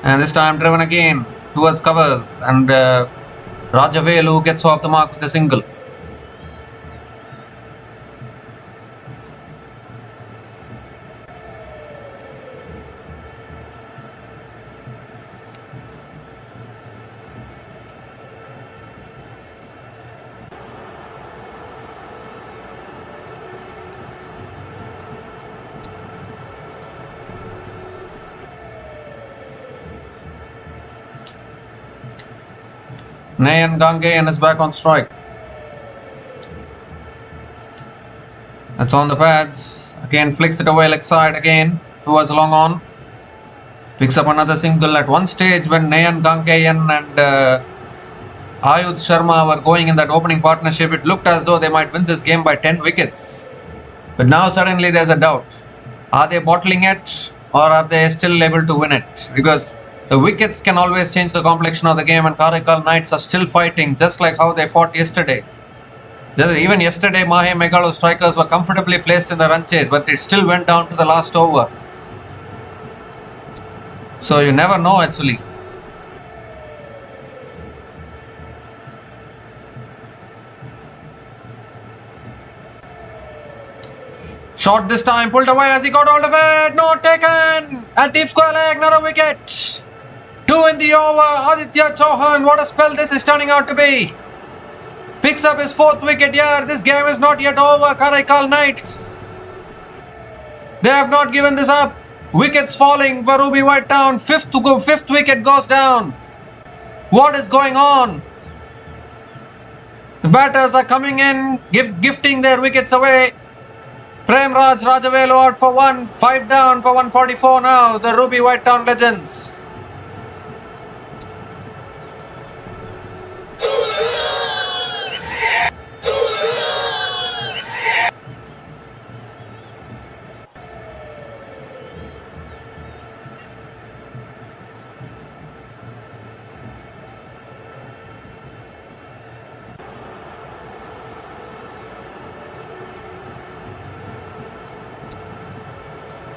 and this time driven again towards covers, and Rajavelu gets off the mark with a single. Nayan Gangayan is back on strike. That's on the pads. Again flicks it away leg side again towards long on. Picks up another single. At one stage when Nayan Gangayan and Ayush Sharma were going in that opening partnership, it looked as though they might win this game by 10 wickets. But now suddenly there's a doubt. Are they bottling it, or are they still able to win it? Because the wickets can always change the complexion of the game, and Karaikkal Knights are still fighting just like how they fought yesterday. Even yesterday, mahemegalostrikers were comfortably placed in the run chase, but it still went down to the last over. So you never know actually. Shot this time, pulled away as he got hold of it. Not taken. At deep square leg, another wicket. 2 in the over. Aditya Chauhan, what a spell this is turning out to be. Picks up his 4th wicket here. This game is not yet over. Karaikkal Knights, they have not given this up. Wickets falling for Ruby White Town. 5th wicket goes down. What is going on? The batters are coming in, gifting their wickets away. Premraj Rajavelu out for 1. 5 down for 144 now. The Ruby White Town Legends.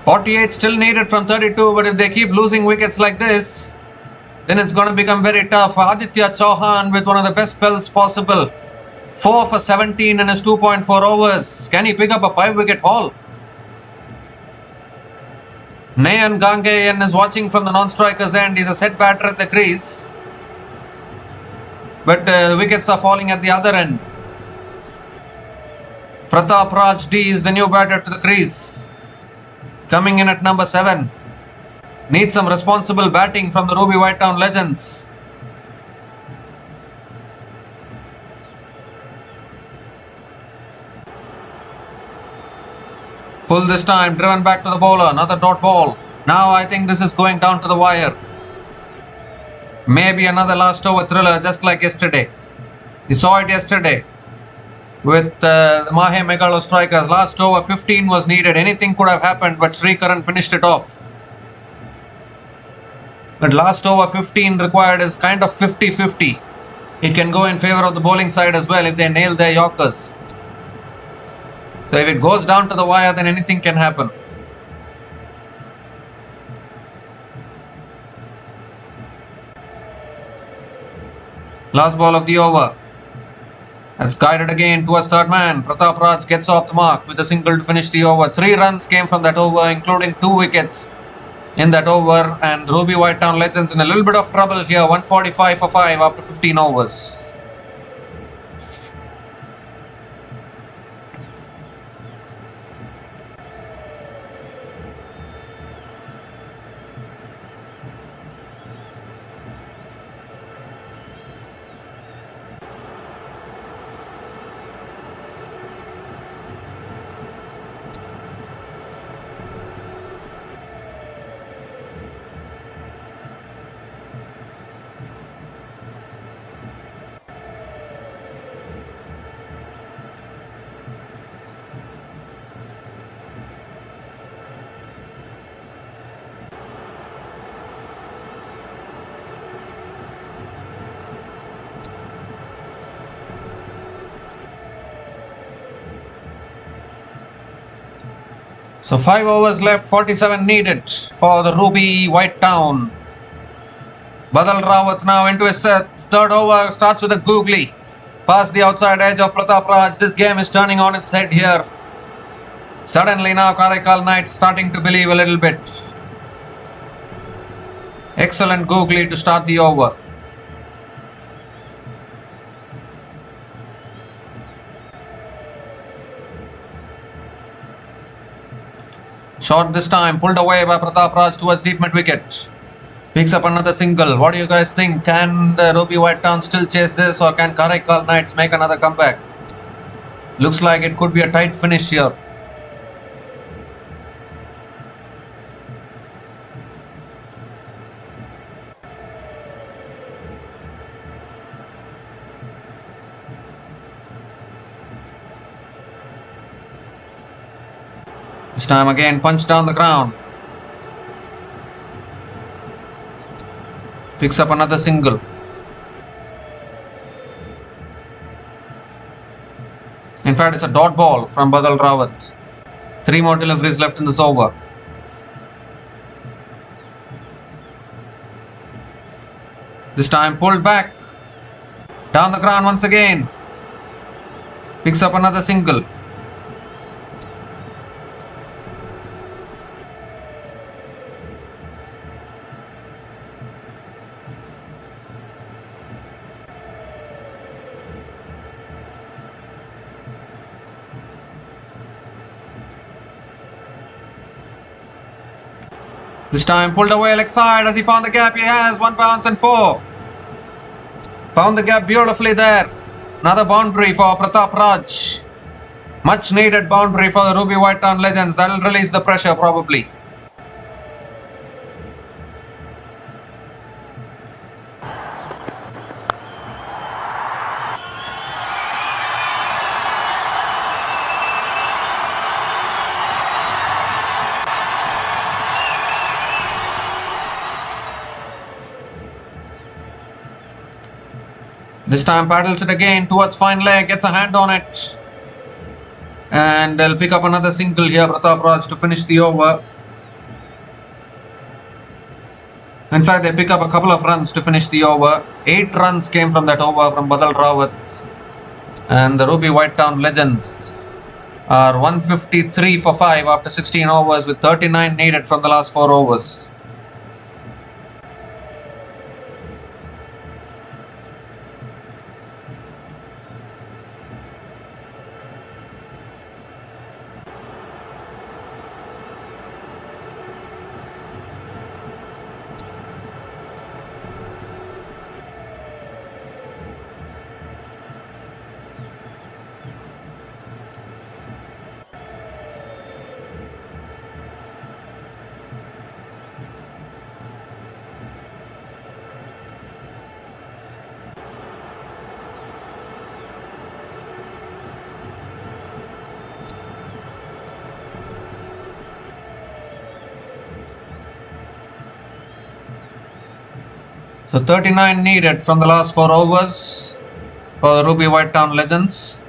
.48 still needed from 32, but if they keep losing wickets like this, then it's going to become very tough. Aditya Chauhan with one of the best spells possible. 4 for 17 in his 2.4 overs. Can he pick up a 5-wicket haul? Nayan Gangayan is watching from the non-striker's end. He's a set batter at the crease, but the wickets are falling at the other end. Pratap Raj D is the new batter to the crease, coming in at number 7. Needs some responsible batting from the Ruby White Town Legends. Full this time, driven back to the bowler. Another dot ball. Now I think this is going down to the wire. Maybe another last over thriller just like yesterday. We saw it yesterday with the mahemegalostrikers. Last over 15 was needed. Anything could have happened, but Srikaran finished it off. But last over 15 required is kind of 50-50. It can go in favor of the bowling side as well if they nail their Yorkers. So if it goes down to the wire, then anything can happen. Last ball of the over. That's guided again towards third man. Pratap Raj gets off the mark with a single to finish the over. 3 runs came from that over, including 2 wickets in that over. And Ruby White Town Legends in a little bit of trouble here. 145 for 5 after 15 overs. So 5 overs left, 47 needed for the Ruby White Town. Badal Rawat now into his third over, starts with a googly. Past the outside edge of Pratap Raj. This game is turning on its head here. Suddenly now Karaikkal Knights starting to believe a little bit. Excellent googly to start the over. Shot this time, pulled away by Pratap Raj towards deep mid wicket. Picks up another single. What do you guys think? Can the Ruby White Town still chase this, or can Karaikkal Knights make another comeback? Looks like it could be a tight finish here. This time again, punch down the ground. Picks up another single. In fact, it's a dot ball from Badal Rawat. 3 more deliveries left in this over. This time pulled back. Down the ground once again. Picks up another single. This time pulled away leg side as he found the gap. He has 1 bounce and 4. Found the gap beautifully there. Another boundary for Pratap Raj. Much needed boundary for the Ruby White Town Legends. That will release the pressure probably. This time paddles it again towards fine leg, gets a hand on it. And they'll pick up another single here, Pratap Raj, to finish the over. In fact, they pick up a couple of runs to finish the over. 8 runs came from that over from Badal Rawat. And the Ruby White Town Legends are 153 for 5 after 16 overs with 39 needed from the last 4 overs. So 39 needed from the last 4 overs for the Ruby White Town Legends.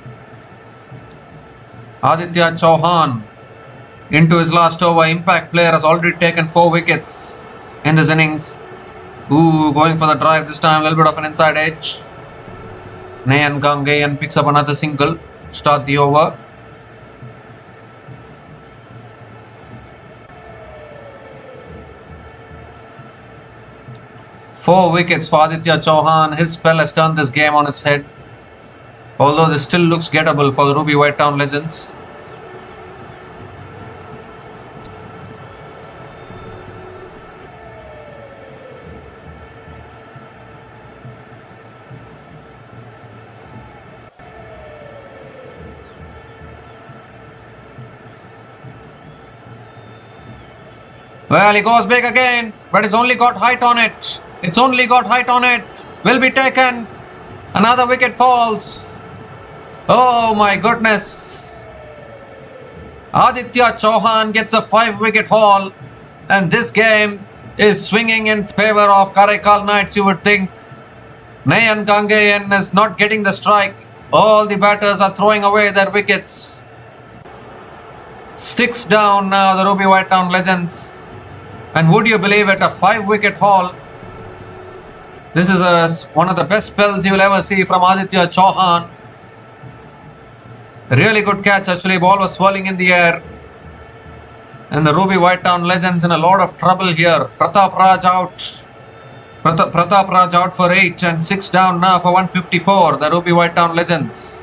Aditya Chauhan into his last over. Impact player has already taken 4 wickets in this innings. Going for the drive this time. A little bit of an inside edge. Nayan Gangayan picks up another single to start the over. Four wickets for Aditya Chauhan. His spell has turned this game on its head. Although this still looks gettable for the Ruby White Town Legends. Well, he goes big again, but it's only got height on it. It's only got height on it. Will be taken. Another wicket falls. Oh my goodness. Aditya Chauhan gets a 5-wicket haul. And this game is swinging in favor of Karaikkal Knights, you would think. Nayan Gangayan is not getting the strike. All the batters are throwing away their wickets. 6 down now, the Ruby White Town Legends. And would you believe it, a 5-wicket haul. This is one of the best spells you will ever see from Aditya Chauhan. Really good catch actually, ball was swirling in the air. And the Ruby White Town Legends in a lot of trouble here. Pratap Raj out. Pratap Raj out for 8 and 6 down now for 154, the Ruby White Town Legends.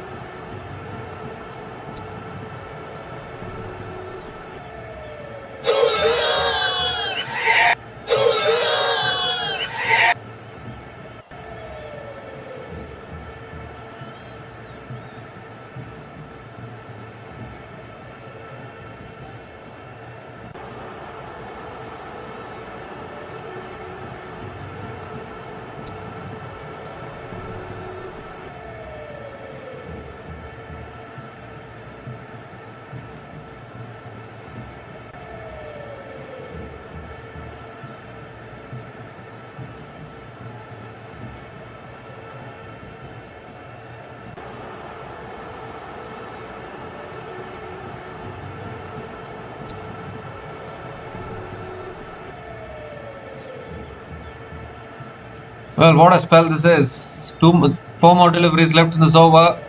Well, what a spell this is. 4 more deliveries left in this over.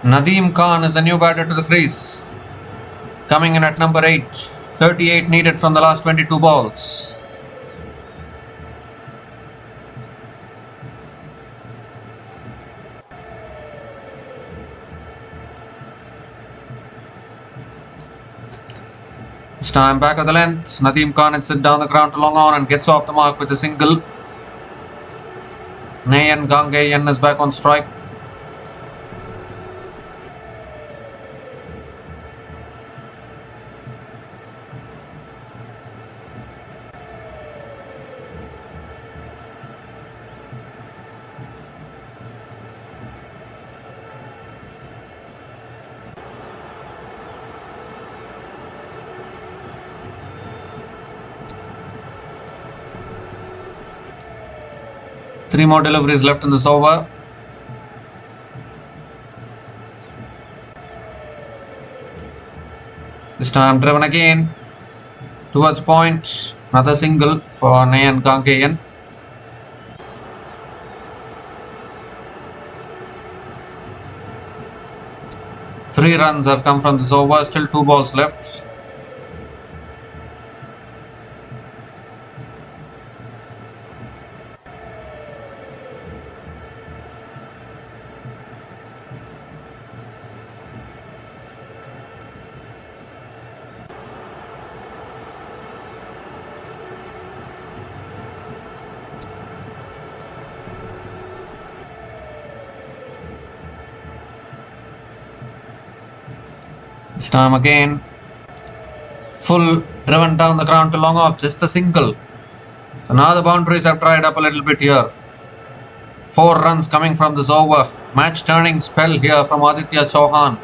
Nadeem Khan is the new batter to the crease. Coming in at number 8. 38 needed from the last 22 balls. This time back of the length. Nadeem Khan hits it down the ground to long on and gets off the mark with a single. Nayan Gangayan is back on strike. Three more deliveries left in this over. This time driven again towards point. Another single for Nayan Gangayan. Three runs have come from this over. Still 2 balls left. This time again, full driven down the ground to long off, just a single. So now the boundaries have dried up a little bit here. 4 runs coming from this over. Match turning spell here from Aditya Chauhan.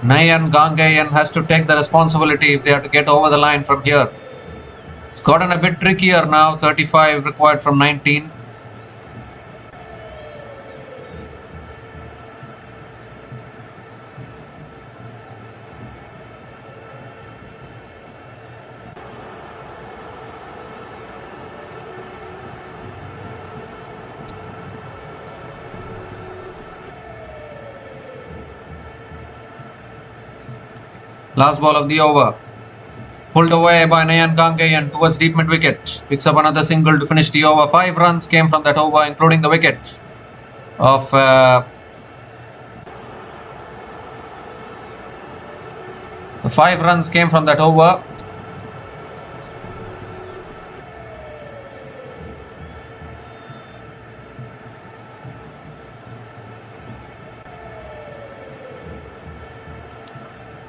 Nayan Gangayan has to take the responsibility if they have to get over the line from here. It's gotten a bit trickier now. 35 required from 19. Last ball of the over. Pulled away by Nayan Gangayan towards deep mid wicket. Picks up another single to finish the over. 5 runs came from that over, including the wicket of the 5 runs came from that over.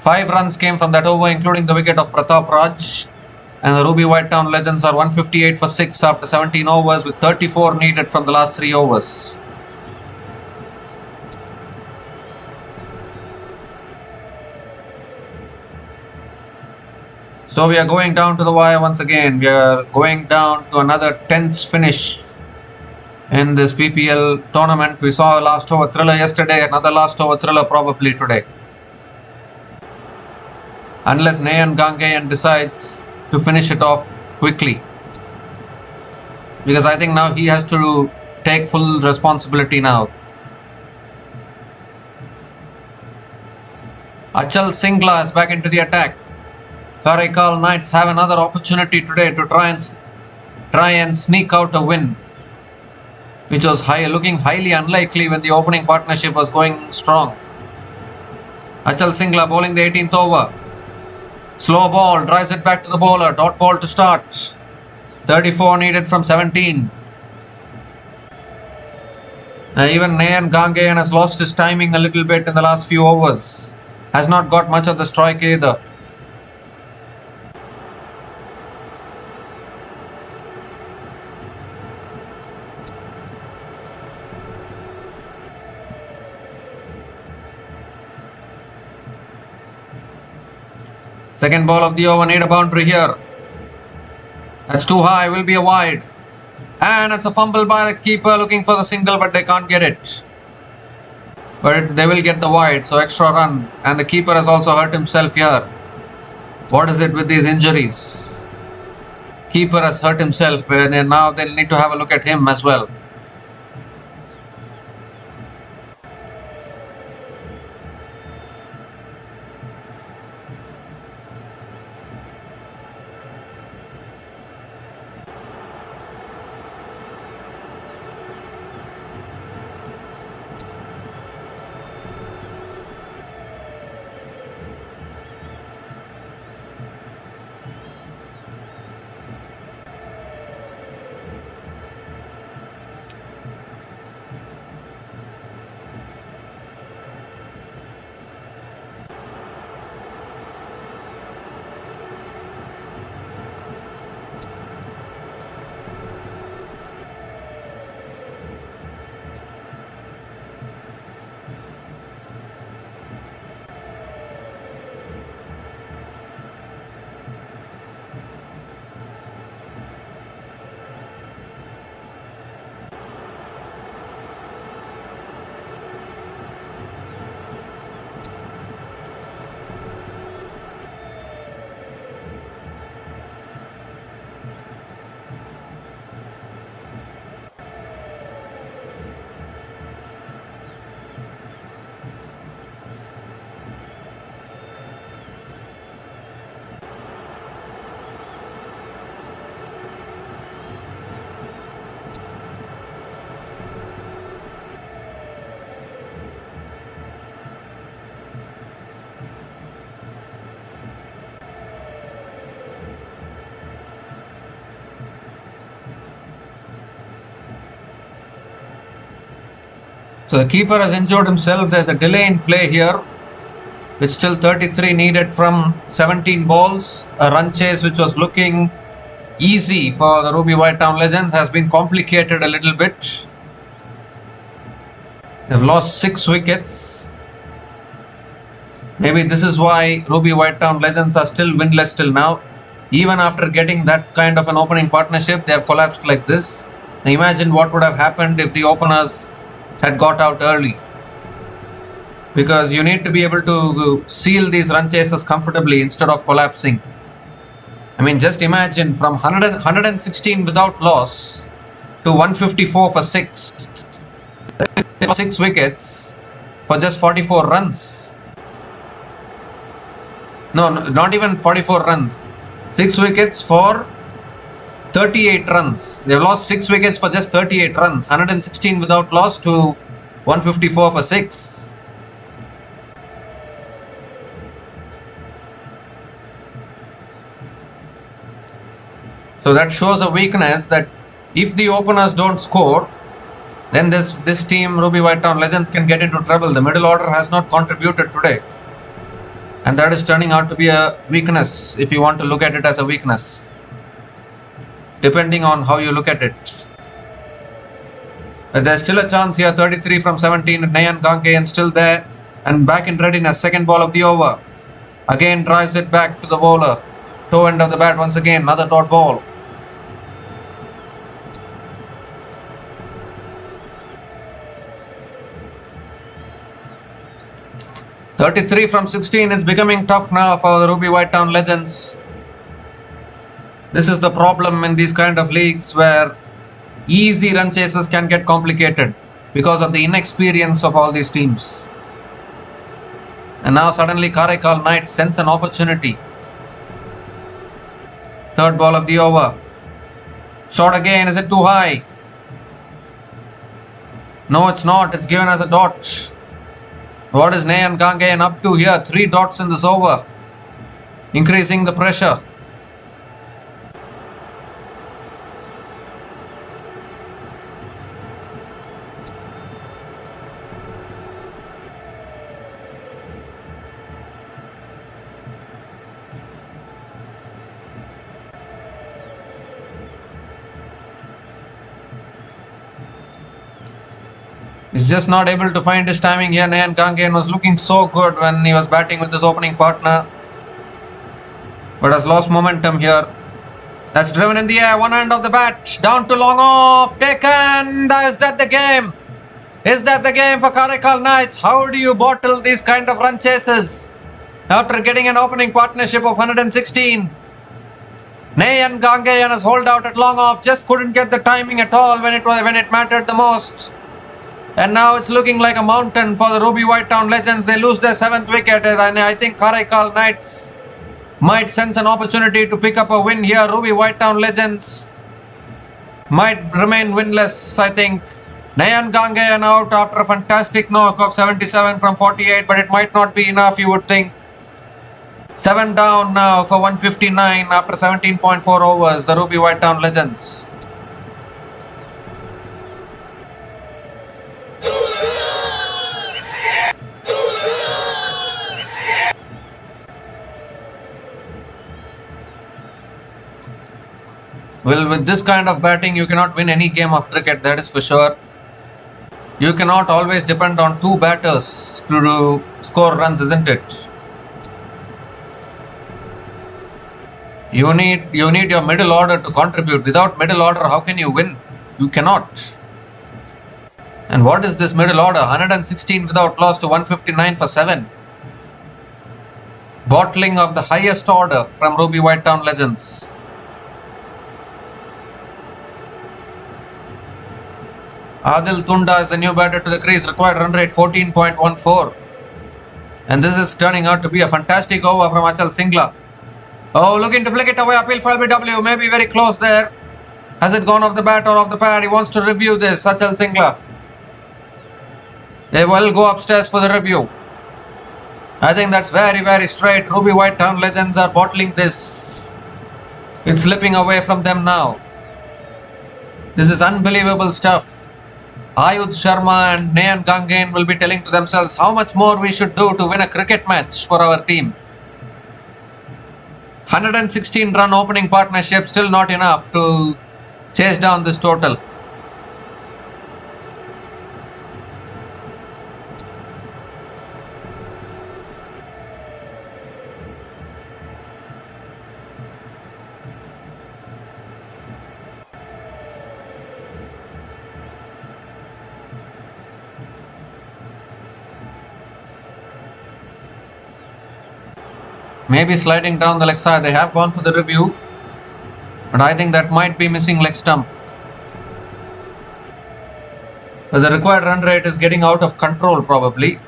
Five runs came from that over, including the wicket of Pratap Raj. And the Ruby White Town Legends are 158 for 6 after 17 overs, with 34 needed from the last 3 overs. So we are going down to the wire once again. We are going down to another tense finish in this PPL tournament. We saw a last over thriller yesterday, another last over thriller probably today. Unless Nayan Gangeyan decides to finish it off quickly. Because I think now he has to take full responsibility now. Achal Singla is back into the attack. Karaikkal Knights have another opportunity today to try and sneak out a win, which was looking highly unlikely when the opening partnership was going strong. Achal Singla bowling the 18th over. Slow ball, drives it back to the bowler. Dot ball to start. 34 needed from 17. Even Nayan Gangeyan has lost his timing a little bit in the last few overs. Has not got much of the strike either. Second ball of the over, need a boundary here. That's too high, will be a wide. And it's a fumble by the keeper looking for the single, but they can't get it. But they will get the wide, so extra run. And the keeper has also hurt himself here. What is it with these injuries? Keeper has hurt himself, and now they'll need to have a look at him as well. So the keeper has injured himself. There's a delay in play here. It's still 33 needed from 17 balls. A run chase which was looking easy for the Ruby White Town Legends has been complicated a little bit. They've lost 6 wickets. Maybe this is why Ruby White Town Legends are still winless till now. Even after getting that kind of an opening partnership, they have collapsed like this. Now imagine what would have happened if the openers had got out early. Because you need to be able to seal these run chases comfortably instead of collapsing. I mean, just imagine from 116 without loss to 154 for 6. 6 wickets for just 44 runs. No, not even 44 runs. 6 wickets for 38 runs. They've lost 6 wickets for just 38 runs. 116 without loss to 154 for 6. So that shows a weakness that if the openers don't score, then this team, Ruby White Town Legends, can get into trouble. The middle order has not contributed today. And that is turning out to be a weakness, if you want to look at it as a weakness. Depending on how you look at it. But there's still a chance here. 33 from 17. Nayan Gangeyan still there. And back in readiness. Second ball of the over. Again drives it back to the bowler. toe end of the bat once again. Another dot ball. .33 from 16. It's becoming tough now for the Ruby White Town Legends. This is the problem in these kind of leagues where easy run chases can get complicated because of the inexperience of all these teams. And now suddenly Karaikkal Knights sense an opportunity. Third ball of the over. Shot again. Is it too high? No, it's not. It's given as a dot. What is Nayan Gangayan up to here? 3 dots in this over. Increasing the pressure. He's just not able to find his timing here. Nayan Gangayan was looking so good when he was batting with his opening partner, but has lost momentum here. That's driven in the air. One end of the bat. Down to long off. Taken. Is that the game? Is that the game for Karaikkal Knights? How do you bottle these kind of run chases after getting an opening partnership of 116? Nayan Gangayan has holed out at long off. Just couldn't get the timing at all when it mattered the most. And now it's looking like a mountain for the Ruby White Town Legends. They lose their 7th wicket, and I think Karaikkal Knights might sense an opportunity to pick up a win here. Ruby White Town Legends might remain winless, I think. Nayan Gangayan out after a fantastic knock of 77 from 48, but it might not be enough, you would think. 7 down now for 159 after 17.4 overs, the Ruby White Town Legends. Well, with this kind of batting, you cannot win any game of cricket, that is for sure. You cannot always depend on 2 batters to score runs, isn't it? You need your middle order to contribute. Without middle order, how can you win? You cannot. And what is this middle order? 116 without loss to 159 for 7. Bottling of the highest order from Ruby White Town Legends. Adil Tunda is the new batter to the crease. Required run rate 14.14. And this is turning out to be a fantastic over from Achal Singla. Oh, looking to flick it away. Appeal for LBW. Maybe very close there. Has it gone off the bat or off the pad? He wants to review this. Achal Singla. They will go upstairs for the review. I think that's very, very straight. Ruby White Town Legends are bottling this. It's slipping away from them now. This is unbelievable stuff. Ayudh Sharma and Nayan Gangayan will be telling to themselves how much more we should do to win a cricket match for our team. 116 run opening partnership, still not enough to chase down this total. Maybe sliding down the leg side. They have gone for the review, but I think that might be missing leg stump. But the required run rate is getting out of control probably.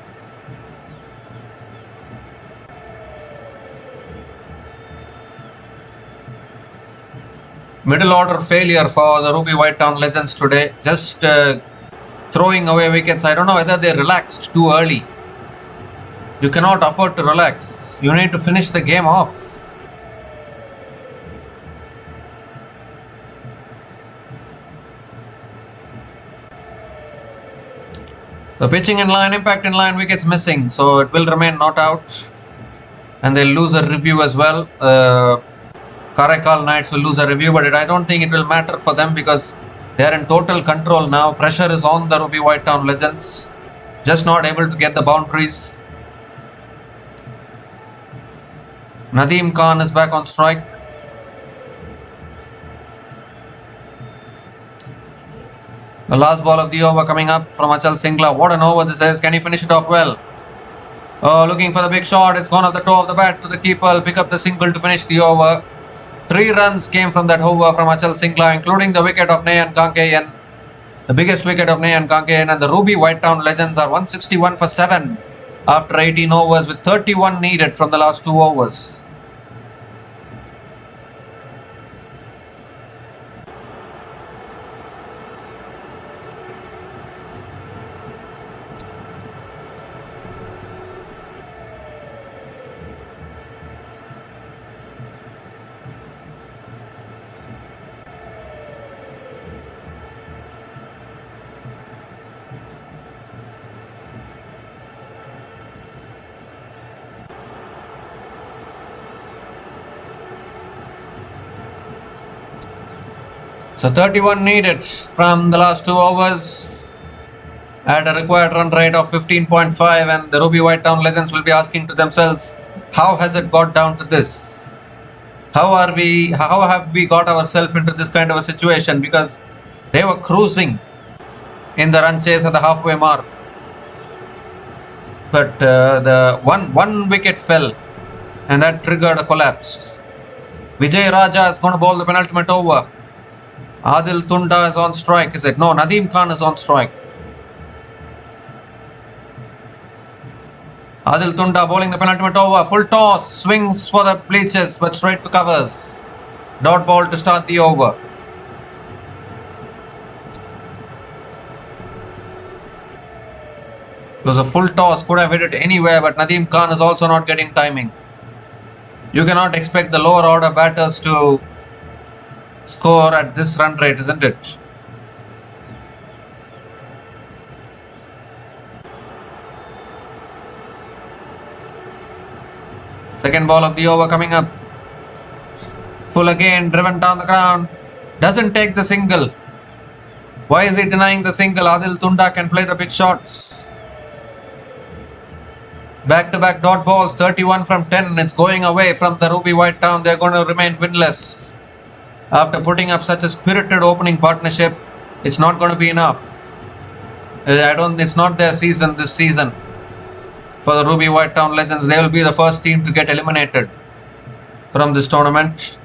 Middle order failure for the Ruby White Town Legends today. Just throwing away wickets. I don't know whether they relaxed too early. You cannot afford to relax. You need to finish the game off. The pitching in line, impact in line, wickets missing, so it will remain not out. And they'll lose a review as well. Karaikkal Knights will lose a review, but I don't think it will matter for them because they are in total control now. Pressure is on the Ruby White Town Legends. Just not able to get the boundaries. Nadeem Khan is back on strike. The last ball of the over coming up from Achal Singla. What an over this is. Can he finish it off well? Oh, looking for the big shot. It's gone off the toe of the bat to the keeper. Pick up the single to finish the over. 3 runs came from that over from Achal Singla, including the wicket of Nayan Kankeyan. The biggest wicket of Nayan Kankeyan, and the Ruby White Town Legends are 161 for 7 after 18 overs with 31 needed from the last 2 overs. So 31 needed from the last 2 overs at a required run rate of 15.5, and the Ruby White Town Legends will be asking to themselves, how has it got down to this? How have we got ourselves into this kind of a situation? Because they were cruising in the run chase at the halfway mark, but the one wicket fell, and that triggered a collapse. Vijay Raja is going to bowl the penultimate over. Adil Tunda is on strike, is it? No, Nadeem Khan is on strike. Adil Tunda bowling the penultimate over. Full toss, swings for the bleachers, but straight to covers. Dot ball to start the over. It was a full toss, could have hit it anywhere, but Nadeem Khan is also not getting timing. You cannot expect the lower order batters to score at this run rate, isn't it? Second ball of the over coming up. Full again, driven down the ground. Doesn't take the single. Why is he denying the single? Adil Tunda can play the big shots. Back-to-back dot balls, 31 from 10. It's going away from the Ruby White Town. They're going to remain winless. After putting up such a spirited opening partnership, it's not going to be enough. It's not their season this season. For the Ruby White Town Legends, they will be the first team to get eliminated from this tournament.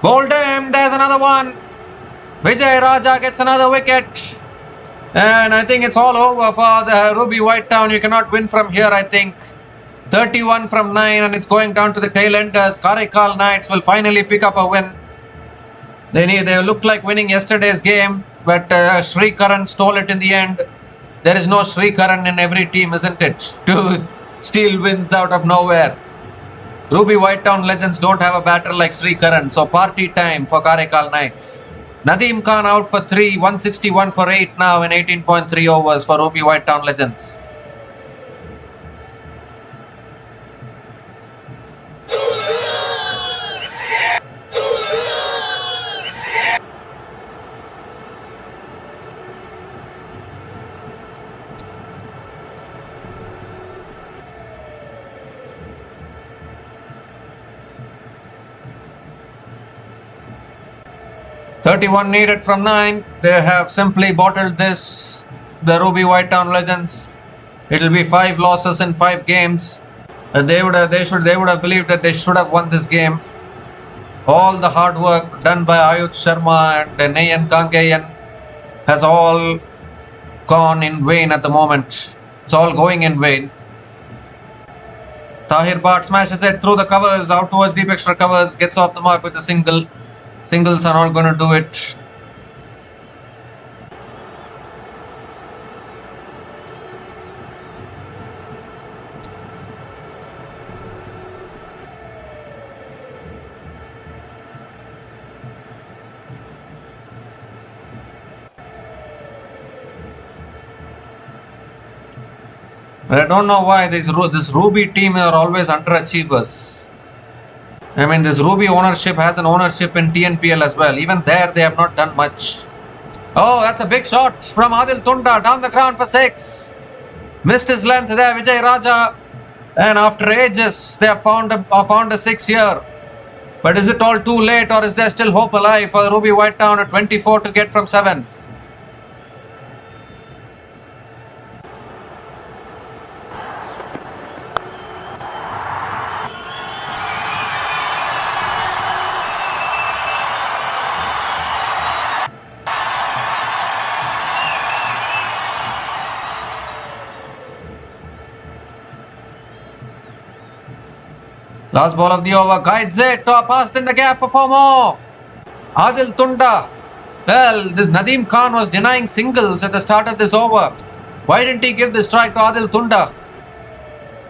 Bowled him, there's another one. Vijay Raja gets another wicket. And I think it's all over for the Ruby White Town. You cannot win from here, I think. 31 from 9, and it's going down to the tail enders. Karaikkal Knights will finally pick up a win. They looked like winning yesterday's game, but Sri Karan stole it in the end. There is no Sri Karan in every team, isn't it? To steal wins out of nowhere. Ruby White Town Legends don't have a batter like Sri Karan, so party time for Karaikkal Knights. Nadeem Khan out for 3, 161 for 8 now in 18.3 overs for Ruby White Town Legends. .31 needed from 9. They have simply bottled this. The Ruby White Town Legends. It will be 5 losses in 5 games. They would have believed that they should have won this game. All the hard work done by Ayush Sharma and Nayan Kankeyan has all gone in vain at the moment. It's all going in vain. Tahir Bhatt smashes it through the covers, out towards deep extra covers, gets off the mark with a single. Singles are not going to do it. But I don't know why this Ruby team are always underachievers. I mean, this Ruby ownership has an ownership in TNPL as well. Even there, they have not done much. Oh, that's a big shot from Adil Tunda down the ground for 6. Missed his length there, Vijay Raja. And after ages, they have found a 6 here. But is it all too late, or is there still hope alive for the Ruby White Town at 24 to get from 7? Last ball of the over, guides it, passed in the gap for 4 more. Adil Tunda. Well, this Nadeem Khan was denying singles at the start of this over. Why didn't he give the strike to Adil Tunda?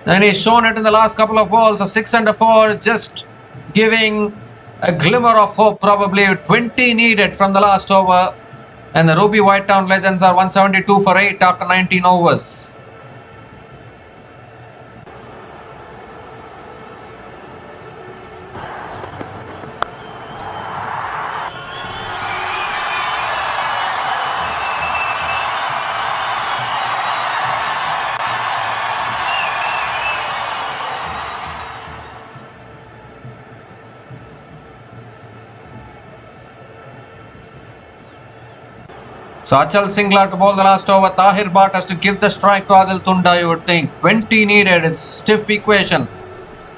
And he's shown it in the last couple of balls, a 6 and a 4, just giving a glimmer of hope probably. 20 needed from the last over. And the Ruby White Town Legends are 172 for 8 after 19 overs. So Achal Singla to bowl the last over. Tahir Bhatt has to give the strike to Adil Tunda, you would think. 20 needed. It's a stiff equation.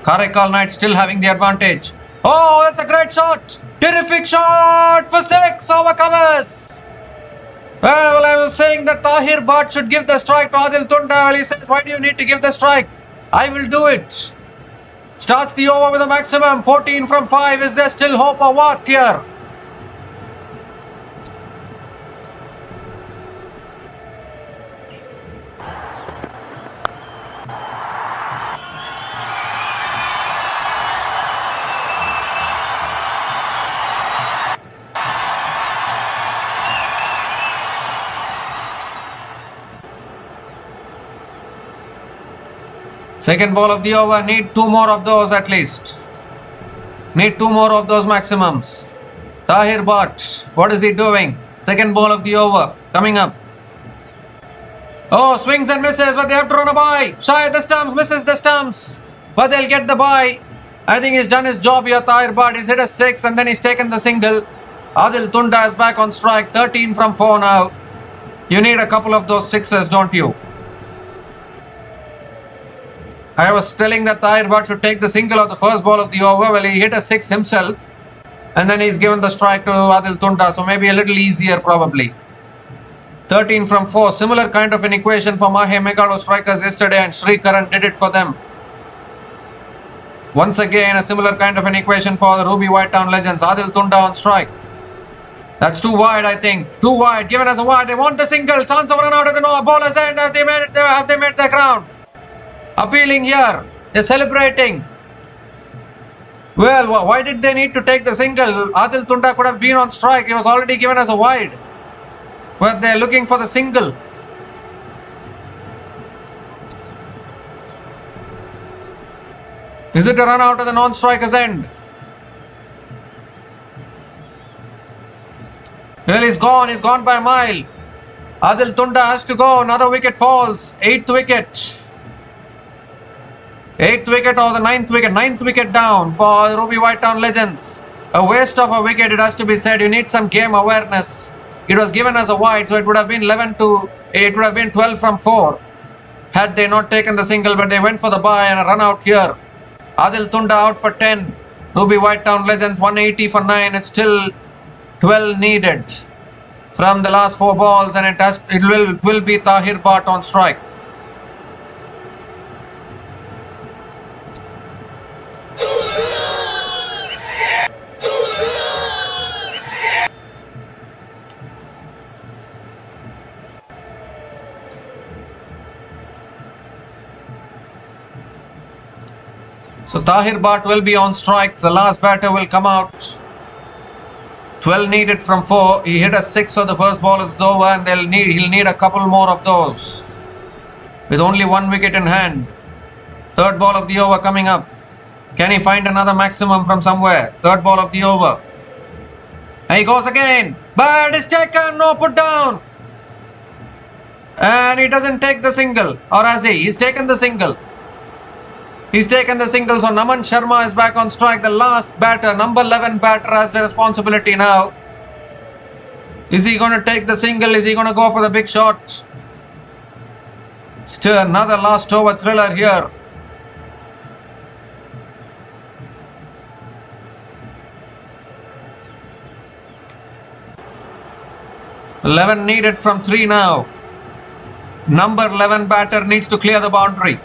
Karaikkal Knights still having the advantage. Oh, that's a great shot. Terrific shot for 6 over covers. Well, I was saying that Tahir Bhatt should give the strike to Adil Tunda. Well, he says, why do you need to give the strike? I will do it. Starts the over with a maximum. 14 from 5. Is there still hope or what here? Second ball of the over, need 2 more of those at least. Need 2 more of those maximums. Tahir Bhatt, what is he doing? Second ball of the over, coming up. Oh, swings and misses, but they have to run a bye. Shy at the stumps, misses the stumps. But they'll get the bye. I think he's done his job here, Tahir Bhatt. He's hit a 6 and then he's taken the single. Adil Tunda is back on strike, 13 from 4 now. You need a couple of those 6s, don't you? I was telling that Tahir Bhatt should take the single of the first ball of the over. Well, he hit a 6 himself. And then he's given the strike to Adil Tunda. So maybe a little easier probably. 13 from 4. Similar kind of an equation for mahemegalostrikers yesterday. And Sri Karan did it for them. Once again, a similar kind of an equation for the Ruby White Town Legends. Adil Tunda on strike. That's too wide, I think. Too wide. Given as a wide. They want the single. Chance of run out at the bowler's end. Have they made their ground? Appealing here. They're celebrating. Well, why did they need to take the single? Adil Tunda could have been on strike. He was already given as a wide. But they're looking for the single. Is it a run out at the non-striker's end? Well, he's gone. He's gone by a mile. Adil Tunda has to go. Another wicket falls. 8th wicket. 8th wicket or the 9th wicket. 9th wicket down for Ruby White Town Legends. A waste of a wicket, it has to be said. You need some game awareness. It was given as a wide, so it would have been 12 from 4 had they not taken the single, but they went for the bye and a run out here. Adil Tunda out for 10. Ruby White Town Legends 180 for 9. It's still 12 needed from the last 4 balls, and it will be Tahir Bhatt on strike. So Tahir Bhatt will be on strike. The last batter will come out. 12 needed from 4. He hit a 6 on the first ball. It's over, and he'll need a couple more of those. With only 1 wicket in hand. Third ball of the over coming up. Can he find another maximum from somewhere? Third ball of the over. And he goes again. But it's taken. No put down. And he doesn't take the single. Or has he? He's taken the single. He's taken the single. So Naman Sharma is back on strike. The last batter, number 11 batter, has the responsibility now. Is he going to take the single? Is he going to go for the big shot? Still another last over thriller here. Eleven needed from 3 now. Number 11 batter needs to clear the boundary.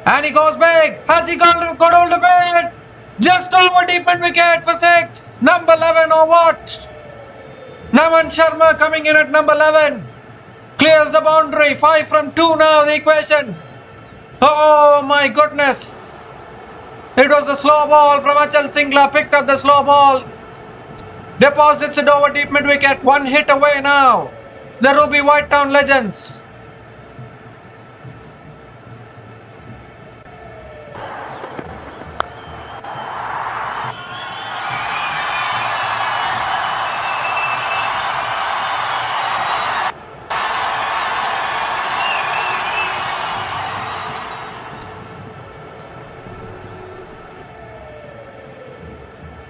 And he goes big. Has he got hold of it? Just over deep mid wicket for 6. Number 11 or what? Naman Sharma coming in at number 11. Clears the boundary. 5 from 2 now, the equation. Oh my goodness. It was the slow ball from Achal Singla. Picked up the slow ball. Deposits it over deep mid wicket. 1 hit away now. The Ruby White Town Legends.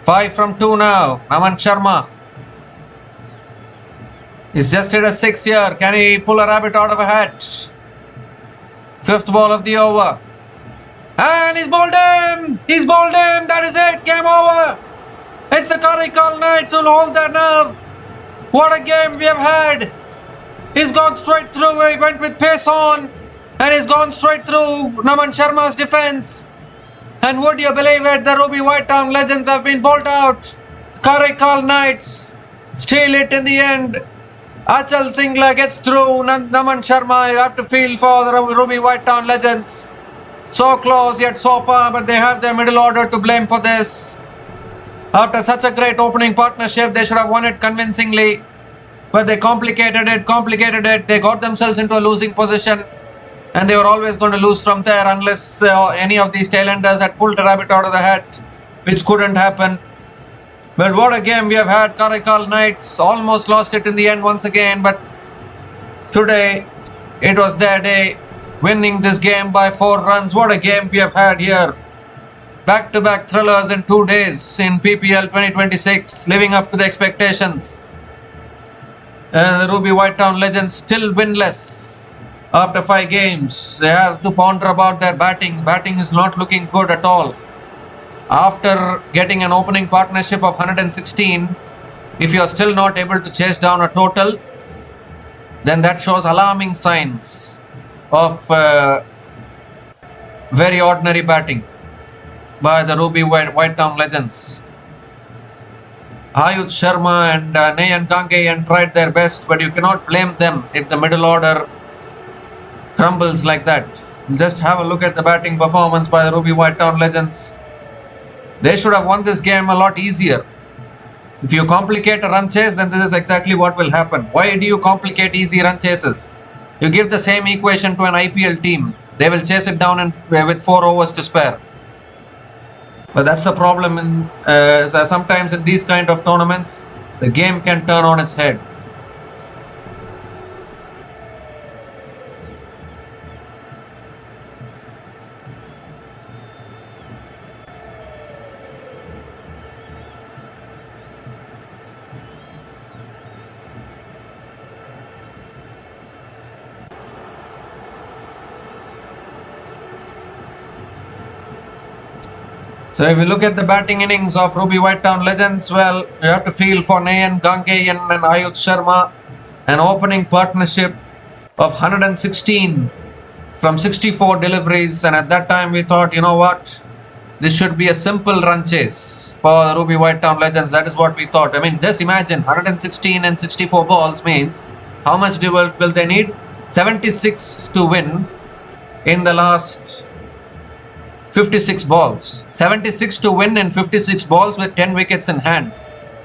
Five from 2 now. Naman Sharma. He's just hit a 6 here. Can he pull a rabbit out of a hat? 5th ball of the over. And he's bowled him. He's bowled him. That is it. Game over. It's the Karaikalknights who'll hold their nerve. What a game we have had. He's gone straight through. He went with pace on. And he's gone straight through Naman Sharma's defense. And would you believe it? The Ruby White Town Legends have been bowled out. Karaikalknights steal it in the end. Achal Singla gets through. Naman Sharma, you have to feel for the Ruby White Town Legends. So close yet so far, but they have their middle order to blame for this. After such a great opening partnership, they should have won it convincingly. But they complicated it. They got themselves into a losing position. And they were always going to lose from there unless any of these tailenders had pulled a rabbit out of the hat, which couldn't happen. But what a game we have had. Karaikalknights almost lost it in the end once again, but today it was their day, winning this game by 4 runs. What a game we have had here. Back-to-back thrillers in 2 days in PPL 2026, living up to the expectations. And the Ruby White Town Legends still winless. After 5 games, they have to ponder about their batting. Batting is not looking good at all. After getting an opening partnership of 116, if you are still not able to chase down a total, then that shows alarming signs of very ordinary batting by the Ruby White Town Legends. Ayush Sharma and Nayan Gangeyan tried their best, but you cannot blame them if the middle order crumbles like that. Just have a look at the batting performance by the Ruby White Town Legends. They should have won this game a lot easier. If you complicate a run chase, then this is exactly what will happen. Why do you complicate easy run chases? You give the same equation to an IPL team. They will chase it down with 4 overs to spare. But that's the problem sometimes in these kind of tournaments. The game can turn on its head. So if you look at the batting innings of Ruby White Town Legends, well, you have to feel for Nayan Gangeyan and Ayush Sharma, an opening partnership of 116 from 64 deliveries, and at that time we thought, you know what, this should be a simple run chase for the Ruby White Town Legends. That is what we thought. I mean, just imagine 116 and 64 balls means how much will they need? 76 to win in the last 56 balls. 76 to win in 56 balls with 10 wickets in hand.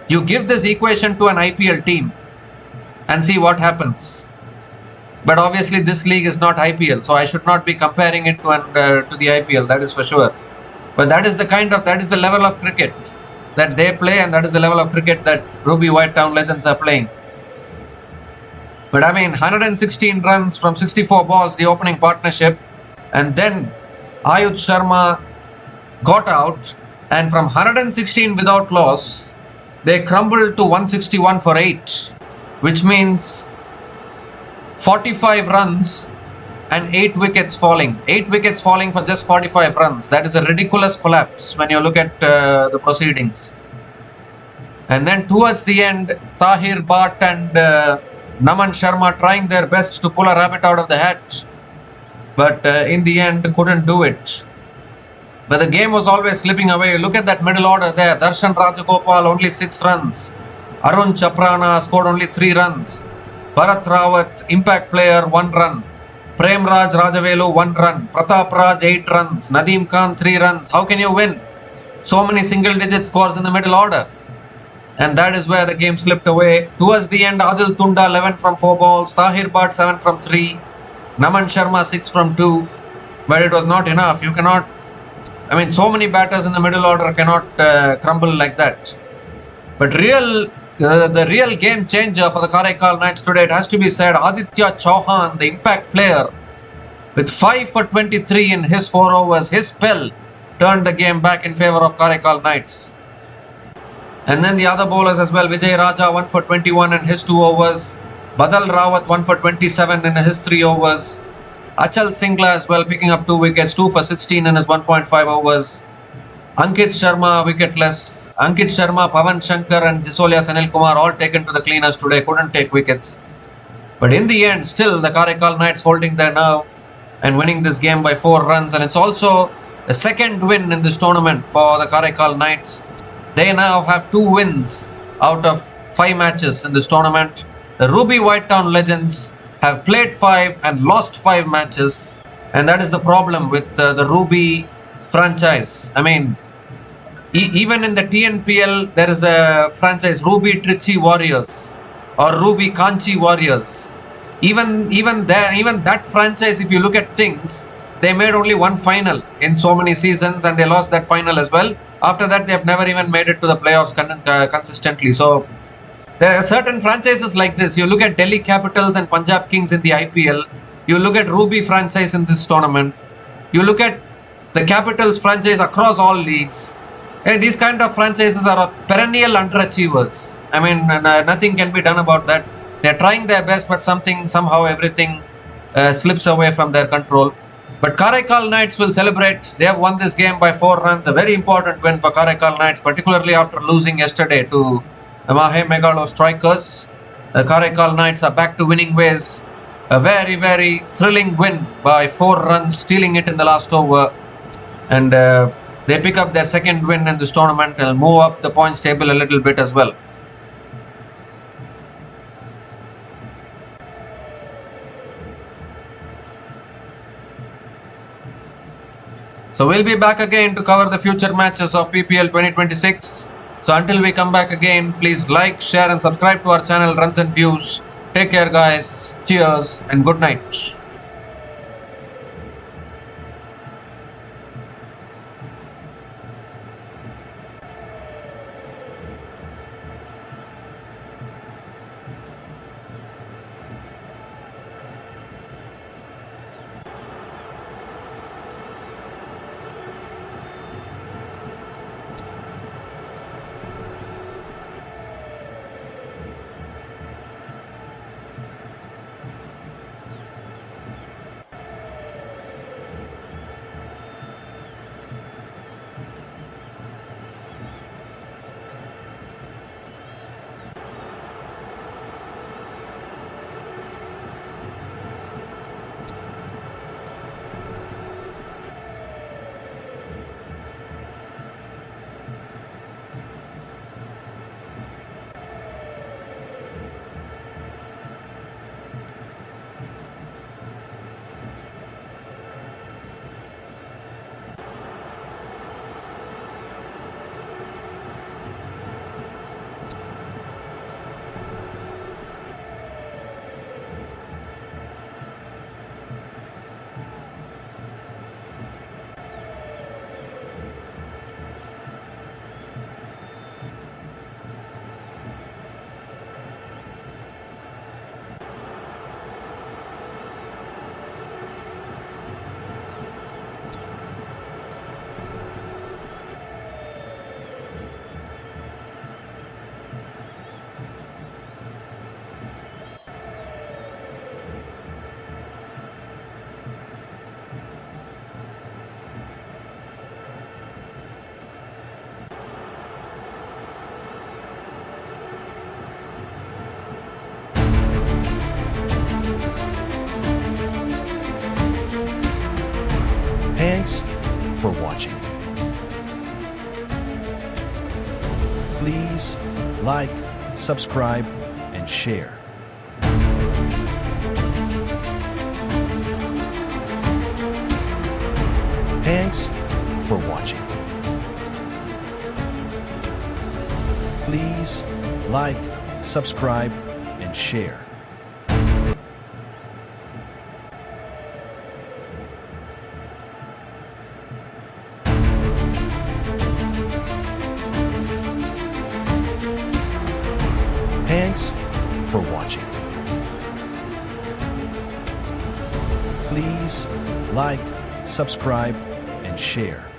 You give this equation to an IPL team and see what happens. But obviously this league is not IPL, so I should not be comparing it to the IPL, that is for sure. But that is the level of cricket that they play, and that is the level of cricket that Ruby White Town Legends are playing. But I mean, 116 runs from 64 balls, the opening partnership. And then Ayush Sharma got out. And from 116 without loss, they crumbled to 161 for 8. Which means 45 runs and 8 wickets falling. 8 wickets falling for just 45 runs. That is a ridiculous collapse when you look at the proceedings. And then towards the end, Tahir Bhatt and Naman Sharma trying their best to pull a rabbit out of the hat. But in the end, couldn't do it. But the game was always slipping away. Look at that middle order there. Darshan Rajagopal only 6 runs. Arun Chaprana scored only 3 runs. Bharat Rawat, impact player, 1 run. Prem Raj Rajavelu, 1 run. Pratap Raj, 8 runs. Nadeem Khan, 3 runs. How can you win? So many single-digit scores in the middle order. And that is where the game slipped away. Towards the end, Adil Tunda, 11 from 4 balls. Tahir Bhatt, 7 from 3. Naman Sharma, 6 from 2. But it was not enough. You cannot... I mean, so many batters in the middle order cannot crumble like that. But the real game changer for the Karaikkal Knights today, it has to be said, Aditya Chauhan, the impact player, with 5 for 23 in his 4 overs, his spell turned the game back in favour of Karaikkal Knights. And then the other bowlers as well, Vijay Raja 1 for 21 in his 2 overs, Badal Rawat 1 for 27 in his 3 overs, Achal Singla as well picking up 2 wickets, 2 for 16 in his 1.5 overs, Ankit Sharma wicketless, Ankit Sharma, Pavan Shankar and Jisolia Sanil Kumar all taken to the cleaners today, couldn't take wickets. But in the end, still the Karaikkal Knights holding their nerve and winning this game by 4 runs. And it's also the second win in this tournament for the Karaikkal Knights. They now have 2 wins out of 5 matches in this tournament. The Ruby Whitetown Legends have played 5 and lost 5 matches. And that is the problem with the Ruby franchise. I mean, even in the TNPL, there is a franchise, Ruby Trichy Warriors or Ruby Kanchi Warriors. Even that franchise, if you look at things, they made only 1 final in so many seasons and they lost that final as well. After that, they have never even made it to the playoffs consistently. So there are certain franchises like this. You look at Delhi Capitals and Punjab Kings in the IPL. You look at Ruby franchise in this tournament. You look at the Capitals franchise across all leagues. And these kind of franchises are perennial underachievers. I mean, nothing can be done about that. They're trying their best, but somehow everything slips away from their control. But Karaikkal Knights will celebrate. They have won this game by 4 runs. A very important win for Karaikkal Knights, particularly after losing yesterday to the mahemegalostrikers. The Karaikkal Knights are back to winning ways. A very, very thrilling win by 4 runs, stealing it in the last over. And they pick up their second win in this tournament and move up the points table a little bit as well. So we'll be back again to cover the future matches of PPL 2026. So until we come back again, please like, share and subscribe to our channel Runs and Views. Take care guys, cheers and good night. Thanks for watching. Please like, subscribe, and share. Thanks for watching. Please like, subscribe, and share. Thanks for watching. Please like, subscribe, and share.